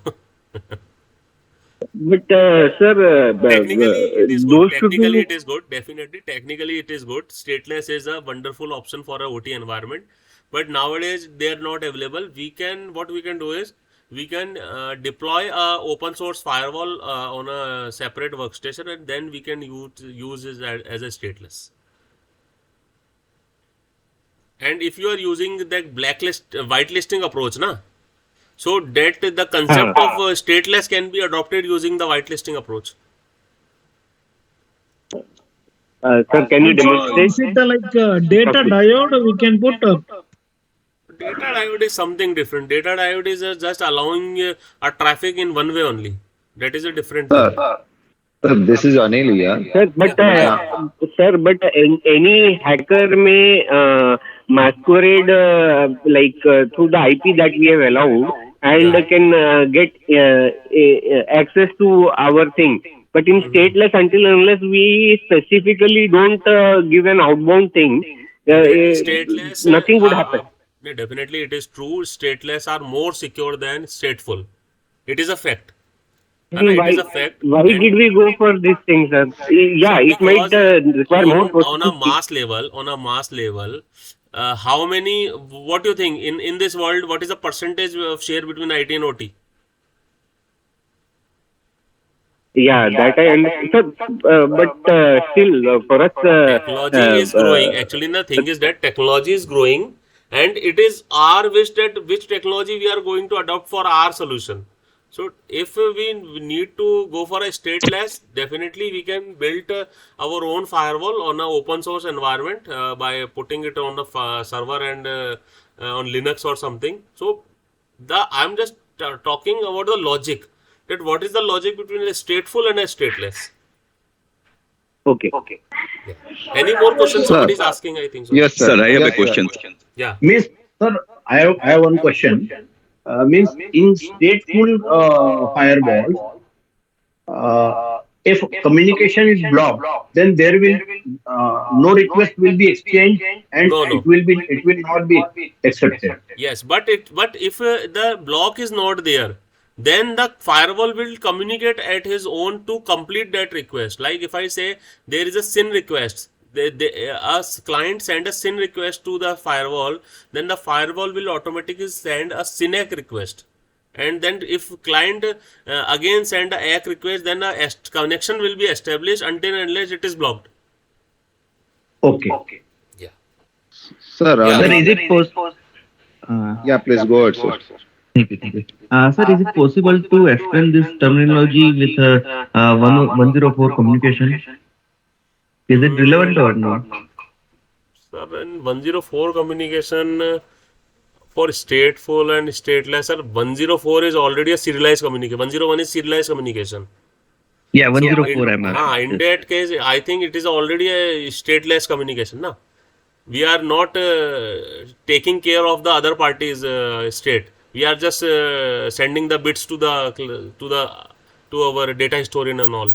But sir, technically it is good. Technically it is good. Definitely, technically it is good. Stateless is a wonderful option for a OT environment, but nowadays they are not available. What we can do is we can deploy a open source firewall on a separate workstation, and then we can use it as a stateless. And if you are using the whitelisting approach, so that the concept of stateless can be adopted using the whitelisting approach. Sir, can you demonstrate? Is it like data diode we can put? Data diode is something different. Data diode is just allowing a traffic in one way only. That is a different thing. This is Anil here. Sir, but any hacker may masquerade through the IP that we have allowed, and can get access to our thing. But in stateless, unless we specifically don't give an outbound thing, stateless, nothing would happen. Definitely, it is true. Stateless are more secure than stateful. It is a fact. Why did we go for these things, sir? Yeah, it might require more. On a mass level, how many? What do you think in this world? What is the percentage of share between IT and OT? Yeah, that I understand. But still, for us, technology is growing. Actually, the thing is that technology is growing, and it is our wish that which technology we are going to adopt for our solution. So if we need to go for a stateless, definitely we can build our own firewall on an open source environment by putting it on the server and on Linux or something. So I'm just talking about the logic, that what is the logic between a stateful and a stateless. Okay. Yeah. Any more questions somebody is asking, I think so. Yes, sir. I have a question. Yeah. Miss, Sir, I have one question. Means in stateful firewalls, uh, if communication is blocked, then there will no request will be exchanged and it will not be accepted. Yes, but if the block is not there, then the firewall will communicate at his own to complete that request. Like if I say there is a SYN request, us client send a SYN request to the firewall, then the firewall will automatically send a SYN-ACK request. And then if client again send a ACK request, then a connection will be established until and unless it is blocked. Okay. Yeah. Sir, Sir, is it possible? yeah, please go ahead, sir. Thank you. Thank you. Sir, is it possible to explain this terminology with 104 communication? Is it relevant or not? Sir, in 104 communication for stateful and stateless, sir, 104 is already a serialized communication. 101 is serialized communication. Yeah, 104 I'm asking. In that case, I think it is already a stateless communication. Na? We are not taking care of the other party's state. We are just sending the bits to our data historian and all.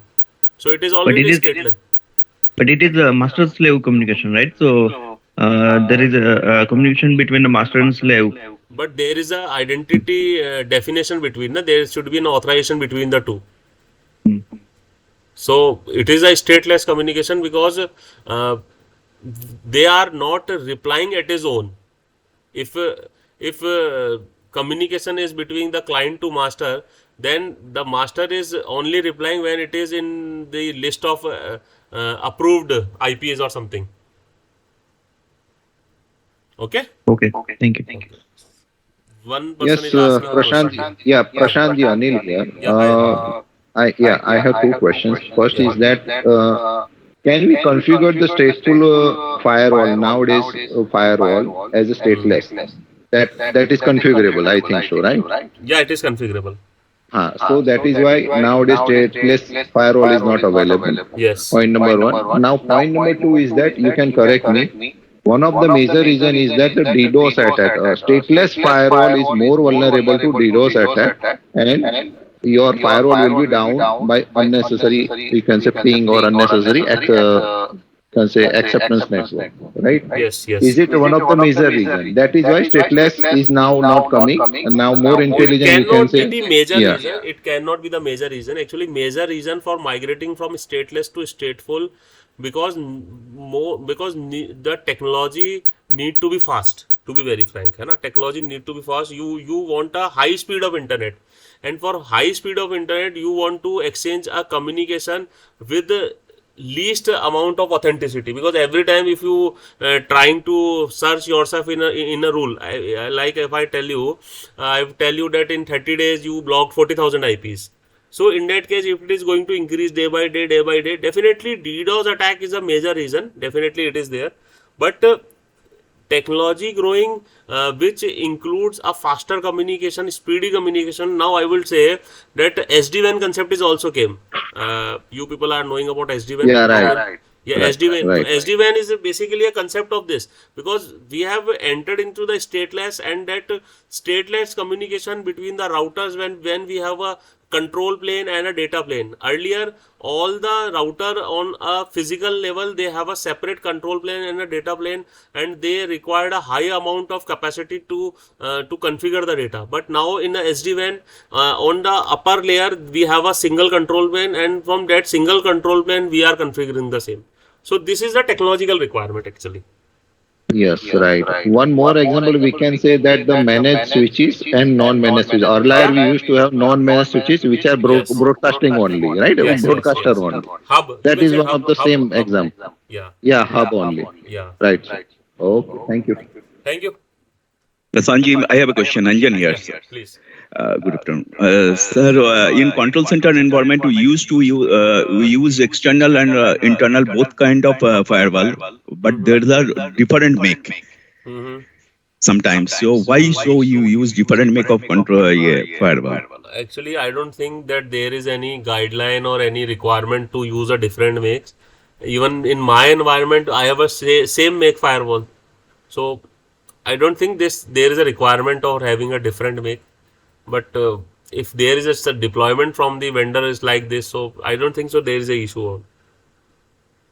So it is already stateless. But it is a master-slave communication, right? So there is a communication between the master and slave. But there is a identity definition between. There should be an authorization between the two. So it is a stateless communication because they are not replying at his own. If communication is between the client to master, then the master is only replying when it is in the list of approved IPs or something. Okay? Okay. Thank you. One person Yes, is asking Prashant. Yeah, Prashant ji, Anil here. I have two questions. First is that can we configure the stateful firewall nowadays firewall as a stateless? That is configurable, I think so, right? Yeah, it is configurable. So that is why nowadays stateless firewall is not available. Yes. Point number one. Now point number two is that you can correct me. One of the major reason is that the DDoS attack. Stateless firewall is more vulnerable to DDoS attack, and your firewall will be down by unnecessary, you can say ping or unnecessary acceptance network, right? Yes. Is it one of the major reason? That is why stateless is now not coming, and now more intelligent, you can say. It cannot be the major reason. It cannot be the major reason. Actually, major reason for migrating from stateless to stateful because the technology need to be fast. To be very frank, technology need to be fast. You want a high speed of internet, and for high speed of internet, you want to exchange a communication with the least amount of authenticity, because every time if you trying to search yourself in a rule, like if I tell you that in 30 days you blocked 40,000 IPs. So in that case, if it is going to increase day by day, definitely DDoS attack is a major reason. Definitely it is there, but technology growing, which includes a faster communication, speedy communication. Now I will say that SD-WAN concept is also came. You people are knowing about SD-WAN. Yeah, right. Yeah, right, SD-WAN. right. SD-WAN is basically a concept of this, because we have entered into the stateless, and that stateless communication between the routers when we have a control plane and a data plane. Earlier, all the router on a physical level, they have a separate control plane and a data plane, and they required a high amount of capacity to configure the data. But now in the SD-WAN, on the upper layer, we have a single control plane, and from that single control plane, we are configuring the same. So this is the technological requirement actually. Yes, right. One more example, we can say that the managed switches and non-managed switches. Earlier, we used to have non-managed switches which are broadcasting only, right? Broadcaster only. Hub. That is one of the same example. Yeah. Hub only. Yeah. Right. Okay, thank you. Thank you. Sanjeev, I have a question. Anjan here. Please. Good afternoon. Sir, in control center environment, we used to use external and internal both kind of firewall, but there's a different make. Sometimes. So why so you use different make of control firewall? Actually, I don't think that there is any guideline or any requirement to use a different makes. Even in my environment, I have a same make firewall. So I don't think there is a requirement of having a different make, but if there is a deployment from the vendor is like this, so I don't think so there is a issue on.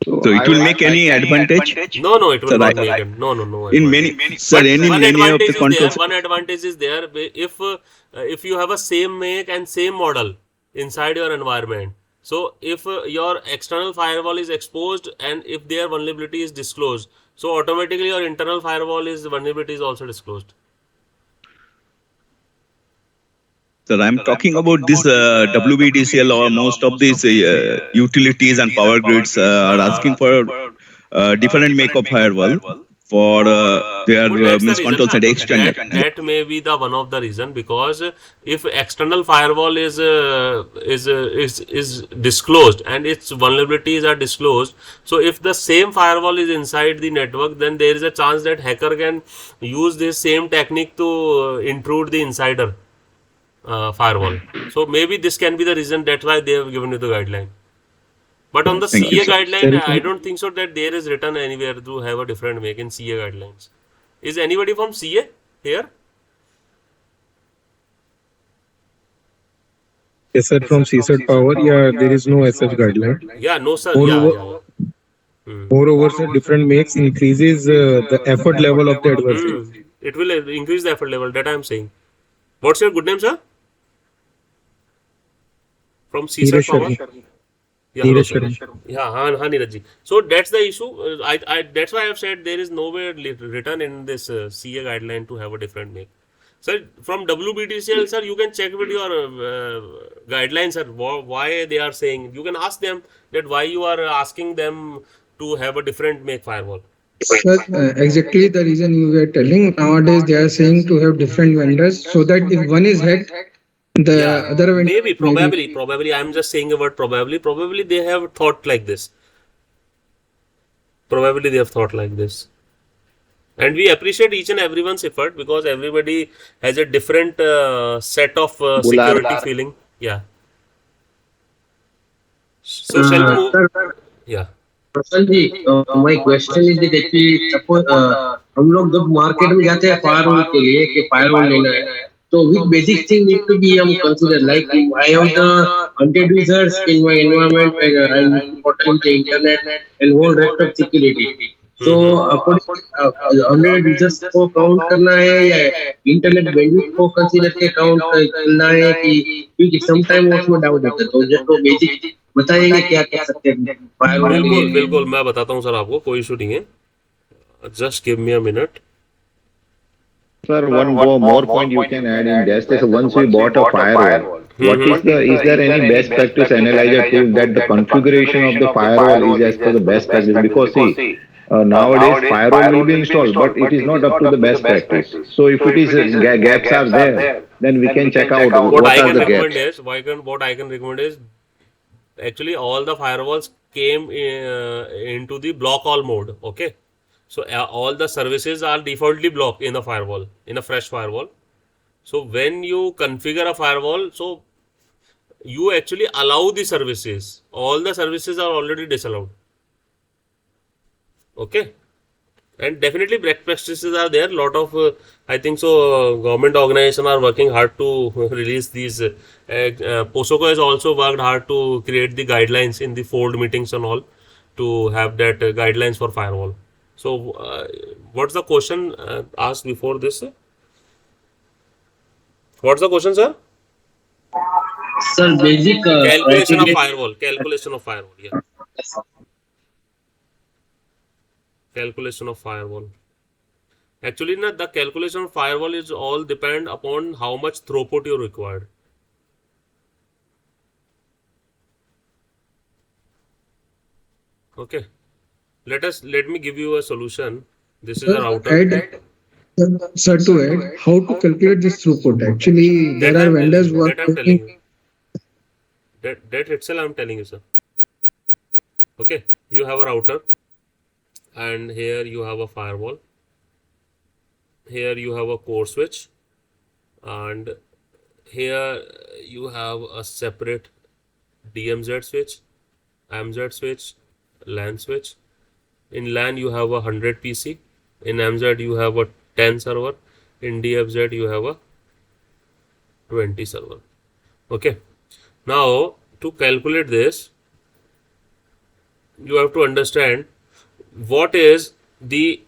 So it will make any advantage? No, it will not make it. No. In many, sir, many of the controls. One advantage is there if you have a same make and same model inside your environment. So if your external firewall is exposed and if their vulnerability is disclosed, so automatically your internal firewall vulnerability is also disclosed. Sir, I'm talking about this WBDCL or most of these utilities and power grids are asking for different make of firewall for their controls and external. That may be the one of the reason, because if external firewall is disclosed and its vulnerabilities are disclosed, so if the same firewall is inside the network, then there is a chance that hacker can use this same technique to intrude the insider firewall. So maybe this can be the reason, that's why they have given you the guideline. But on the CA guideline, I don't think so that there is written anywhere to have a different make in CA guidelines. Is anybody from CA here? Yes, sir, from CSAT Power, yeah, there is no such guideline. Yeah, no, sir. Moreover, sir, different makes increases the effort level of the adversary. It will increase the effort level, that I am saying. What's your good name, sir? From CSAT Power? Yeah, Neeraj ji. So that's the issue. That's why I have said there is nowhere written in this CA guideline to have a different make. Sir, from WBTCL, sir, you can check with your guidelines, sir, why they are saying. You can ask them that why you are asking them to have a different make firewall. Sir, exactly the reason you were telling. Nowadays, they are saying to have different vendors so that if one is hacked, the other vendor. Probably. I'm just saying a word probably. Probably they have thought like this. And we appreciate each and everyone's effort, because everybody has a different set of security feeling. Yeah. So shall we move? Yeah. Ji, my question is that actually suppose हम लोग जब market में जाते हैं firewall के लिए कि firewall लेना है, so which basic thing need to be considered, like I have the 100 users in my environment and I need to protect the internet and whole rest of security. So 100 users को count करना है या internet bandwidth को consider के count करना है कि sometime उसमें doubt होता है, तो just basic बताइए क्या कर सकते हैं फायरवॉल के लिए। बिल्कुल मैं बताता हूँ सर आपको, कोई इशू नहीं है, just give me a minute. Sir, one more point you can add in this is once we bought a firewall, is there any best practice analyzer tool that the configuration of the firewall is as per the best practice? Because see, nowadays firewall will be installed, but it is not up to the best practice. So if it is gaps are there, then we can check out what are the gaps. What I can recommend is, actually all the firewalls came into the block all mode. Okay. So all the services are defaultly blocked in the firewall, in a fresh firewall. So when you configure a firewall, so you actually allow the services. All the services are already disallowed. Okay. And definitely best practices are there. Lot of, I think so, government organizations are working hard to release these. POSOCO has also worked hard to create the guidelines in the fold meetings and all to have that guidelines for firewall. So, what's the question asked before this? What's the question, sir? Sir, basic calculation of firewall. Yeah. Calculation of firewall. Actually, the calculation of firewall is all depend upon how much throughput you required. Okay. Let me give you a solution. This is a router. Sir, to add, how to calculate this throughput? Actually, there are vendors who are telling you. That itself I'm telling you, sir. Okay, you have a router, and here you have a firewall. Here you have a core switch, and here you have a separate DMZ switch, MZ switch, LAN switch. In LAN you have a 100 PC. In MZ you have a 10 server. In DFZ you have a 20 server. Okay. Now to calculate this, you have to understand what is the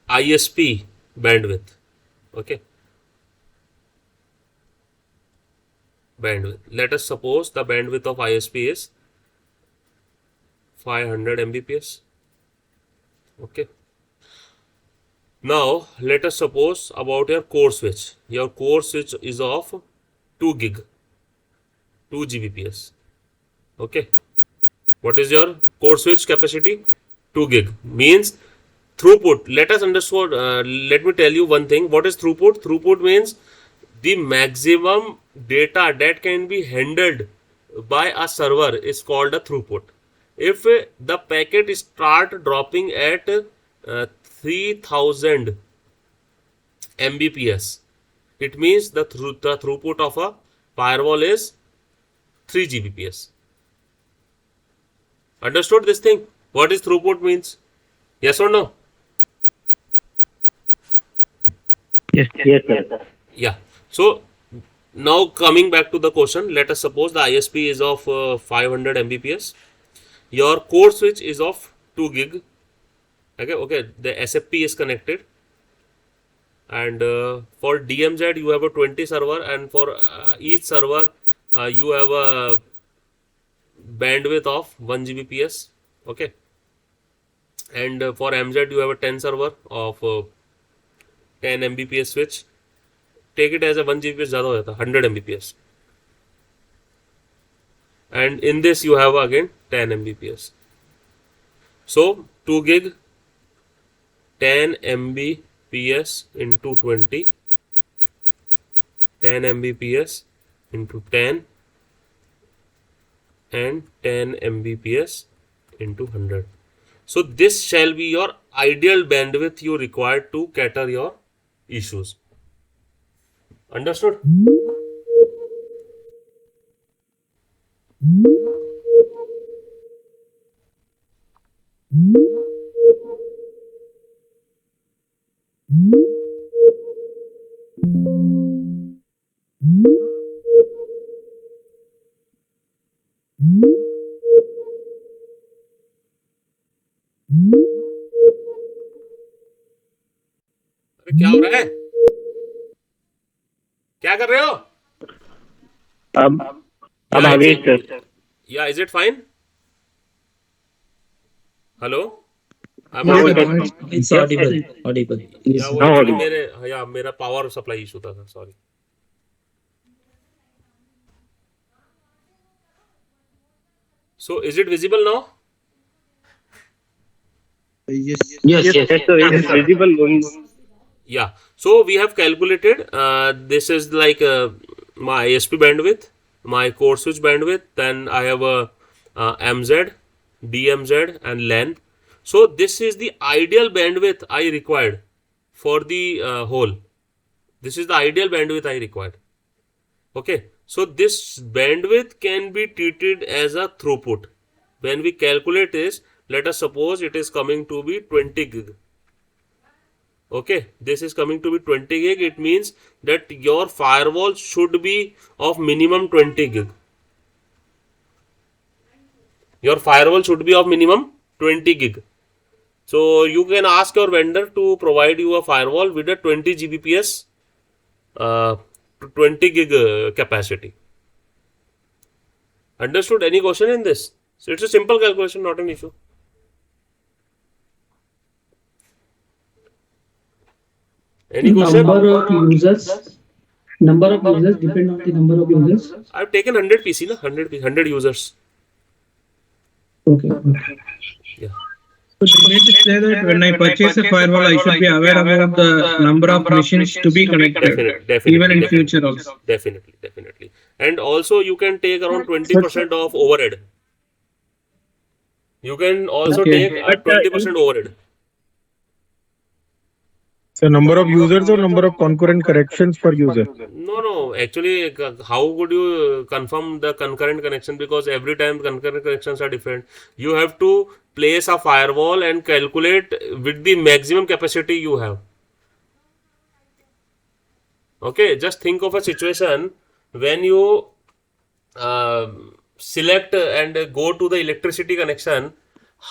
ISP bandwidth. Okay. Bandwidth. Let us suppose the bandwidth of ISP is 500 Mbps. Okay. Now let us suppose about your core switch. Your core switch is of 2 gig, 2 Gbps. Okay. What is your core switch capacity? 2 gig. Means throughput. Let us understand. Let me tell you one thing. What is throughput? Throughput means the maximum data that can be handled by a server is called a throughput. If the packet start dropping at 3000 Mbps, it means the throughput of a firewall is 3 Gbps. Understood this thing? What is throughput means? Yes or no? Yes, sir. Yeah. So now coming back to the question, let us suppose the ISP is of 500 Mbps. Your core switch is of 2 gig. Okay. The SFP is connected. And for DMZ you have a 20 server, and for each server you have a bandwidth of 1 Gbps. Okay. And for MZ you have a 10 server of 10 Mbps switch. Take it as a 1 Gbps ज़्यादा हो जाता, 100 Mbps. And in this you have again 10 Mbps. So 2 gig, 10 Mbps into 20, 10 Mbps into 10, and 10 Mbps into 100. So this shall be your ideal bandwidth you require to cater your issues. Understood? अरे क्या हो रहा है? क्या कर रहे हो? अब आगे sir. Yeah, is it fine? Hello? It's audible. Audible. Yeah, वो actually मेरा power supply issue था, sorry. So is it visible now? Yes, so it is visible. Yeah. So we have calculated. This is like my ISP bandwidth, my core switch bandwidth. Then I have a MZ, DMZ, and LAN. So this is the ideal bandwidth I required for the whole. This is the ideal bandwidth I required. Okay. So this bandwidth can be treated as a throughput. When we calculate this, let us suppose it is coming to be 20 gig. Okay, this is coming to be 20 gig. It means that your firewall should be of minimum 20 gig. Your firewall should be of minimum 20 gig. So you can ask your vendor to provide you a firewall with a 20 Gbps, 20 gig capacity. Understood? Any question in this? So it's a simple calculation, not an issue. Any question? Number of users depend on the number of users. I've taken 100 PC, 100 users. Okay. Yeah. So you mean to say that when I purchase a firewall, I should be aware about the number of machines to be connected, Definitely, even in future also. Definitely. And also you can take around 20% of overhead. You can also take a 20% overhead. So number of users or number of concurrent corrections per user? No. Actually, how would you confirm the concurrent connection? Because every time concurrent connections are different. You have to place a firewall and calculate with the maximum capacity you have. Okay, just think of a situation when you select and go to the electricity connection,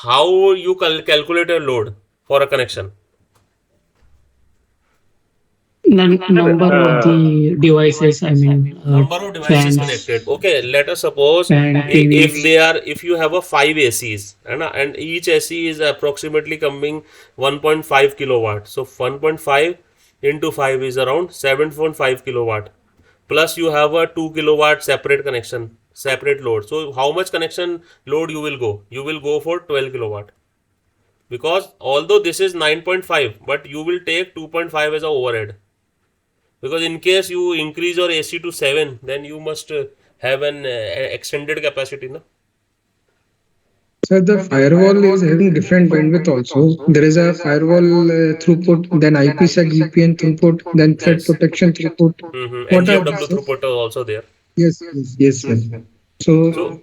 how you calculate a load for a connection. Number of the devices, I mean, Number of devices fans connected. Okay, let us suppose and TVs. if you have a 5 ACs and each AC is approximately coming 1.5 kilowatt. So 1.5 into 5 is around 7.5 kilowatt. Plus you have a 2 kilowatt separate connection, separate load. So how much connection load you will go? You will go for 12 kilowatt. Because although this is 9.5, but you will take 2.5 as a overhead. Because in case you increase your AC to 7, then you must have an extended capacity. No? So the firewall is having different bandwidth also. There is a firewall throughput, then IPsec VPN throughput, then threat protection throughput. What are NGFW these? throughput is also there. Yes, yes, sir. So,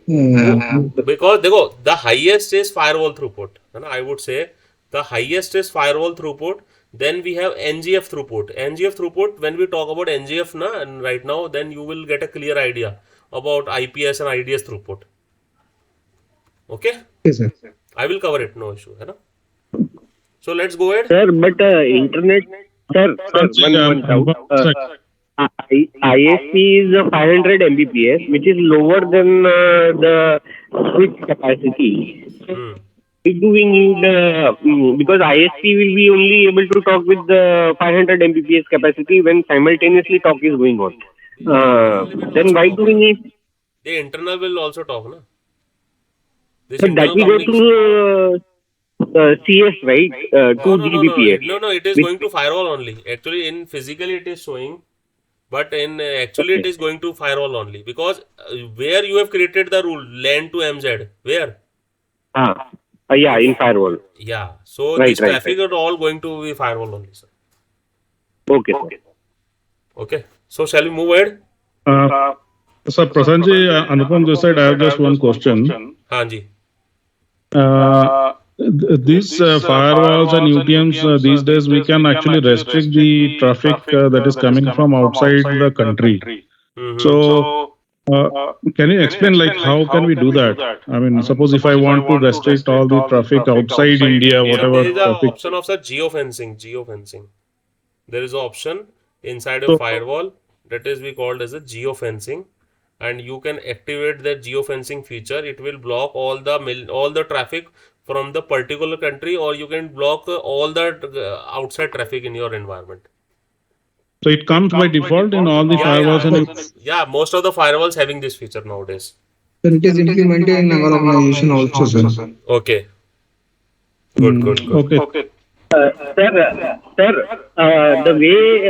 Because the highest is firewall throughput. I would say the highest is firewall throughput. Then we have NGF throughput. NGF throughput, when we talk about NGF and right now, then you will get a clear idea about IPS and IDS throughput. Okay? Yes, sir. I will cover it, no issue. So let's go ahead. Sir, but internet, sir, one doubt. ISP is 500 Mbps, which is lower than the switch capacity. Why do we need, because ISP will be only able to talk with the 500 Mbps capacity when simultaneously talk is going on. Then why do we need? The internal will also talk, no? So that will go to CS, right? 2 Gbps. No, it is going to firewall only. Actually, in physically it is showing, but in actually it is going to firewall only, because where you have created the rule LAN to MZ, where? Yeah, in firewall. Yeah, so this traffic are all going to be firewall only, sir. Okay. Okay, so shall we move ahead? Sir, Prasanji, Anupam this side, I have just one question. Hanji. These firewalls and UTMs these days, we can actually restrict the traffic that is coming from outside the country. So, can you explain like how can we do that? I mean, suppose if I want to restrict all the traffic outside India, whatever there is an traffic. option of the geofencing. There is an option inside a firewall that is we called as a geofencing, and you can activate the geofencing feature. It will block all the traffic from the particular country, or you can block all the outside traffic in your environment. So it comes by default in all the firewalls. Yeah, most of the firewalls having this feature nowadays. So it is implemented in our organization also, sir. Okay. Good. Okay. Sir, the way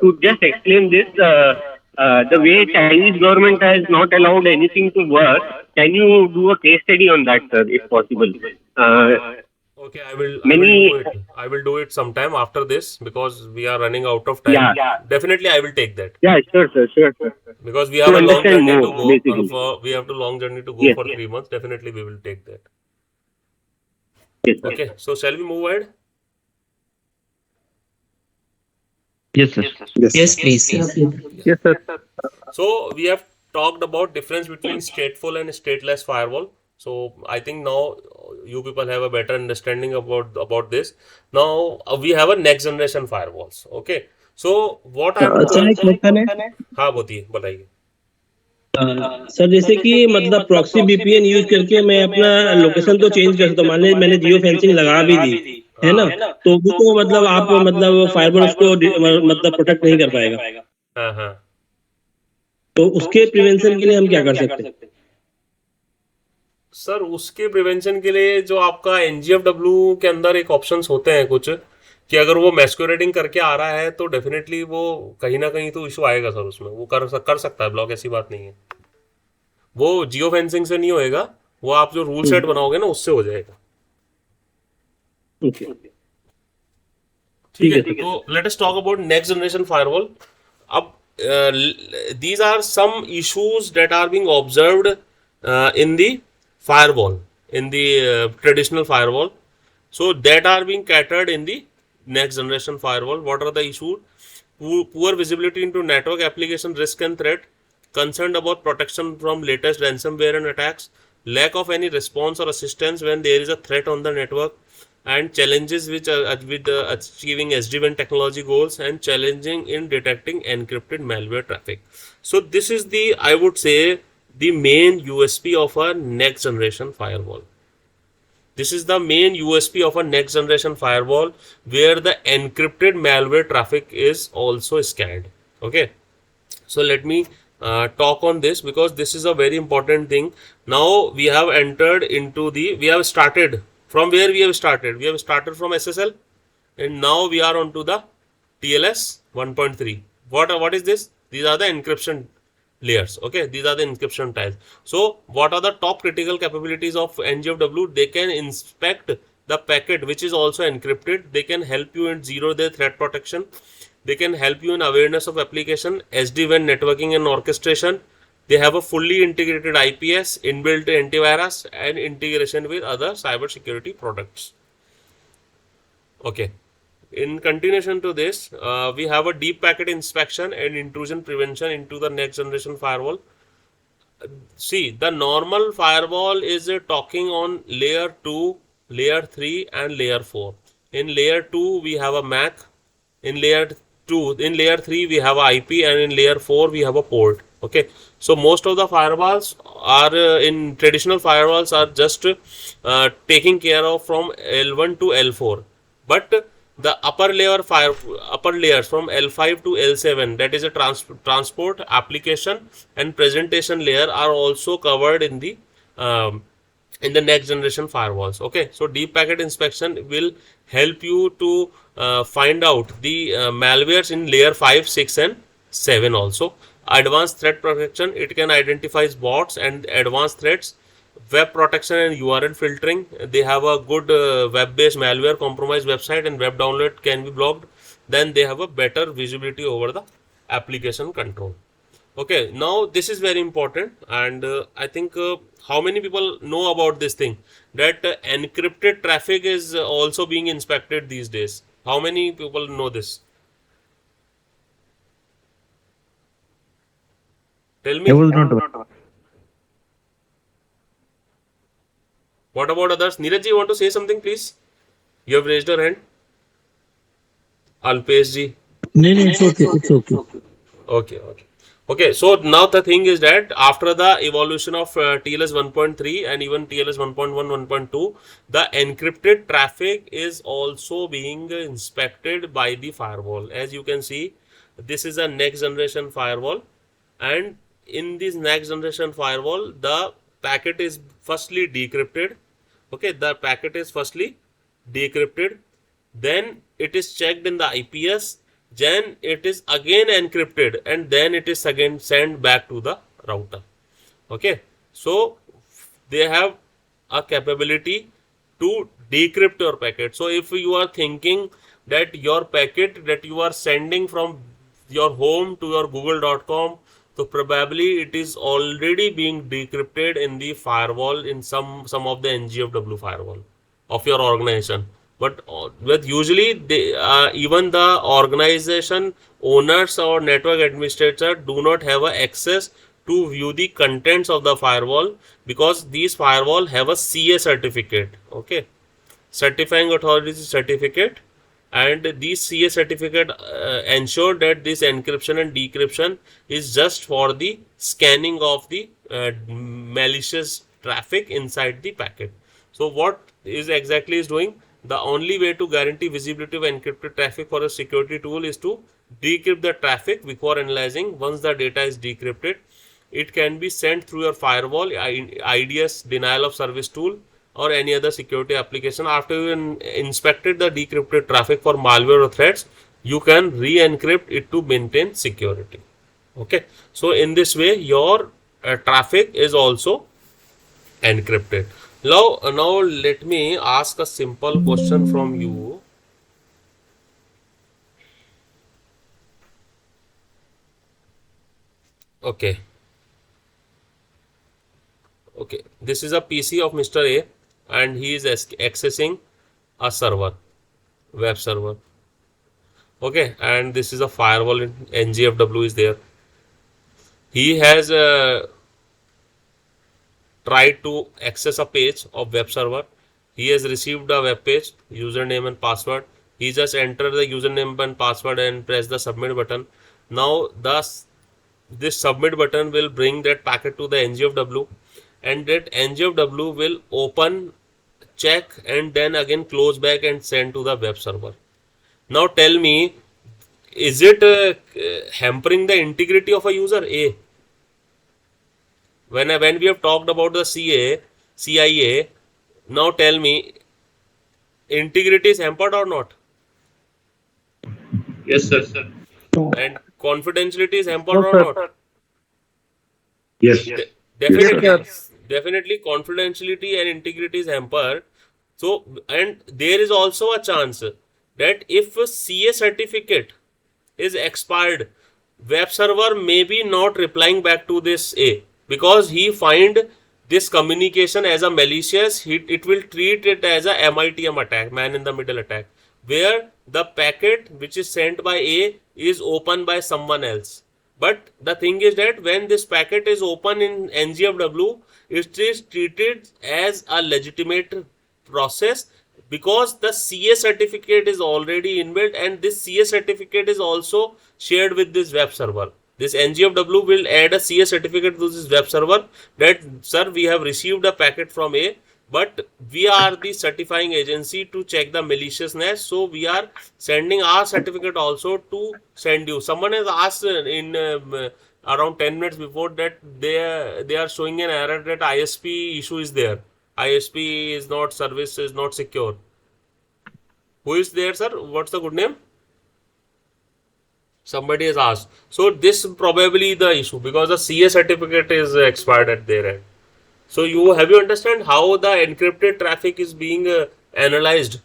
to just explain this, the way Chinese government has not allowed anything to work, can you do a case study on that, sir, if possible? Okay, I will do it sometime after this, because we are running out of time. Yeah. Definitely, I will take that. Yeah, sure, sir. Because we have a long journey to go. Basically. We have a long journey to go for 3 months. Definitely, we will take that. Yes, okay, so shall we move ahead? Yes, sir. Yes, please. Yes, sir. So we have talked about difference between stateful and stateless firewall. So I think now you people have a better understanding about this. Now we have a next generation firewalls. Okay. So what I हाँ बताइए sir जैसे कि मतलब proxy VPN use करके मैं अपना location तो change कर सकता हूँ, मान लीजिए मैंने जियो फेंसिंग लगा भी दी है ना, तो भी तो मतलब आप मतलब फायरवॉल उसको मतलब प्रोटेक्ट नहीं कर पाएगा। तो उसके प्रिवेंशन के लिए हम क्या कर सकते हैं? सर उसके प्रिवेंशन के लिए जो आपका एनजीएफडब्ल्यू के अंदर एक ऑप्शंस होते हैं कुछ, कि अगर वो मैस्कुरेटिंग करके आ रहा है तो डेफिनेटली वो कहीं ना कहीं तो इशू आएगा सर, उसमें वो कर सकता है ब्लॉक, ऐसी बात नहीं है। वो जियो फेंसिंग से नहीं होएगा, वो आप जो रूल सेट बनाओगे ना उससे हो जाएगा। ठीक है, तो let us talk about next generation firewall. अब these are some issues that are being observed in the firewall, in the traditional firewall, so that are being catered in the next generation firewall. What are the issues? poor visibility into network application risk and threat, concerned about protection from latest ransomware and attacks, lack of any response or assistance when there is a threat on the network, and challenges with achieving SD-WAN technology goals, and challenging in detecting encrypted malware traffic. So this is the, I would say, the main USP of a next generation firewall. This is the main USP of a next generation firewall, where the encrypted malware traffic is also scanned. Okay. So let me talk on this, because this is a very important thing. Now we have entered into we have started from where we have started. We have started from SSL, and now we are on to the TLS 1.3. What is this? These are the encryption layers. Okay, these are the encryption tiles. So what are the top critical capabilities of NGFW? They can inspect the packet which is also encrypted. They can help you in zero-day threat protection. They can help you in awareness of application, SD-WAN networking and orchestration. They have a fully integrated IPS, inbuilt antivirus, and integration with other cybersecurity products. Okay. In continuation to this, we have a deep packet inspection and intrusion prevention into the next generation firewall. See, the normal firewall is talking on layer 2, layer 3 and layer 4. In layer 2, we have a MAC. In layer 3, we have a IP, and in layer 4, we have a port. Okay. So most of the firewalls are in traditional firewalls are just taking care of from L1 to L4. But the upper layers from L5 to L7, that is a transport, application and presentation layer, are also covered in the next generation firewalls. Okay, so deep packet inspection will help you to find out the malwares in layer 5, 6 and 7 also. Advanced threat protection, it can identify bots and advanced threats. Web protection and URL filtering, they have a good web-based malware compromised website, and web download can be blocked. Then they have a better visibility over the application control. Okay, now this is very important, and I think how many people know about this thing, that encrypted traffic is also being inspected these days? How many people know this? Tell me. I was not aware. What about others? Neeraj ji, you want to say something, please? You have raised your hand. Alpesh ji. No, it's okay. It's okay. Okay. So now the thing is that after the evolution of TLS 1.3 and even TLS 1.1, 1.2, the encrypted traffic is also being inspected by the firewall. As you can see, this is a next generation firewall, and in this next generation firewall, the packet is firstly decrypted. Okay, the packet is firstly decrypted, then it is checked in the IPS, then it is again encrypted, and then it is again sent back to the router. Okay, so they have a capability to decrypt your packet. So if you are thinking that your packet that you are sending from your home to your google.com, so probably it is already being decrypted in the firewall, in some of the NGFW firewall of your organization. But usually even the organization owners or network administrator do not have access to view the contents of the firewall, because these firewall have a CA certificate. Okay, certifying authority certificate, and these CA certificate ensure that this encryption and decryption is just for the scanning of the malicious traffic inside the packet. So what is exactly is doing? The only way to guarantee visibility of encrypted traffic for a security tool is to decrypt the traffic before analyzing. Once the data is decrypted, it can be sent through your firewall, IDS, denial of service tool, or any other security application. After you inspected the decrypted traffic for malware or threats, you can re-encrypt it to maintain security. Okay, so in this way your traffic is also encrypted. Now let me ask a simple question from you. Okay, this is a PC of Mr. A, and he is accessing a server, web server. Okay, and this is a firewall in NGFW is there. He has tried to access a page of web server. He has received a web page, username and password. He just entered the username and password and press the submit button. Now this submit button will bring that packet to the NGFW, and that NGFW will open, check, and then again close back and send to the web server. Now tell me, is it hampering the integrity of a user? When we have talked about the CIA, now tell me, integrity is hampered or not? Yes, sir. And confidentiality is hampered or not? Yes. Definitely confidentiality and integrity is hampered. So, and there is also a chance that if a CA certificate is expired, web server may be not replying back to this because he find this communication as a malicious. It will treat it as a MITM attack, man in the middle attack, where the packet which is sent by A is opened by someone else. But the thing is that when this packet is open in NGFW, it is treated as a legitimate process because the CA certificate is already inbuilt, and this CA certificate is also shared with this web server. This NGFW will add a CA certificate to this web server that, sir, we have received a packet from A, but we are the certifying agency to check the maliciousness, so we are sending our certificate also to send you. Someone has asked in around 10 minutes before that they are showing an error that ISP issue is there. ISP is not, service is not secure. Who is there, sir? What's the good name? Somebody has asked. So this probably the issue because the CA certificate is expired at their end. So have you understand how the encrypted traffic is being analyzed?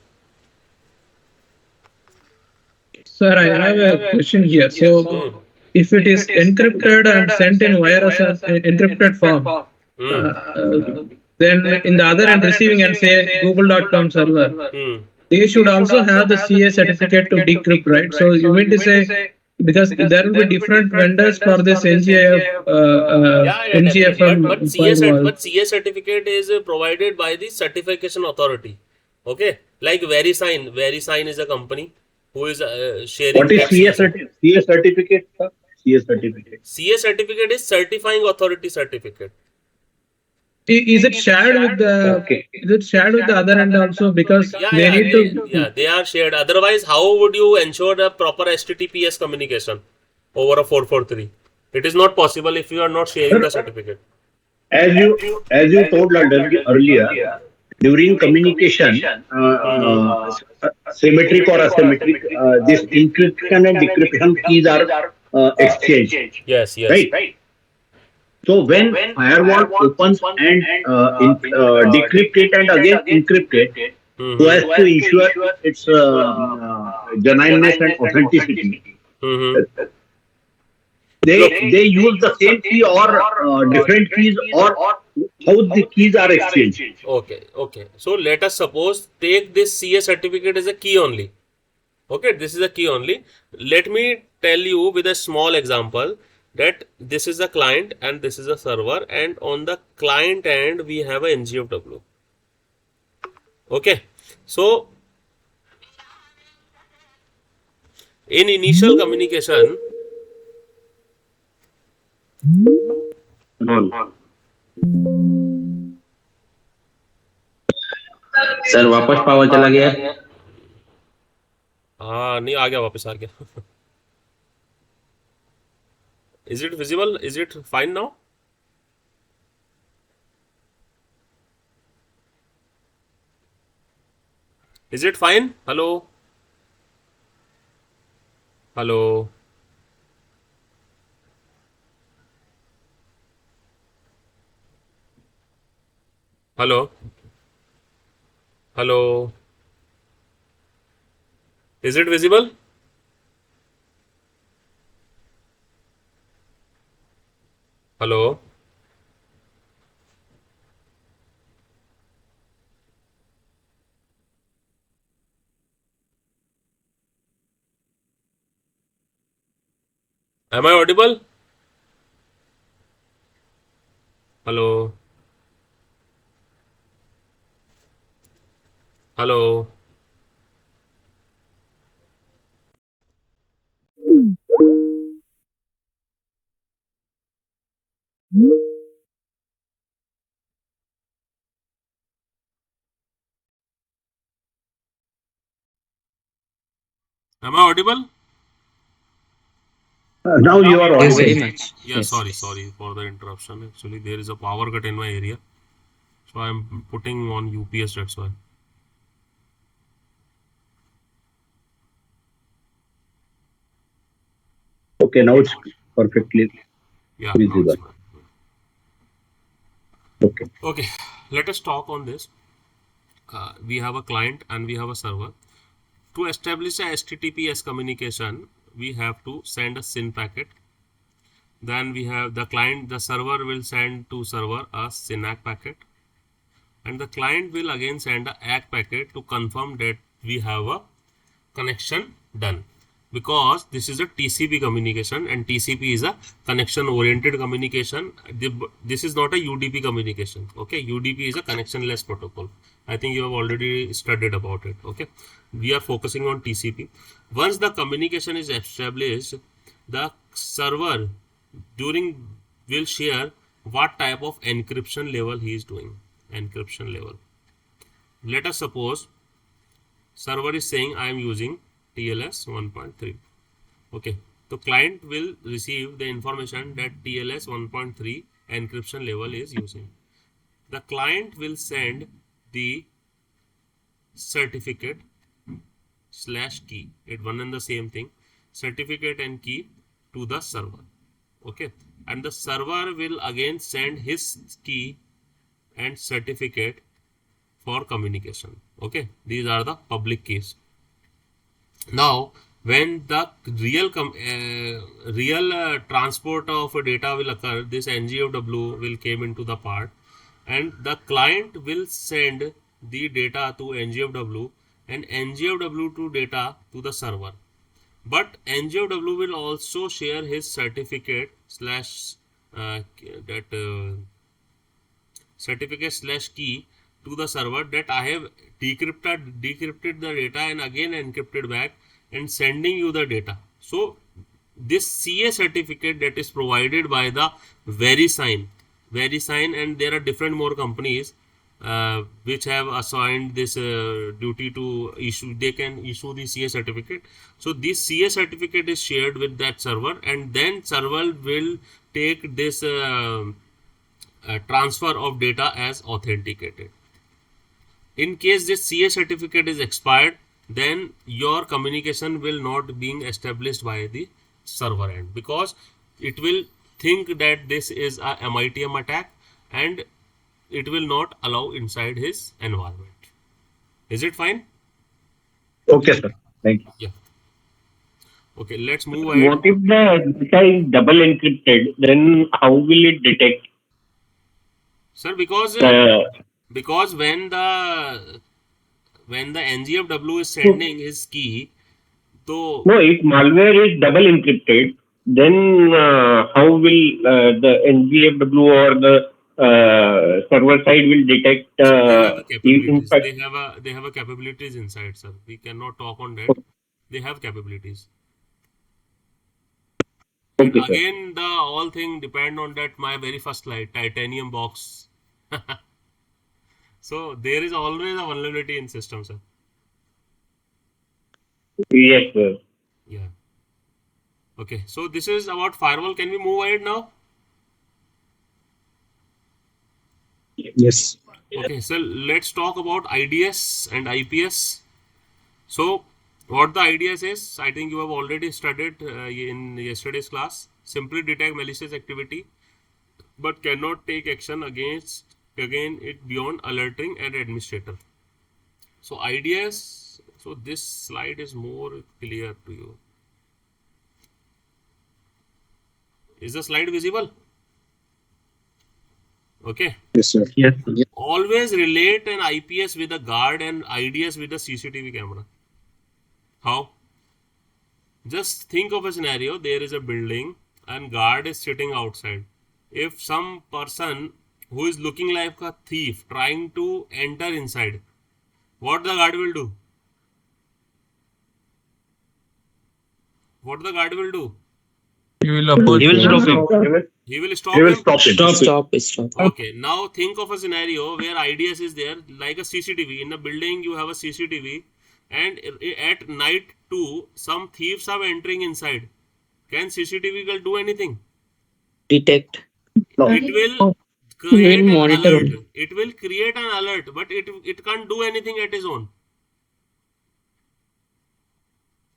Sir, I have a question here. So, if it is encrypted and sent in virus encrypted form, then in the other end receiving and say google.com server, they should also have the CA certificate to decrypt, right? So you mean to say because there will be different vendors for this NGIF, NGFM firewall. But CA certificate is provided by the certification authority. Okay, like VeriSign is a company who is sharing. What is CA certificate? CA certificate. CA certificate is certifying authority certificate. Is it shared with the? Is it shared with the other end also? Because they need to. Yeah, they are shared. Otherwise, how would you ensure the proper HTTPS communication over a 443? It is not possible if you are not sharing the certificate. As you told earlier, during communication, symmetric or asymmetric, this encryption and decryption keys are exchanged. Yes. Right. So when firewall opens and decrypt it and again encrypt it, so as to ensure its genuineness and authenticity, they use the same key or different keys, or how the keys are exchanged. Okay. So let us suppose take this CA certificate as a key only. Okay, this is a key only. Let me tell you with a small example that this is a client and this is a server, and on the client end we have a NGFW. Okay, so in initial communication, sir वापस power चला गया. हाँ नहीं आ गया, वापस आ गया. Is it visible? Is it fine now? Is it fine? Hello? Hello? Hello? Hello? Is it visible? Hello? Am I audible? Hello? Hello? Am I audible? Now you are Yes, audible. very much. Yeah, Yes. sorry for the interruption. Actually, there is a power cut in my area. So I'm putting on UPS, that's why. Okay, now it's perfectly Yeah, now visible. it's fine. Okay. Okay, let us talk on this. We have a client and we have a server. To establish a HTTPS communication, we have to send a SYN packet. Then we have the client, the server will send to server a SYN-ACK packet. And the client will again send a ACK packet to confirm that we have a connection done, because this is a TCP communication and TCP is a connection oriented communication. This is not a UDP communication. Okay, UDP is a connectionless protocol. I think you have already studied about it. Okay, we are focusing on TCP. Once the communication is established, the server during will share what type of encryption level he is doing. Encryption level, let us suppose server is saying I am using TLS 1.3. Okay, so client will receive the information that TLS 1.3 encryption level is using. The client will send the certificate / key, it one and the same thing, certificate and key to the server. Okay, and the server will again send his key and certificate for communication. Okay, these are the public keys. Now when the real transport of data will occur, this NGFW will came into the part, and the client will send the data to NGFW and NGFW to data to the server. But NGFW will also share his certificate / key to the server that I have decrypted the data and again encrypted back and sending you the data. So this CA certificate that is provided by the VeriSign, and there are different more companies which have assigned this duty to issue. They can issue the CA certificate. So this CA certificate is shared with that server, and then server will take this transfer of data as authenticated. In case this CA certificate is expired, then your communication will not being established by the server end, because it will think that this is a MITM attack and it will not allow inside his environment. Is it fine? Okay, sir. Thank you. Yeah. Okay, let's move ahead. What if the data is double encrypted? Then how will it detect? Sir, because when the NGFW is sending his key, so No, if malware is double encrypted, then how will the NGFW or the server side will detect? they have a In capabilities. fact, They have a capabilities inside, sir. We cannot talk on that. They have capabilities. And okay, sir. again, the all thing depend on that my very first slide, titanium box. So there is always a vulnerability in system, sir. Yes, sir. Yeah. Okay. So this is about firewall. Can we move ahead now? Yes. Okay. So let's talk about IDS and IPS. So what the IDS is, I think you have already studied in yesterday's class. Simply detect malicious activity, but cannot take action against it beyond alerting an administrator. So IDS, so this slide is more clear to you. Is the slide visible? Okay. Yes, sir. Yes. Always relate an IPS with a guard and IDS with a CCTV camera. How? Just think of a scenario. There is a building and guard is sitting outside. If some person who is looking like a thief trying to enter inside, what the guard will do? What the guard will do? He will stop him. He will stop He will him. stop him. Stop. Okay, now think of a scenario where IDS is there, like a CCTV. In a building, you have a CCTV, and at night too, some thieves are entering inside. Can CCTV will do anything? Detect. It will create an alert. It will create an alert, but it can't do anything at its own.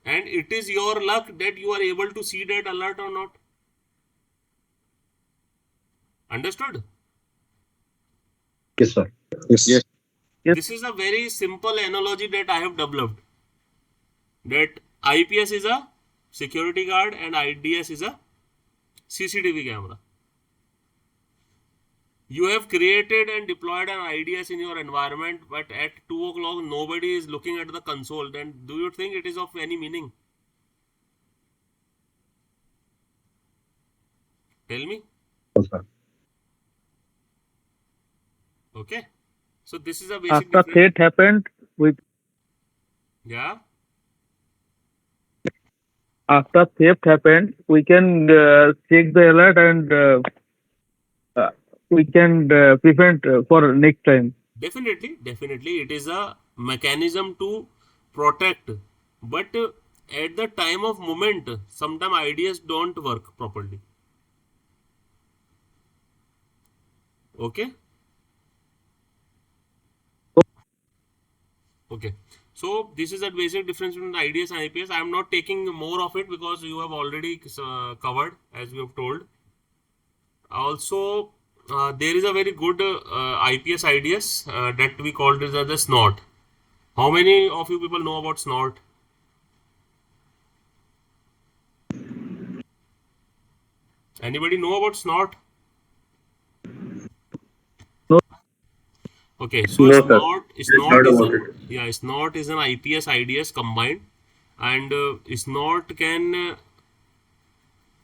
And it is your luck that you are able to see that alert or not. Understood? Yes, sir. Yes. This is a very simple analogy that I have developed. That IPS is a security guard and IDS is a CCTV camera. You have created and deployed an IDS in your environment, but at 2 o'clock nobody is looking at the console. Then do you think it is of any meaning? Tell me. Yes, sir. Okay. So this is a basic After difference. theft happened, Yeah. after theft happened, we can check the alert and we can prevent for next time. Definitely. It is a mechanism to protect. But at the time of moment, sometimes IDS don't work properly. Okay. Okay. So this is a basic difference between IDS and IPS. I am not taking more of it because you have already covered, as we have told. Also, there is a very good IPS IDS that we called as the Snort. How many of you people know about Snort? Anybody know about Snort? Okay, so No, sir. Snort is an IPS IDS combined, and Snort can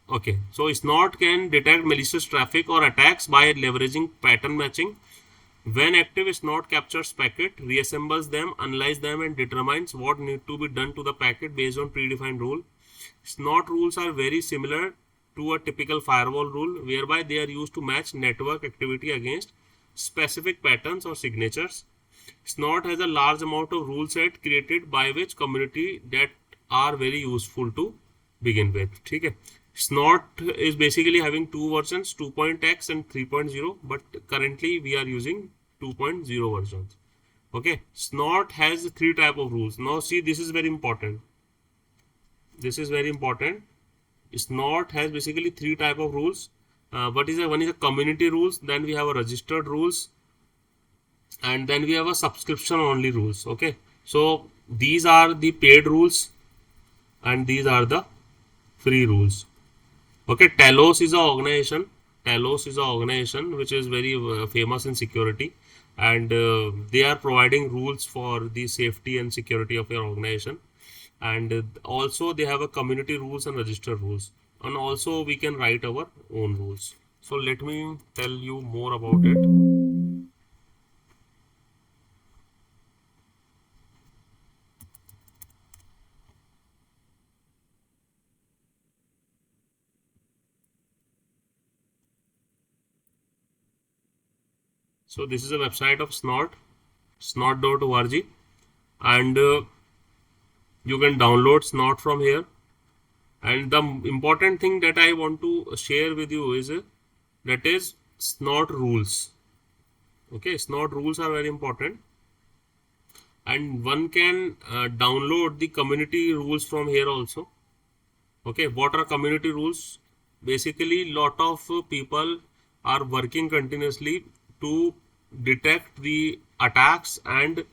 okay, so Snort can detect malicious traffic or attacks by leveraging pattern matching. When active, Snort captures packet, reassembles them, analyzes them, and determines what need to be done to the packet based on predefined rule. Snort rules are very similar to a typical firewall rule, whereby they are used to match network activity against specific patterns or signatures. Snort has a large amount of rule set created by which community that are very useful to begin with. Okay. Snort is basically having two versions, 2.x and 3.0, but currently we are using 2.0 versions. Okay. Snort has three type of rules. Now see, this is very important. Snort has basically three type of rules. One is a community rules, then we have a registered rules, and then we have a subscription only rules. Okay, so these are the paid rules and these are the free rules. Okay, Talos is an organization which is very famous in security, and they are providing rules for the safety and security of your organization, and also they have a community rules and registered rules, and also we can write our own rules. So let me tell you more about it. So this is a website of Snort, snort.org, and you can download Snort from here. And the important thing that I want to share with you is that is Snort rules. Okay, Snort rules are very important, and one can download the community rules from here also. Okay, what are community rules? Basically, lot of people are working continuously to detect the attacks and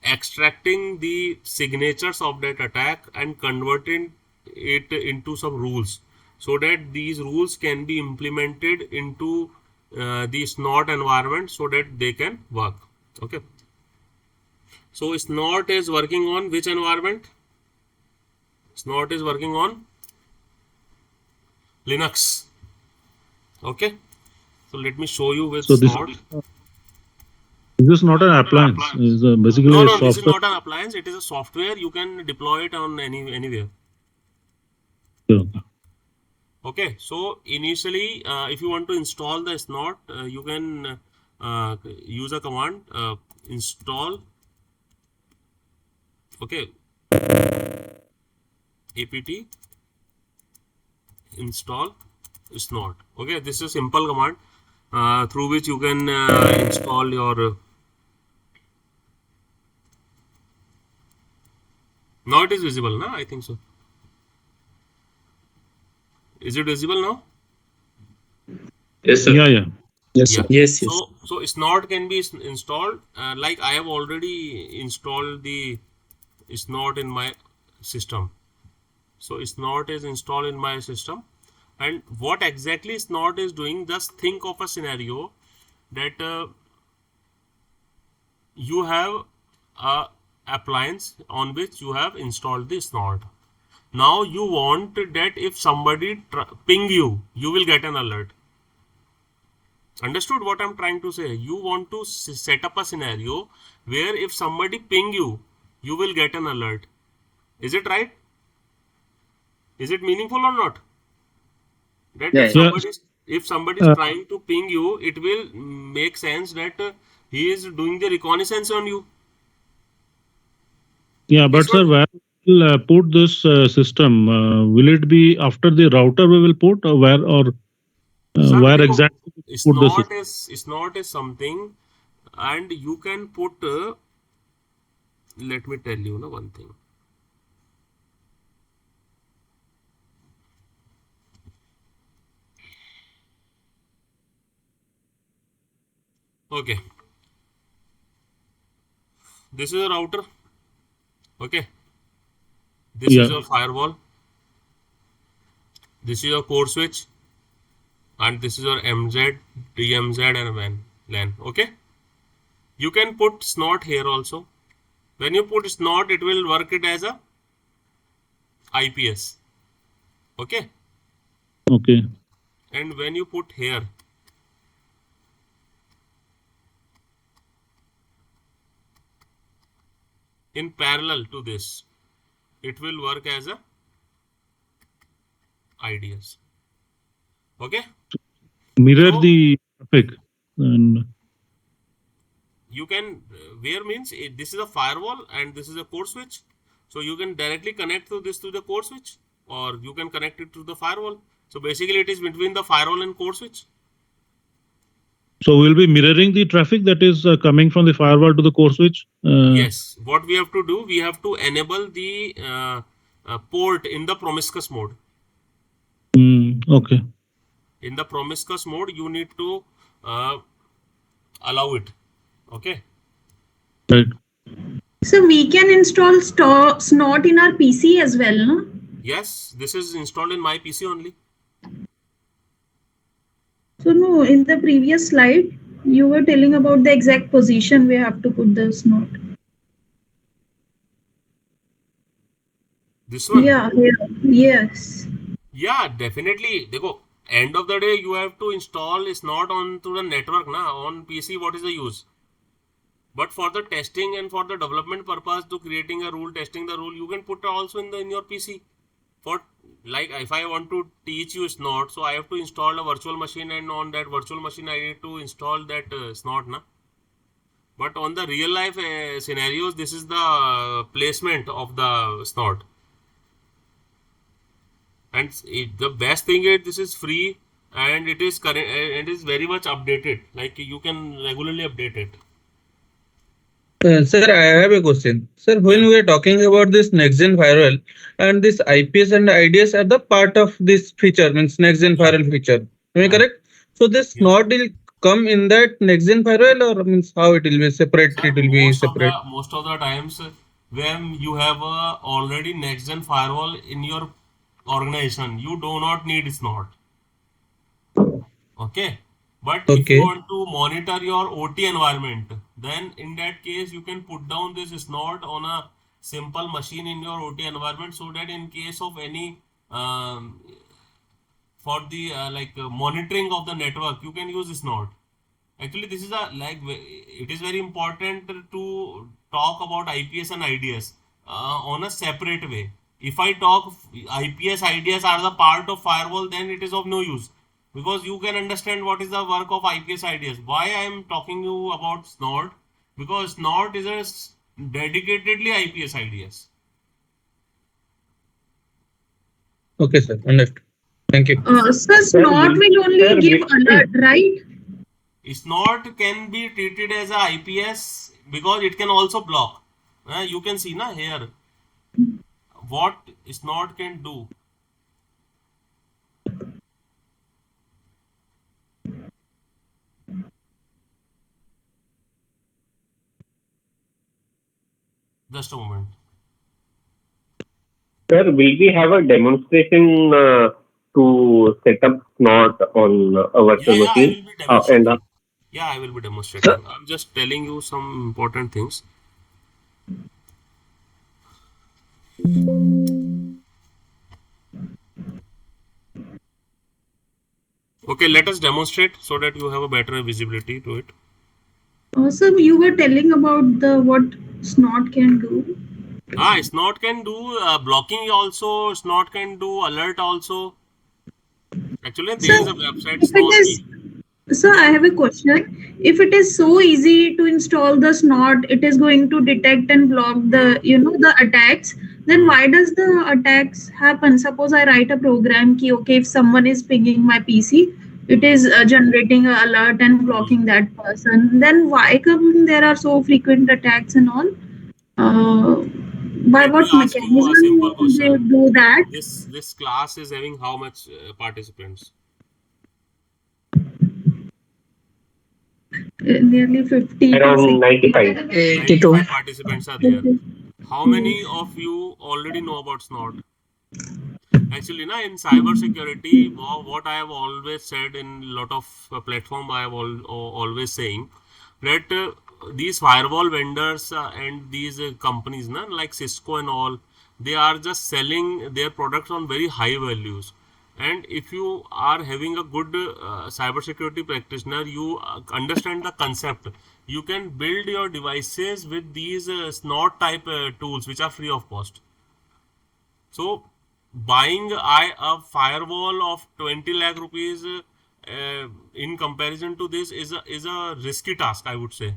extracting the signatures of that attack and converting it into some rules, so that these rules can be implemented into the Snort environment so that they can work. Okay, so Snort is working on which environment? Snort is working on Linux. Okay, so let me show you with So Snort. this is not an appliance. It's basically No, a no, this is software. not an appliance. It is a software. You can deploy it on anywhere. Okay. Okay, so initially, if you want to install the Snort, you can use a command install. Okay, apt install Snort. Okay, this is a simple command through which you can install your. Now it is visible, na? I think so. Is it visible now? Yes, sir. Yeah. Yes, Yeah. yes, yes. So Snort can be installed. Like I have already installed the Snort in my system. So Snort is installed in my system. And what exactly Snort is doing? Just think of a scenario that you have a appliance on which you have installed the Snort. Now you want that if somebody ping you, you will get an alert. Understood what I'm trying to say? You want to set up a scenario where if somebody ping you, you will get an alert. Is it right? Is it meaningful or not? That if somebody is trying to ping you, it will make sense that he is doing the reconnaissance on you. Yeah, but sir, where will put this system? Will it be after the router we will put, or where exactly put the system? Snort is something, and you can put. Let me tell you one thing. Okay. This is a router. Okay. This is your firewall. This is your core switch. And this is your MZ, DMZ and LAN. Okay. You can put Snort here also. When you put Snort, it will work it as a IPS. Okay. Okay. And when you put here, in parallel to this, it will work as a IDS. Okay. Mirror the traffic and you can where means this is a firewall and this is a core switch. So you can directly connect to this to the core switch, or you can connect it to the firewall. So basically it is between the firewall and core switch. So we'll be mirroring the traffic that is coming from the firewall to the core switch. Yes. What we have to do, we have to enable the port in the promiscuous mode. Okay. In the promiscuous mode, you need to allow it. Okay. Right. So we can install Snort in our PC as well, no? Yes, this is installed in my PC only. So no, in the previous slide, you were telling about the exact position we have to put the Snort. This one? Yeah, yes. Yeah, definitely. Dekho, end of the day, you have to install Snort onto the network. On PC, what is the use? But for the testing and for the development purpose, to creating a rule, testing the rule, you can put also in your PC. For like if I want to teach you Snort, so I have to install a virtual machine, and on that virtual machine I need to install that Snort. But on the real life scenarios, this is the placement of the Snort. And the best thing is this is free and it is current. It is very much updated. Like you can regularly update it. Sir, I have a question. Sir, when we are talking about this next-gen firewall and this IPS and IDS are the part of this feature, means next-gen firewall feature. Am I correct? So this Snort will come in that next-gen firewall, or means how it will be separate? Sir, it will be separate. Most of the times when you have already next-gen firewall in your organization, you do not need Snort. Okay. But if you want to monitor your OT environment, then in that case you can put down this Snort on a simple machine in your OT environment, so that in case of any for the monitoring of the network, you can use Snort. Actually, this is it is very important to talk about IPS and IDS on a separate way. If I talk IPS, IDS are the part of firewall, then it is of no use, because you can understand what is the work of IPS, IDS. Why I am talking you about Snort? Because Snort is a dedicatedly IPS, IDS. Okay, sir. Understood. Thank you. Sir, Snort will only give alert, right? Snort can be treated as a IPS because it can also block. You can see here what Snort can do. Just a moment. Sir, will we have a demonstration to set up Snort on a virtual machine? Yeah, I will be demonstrating. I'm just telling you some important things. Okay, let us demonstrate so that you have a better visibility to it. So you were telling about what Snort can do. Snort can do blocking also. Snort can do alert also. Actually, there is a website Snort. So I have a question. If it is so easy to install the Snort, it is going to detect and block the the attacks. Then why does the attacks happen? Suppose I write a program key. Okay, if someone is pinging my PC, it is generating an alert and blocking that person. Then why come there are so frequent attacks and all? By what mechanism they do that? This class is having how much participants? Nearly 50. Around 95. 95 participants are there. How many of you already know about Snort? Actually, in cyber security, what I have always said in a lot of platform, I have always saying that these firewall vendors and these companies, like Cisco and all, they are just selling their products on very high values. And if you are having a good cybersecurity practitioner, you understand the concept. You can build your devices with these Snort type tools, which are free of cost. So buying a firewall of 20 lakh rupees in comparison to this is a risky task, I would say.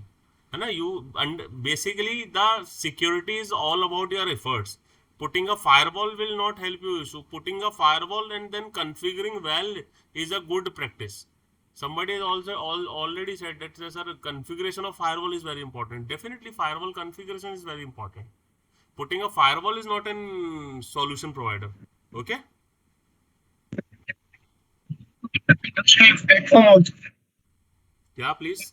And basically the security is all about your efforts. Putting a firewall will not help you. So putting a firewall and then configuring well is a good practice. Somebody has also already said that sir, configuration of firewall is very important. Definitely firewall configuration is very important. Putting a firewall is not a solution provider. Okay? Platform also. Yeah, please.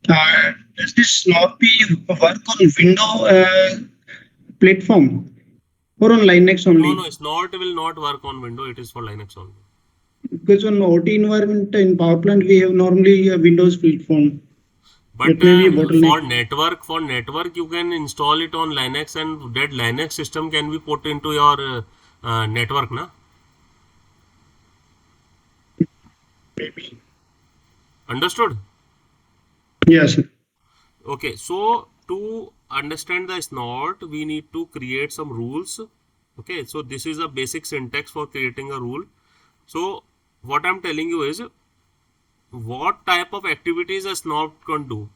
Does this not be work on Windows platform or on Linux only? No, Snort will not work on Windows. It is for Linux only. Because on OT environment in power plant we have normally a Windows platform. But for network you can install it on Linux, and that Linux system can be put into your network, na? Maybe. Understood? Yes. Okay, so to understand the Snort, we need to create some rules. Okay, so this is a basic syntax for creating a rule. So what I'm telling you is what type of activities a Snort can do.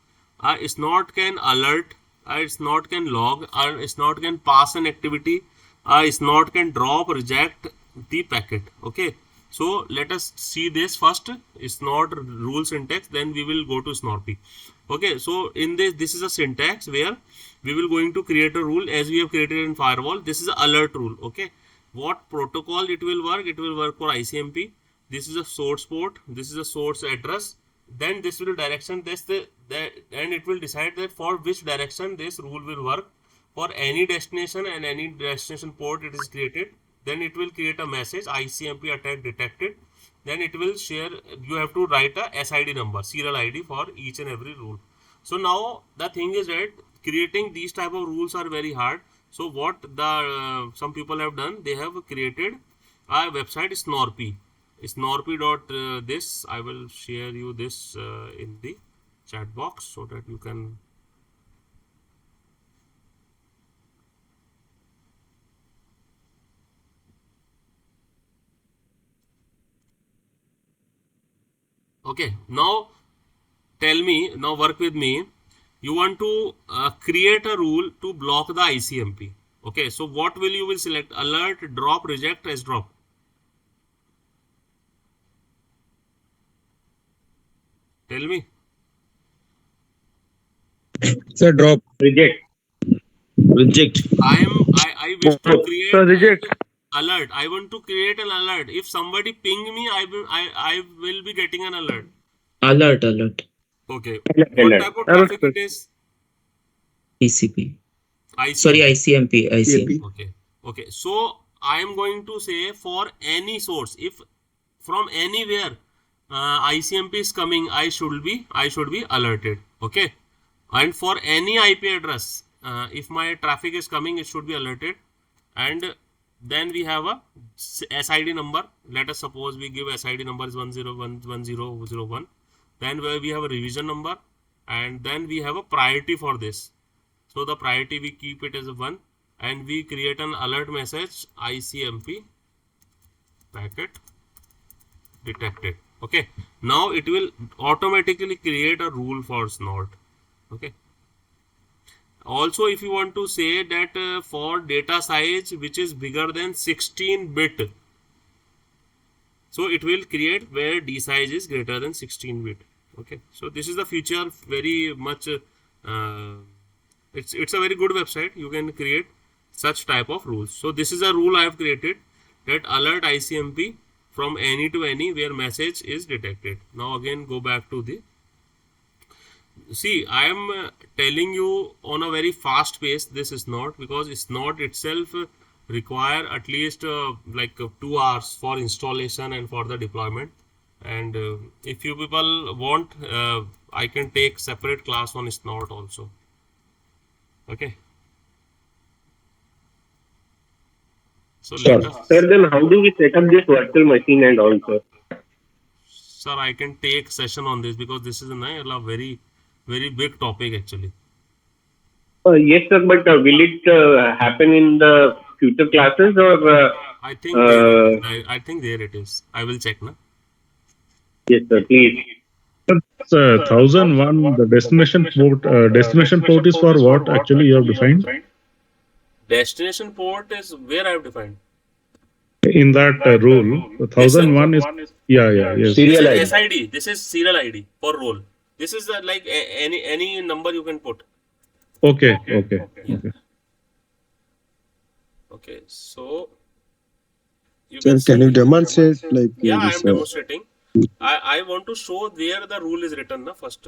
A Snort can alert, a Snort can log, a Snort can pass an activity, a Snort can drop, reject the packet. Okay, so let us see this first, Snort rule syntax, then we will go to Snorpy. Okay, so in this is a syntax where we will going to create a rule as we have created in firewall. This is an alert rule. Okay, what protocol it will work? It will work for ICMP. This is a source port, this is a source address, then this will direction and it will decide that for which direction this rule will work. For any destination and any destination port it is created, then it will create a message ICMP attack detected. Then it will share, you have to write a SID number, serial ID for each and every rule. So now the thing is that creating these type of rules are very hard. So what some people have done, they have created Our website is Snorpy. Snorpy.this. I will share you this in the chat box so that you can. Okay, now tell me, now work with me. You want to create a rule to block the ICMP. Okay, so what will you will select? Alert, drop, reject, as drop. Tell me. Sir, drop. Reject. I wish to create reject. alert. I want to create an alert. If somebody ping me, I will be getting an alert. Alert. Okay. What type of traffic it is? TCP. ICMP. Sorry, ICMP. Okay. So I am going to say for any source, if from anywhere ICMP is coming, I should be alerted. Okay. And for any IP address, if my traffic is coming, it should be alerted. And then we have a SID number. Let us suppose we give SID number is 101001. Then we have a revision number, and then we have a priority for this. So the priority we keep it as a 1, and we create an alert message ICMP packet detected. Okay. Now it will automatically create a rule for Snort. Okay. Also, if you want to say that for data size which is bigger than 16-bit, so it will create where D size is greater than 16-bit. Okay. So this is the feature very much. It's a very good website. You can create such type of rules. So this is a rule I have created, that alert ICMP from any to any where message is detected. Now again go back to the. See, I am telling you on a very fast pace. This is not, because Snort itself require at least 2 hours for installation and for the deployment. And if you people want, I can take separate class on Snort also. Okay. So let us. Sir, then how do we set up this virtual machine and also? Sir, I can take session on this because this is a very big topic actually. Yes, sir, but will it happen in the future classes or? I think I think there it is. I will check now. Yes, sir, please. 1001, the destination port is for what actually you have defined? Destination port is where I have defined. In that rule, 1001 is yes. Serial ID. SID. This is serial ID for role. This is like any number you can put. Okay. Okay. So you can you demonstrate like? Yeah, I am demonstrating. I want to show where the rule is written first.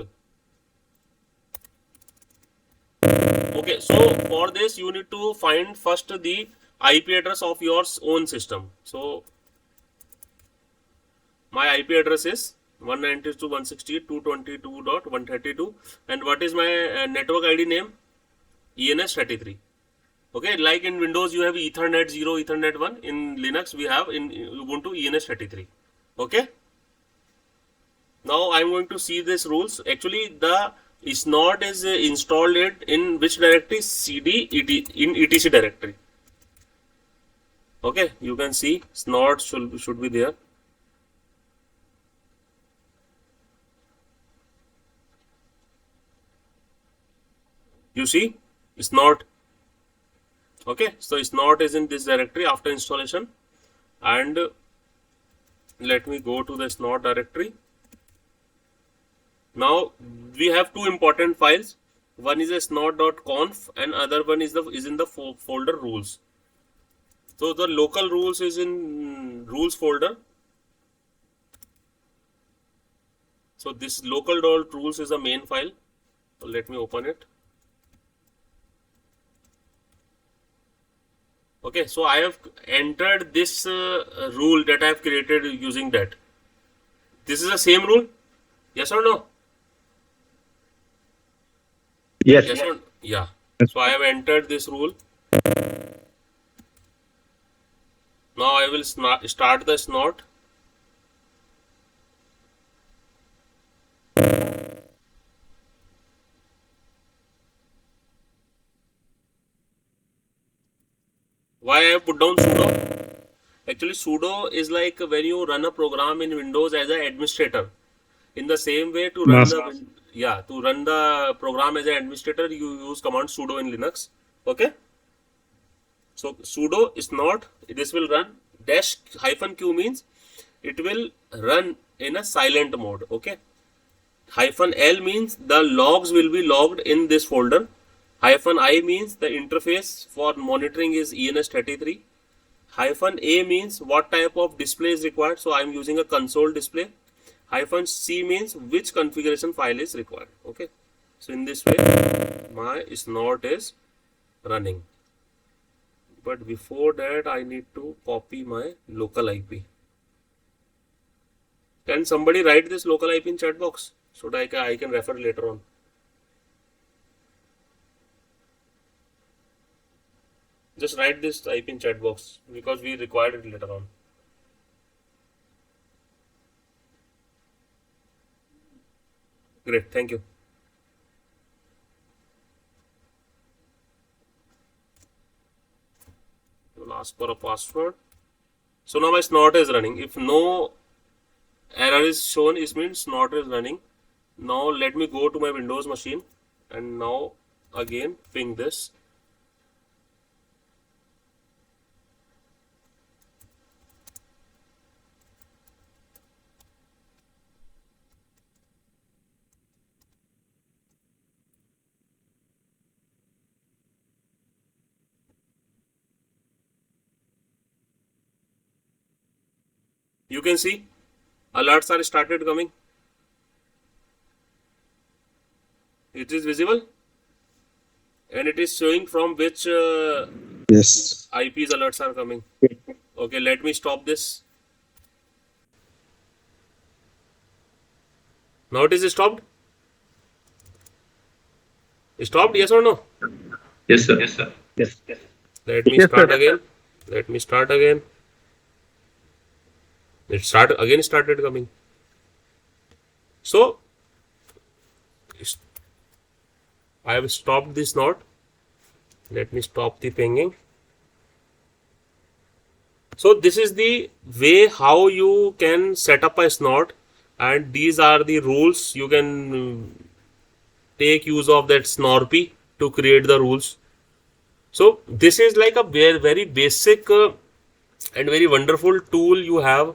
Okay, so for this you need to find first the IP address of your own system. So my IP address is 192.168.222.132, and what is my network ID name? ENS33. Okay, like in Windows you have Ethernet 0, Ethernet 1. In Linux we have in Ubuntu ENS33. Okay. Now I am going to see these rules. Actually, the Snort is installed it in which directory? CD in etc directory. Okay, you can see Snort should be there. You see Snort. Okay, so Snort is in this directory after installation, and let me go to the Snort directory. Now we have two important files. One is a snort.conf and other one is in the folder rules. So the local rules is in rules folder. So this local.rules is the main file. So let me open it. Okay, so I have entered this rule that I have created using that. This is the same rule? Yes or no? Yes. Yes or no? Yeah. So I have entered this rule. Now I will start the Snort. Why I have put down sudo? Actually, sudo is like when you run a program in Windows as an administrator. In the same way, to run the program as an administrator, you use command sudo in Linux. Okay. So sudo is not. This will run -q means it will run in a silent mode. Okay. -l means the logs will be logged in this folder. -i means the interface for monitoring is ENS33. -a means what type of display is required. So I am using a console display. -c means which configuration file is required. Okay. So in this way, my Snort is running. But before that, I need to copy my local IP. Can somebody write this local IP in chat box so that I can refer later on? Just write this IP in chat box because we required it later on. Great, thank you. We'll ask for a password. So now my Snort is running. If no error is shown, it means Snort is running. Now let me go to my Windows machine and now again ping this. You can see alerts are started coming. It is visible and it is showing from which Yes. IPs alerts are coming. Okay, let me stop this. Now it is stopped. Stopped, yes or no? Yes, sir. Yes, sir. Yes. Let me start again. Let me start again. It started coming. So I have stopped this Snort. Let me stop the pinging. So this is the way how you can set up a Snort, and these are the rules. You can take use of that Snorpy to create the rules. So this is like a very basic and very wonderful tool you have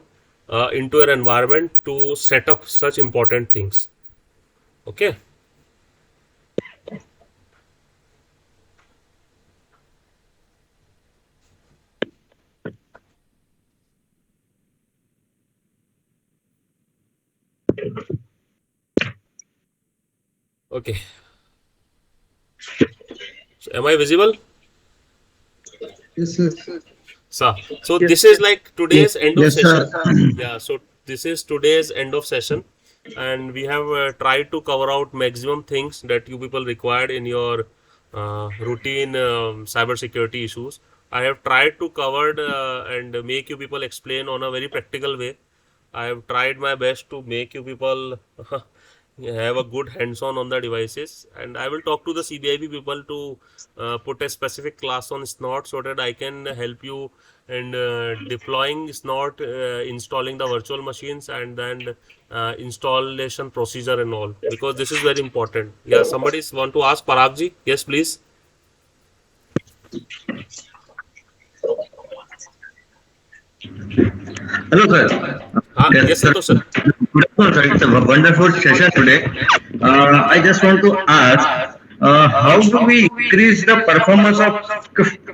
into your environment to set up such important things. Okay. Okay. So am I visible? Yes, sir. So this is like today's end of Yes, session. sir. Yeah, so this is today's end of session, and we have tried to cover out maximum things that you people required in your routine cyber security issues. I have tried to cover and make you people explain on a very practical way. I have tried my best to make you people have a good hands-on on the devices, and I will talk to the CBIP people to put a specific class on Snort so that I can help you in deploying Snort, installing the virtual machines, and then installation procedure and all, because this is very important. Yeah, somebody want to ask Paragji? Yes, please. Hello, sir. Yes, Santosh sir. Good afternoon, sir. It's a wonderful session today. I just want to ask, how do we increase the performance of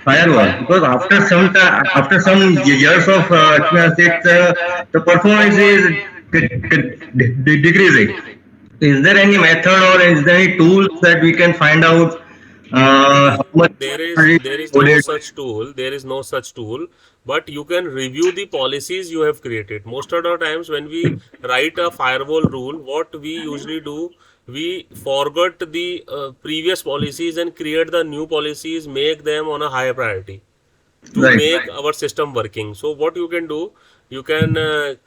firewall? Because after some years of experience, the performance is decreasing. Is there any method or is there any tools that we can find out how much there is no such tool. There is no such tool, but you can review the policies you have created. Most of the times when we write a firewall rule, what we usually do, we forget the previous policies and create the new policies, make them on a higher priority. to make our system working. So what you can do, you can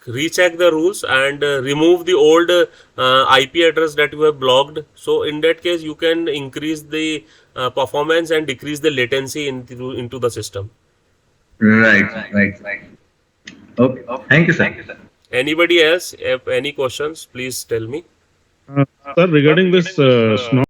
recheck the rules and remove the old IP address that you have blocked. So in that case, you can increase the performance and decrease the latency into the system. Right. Okay. Thank you, sir. Anybody else? If any questions, please tell me. Sir, regarding this Snort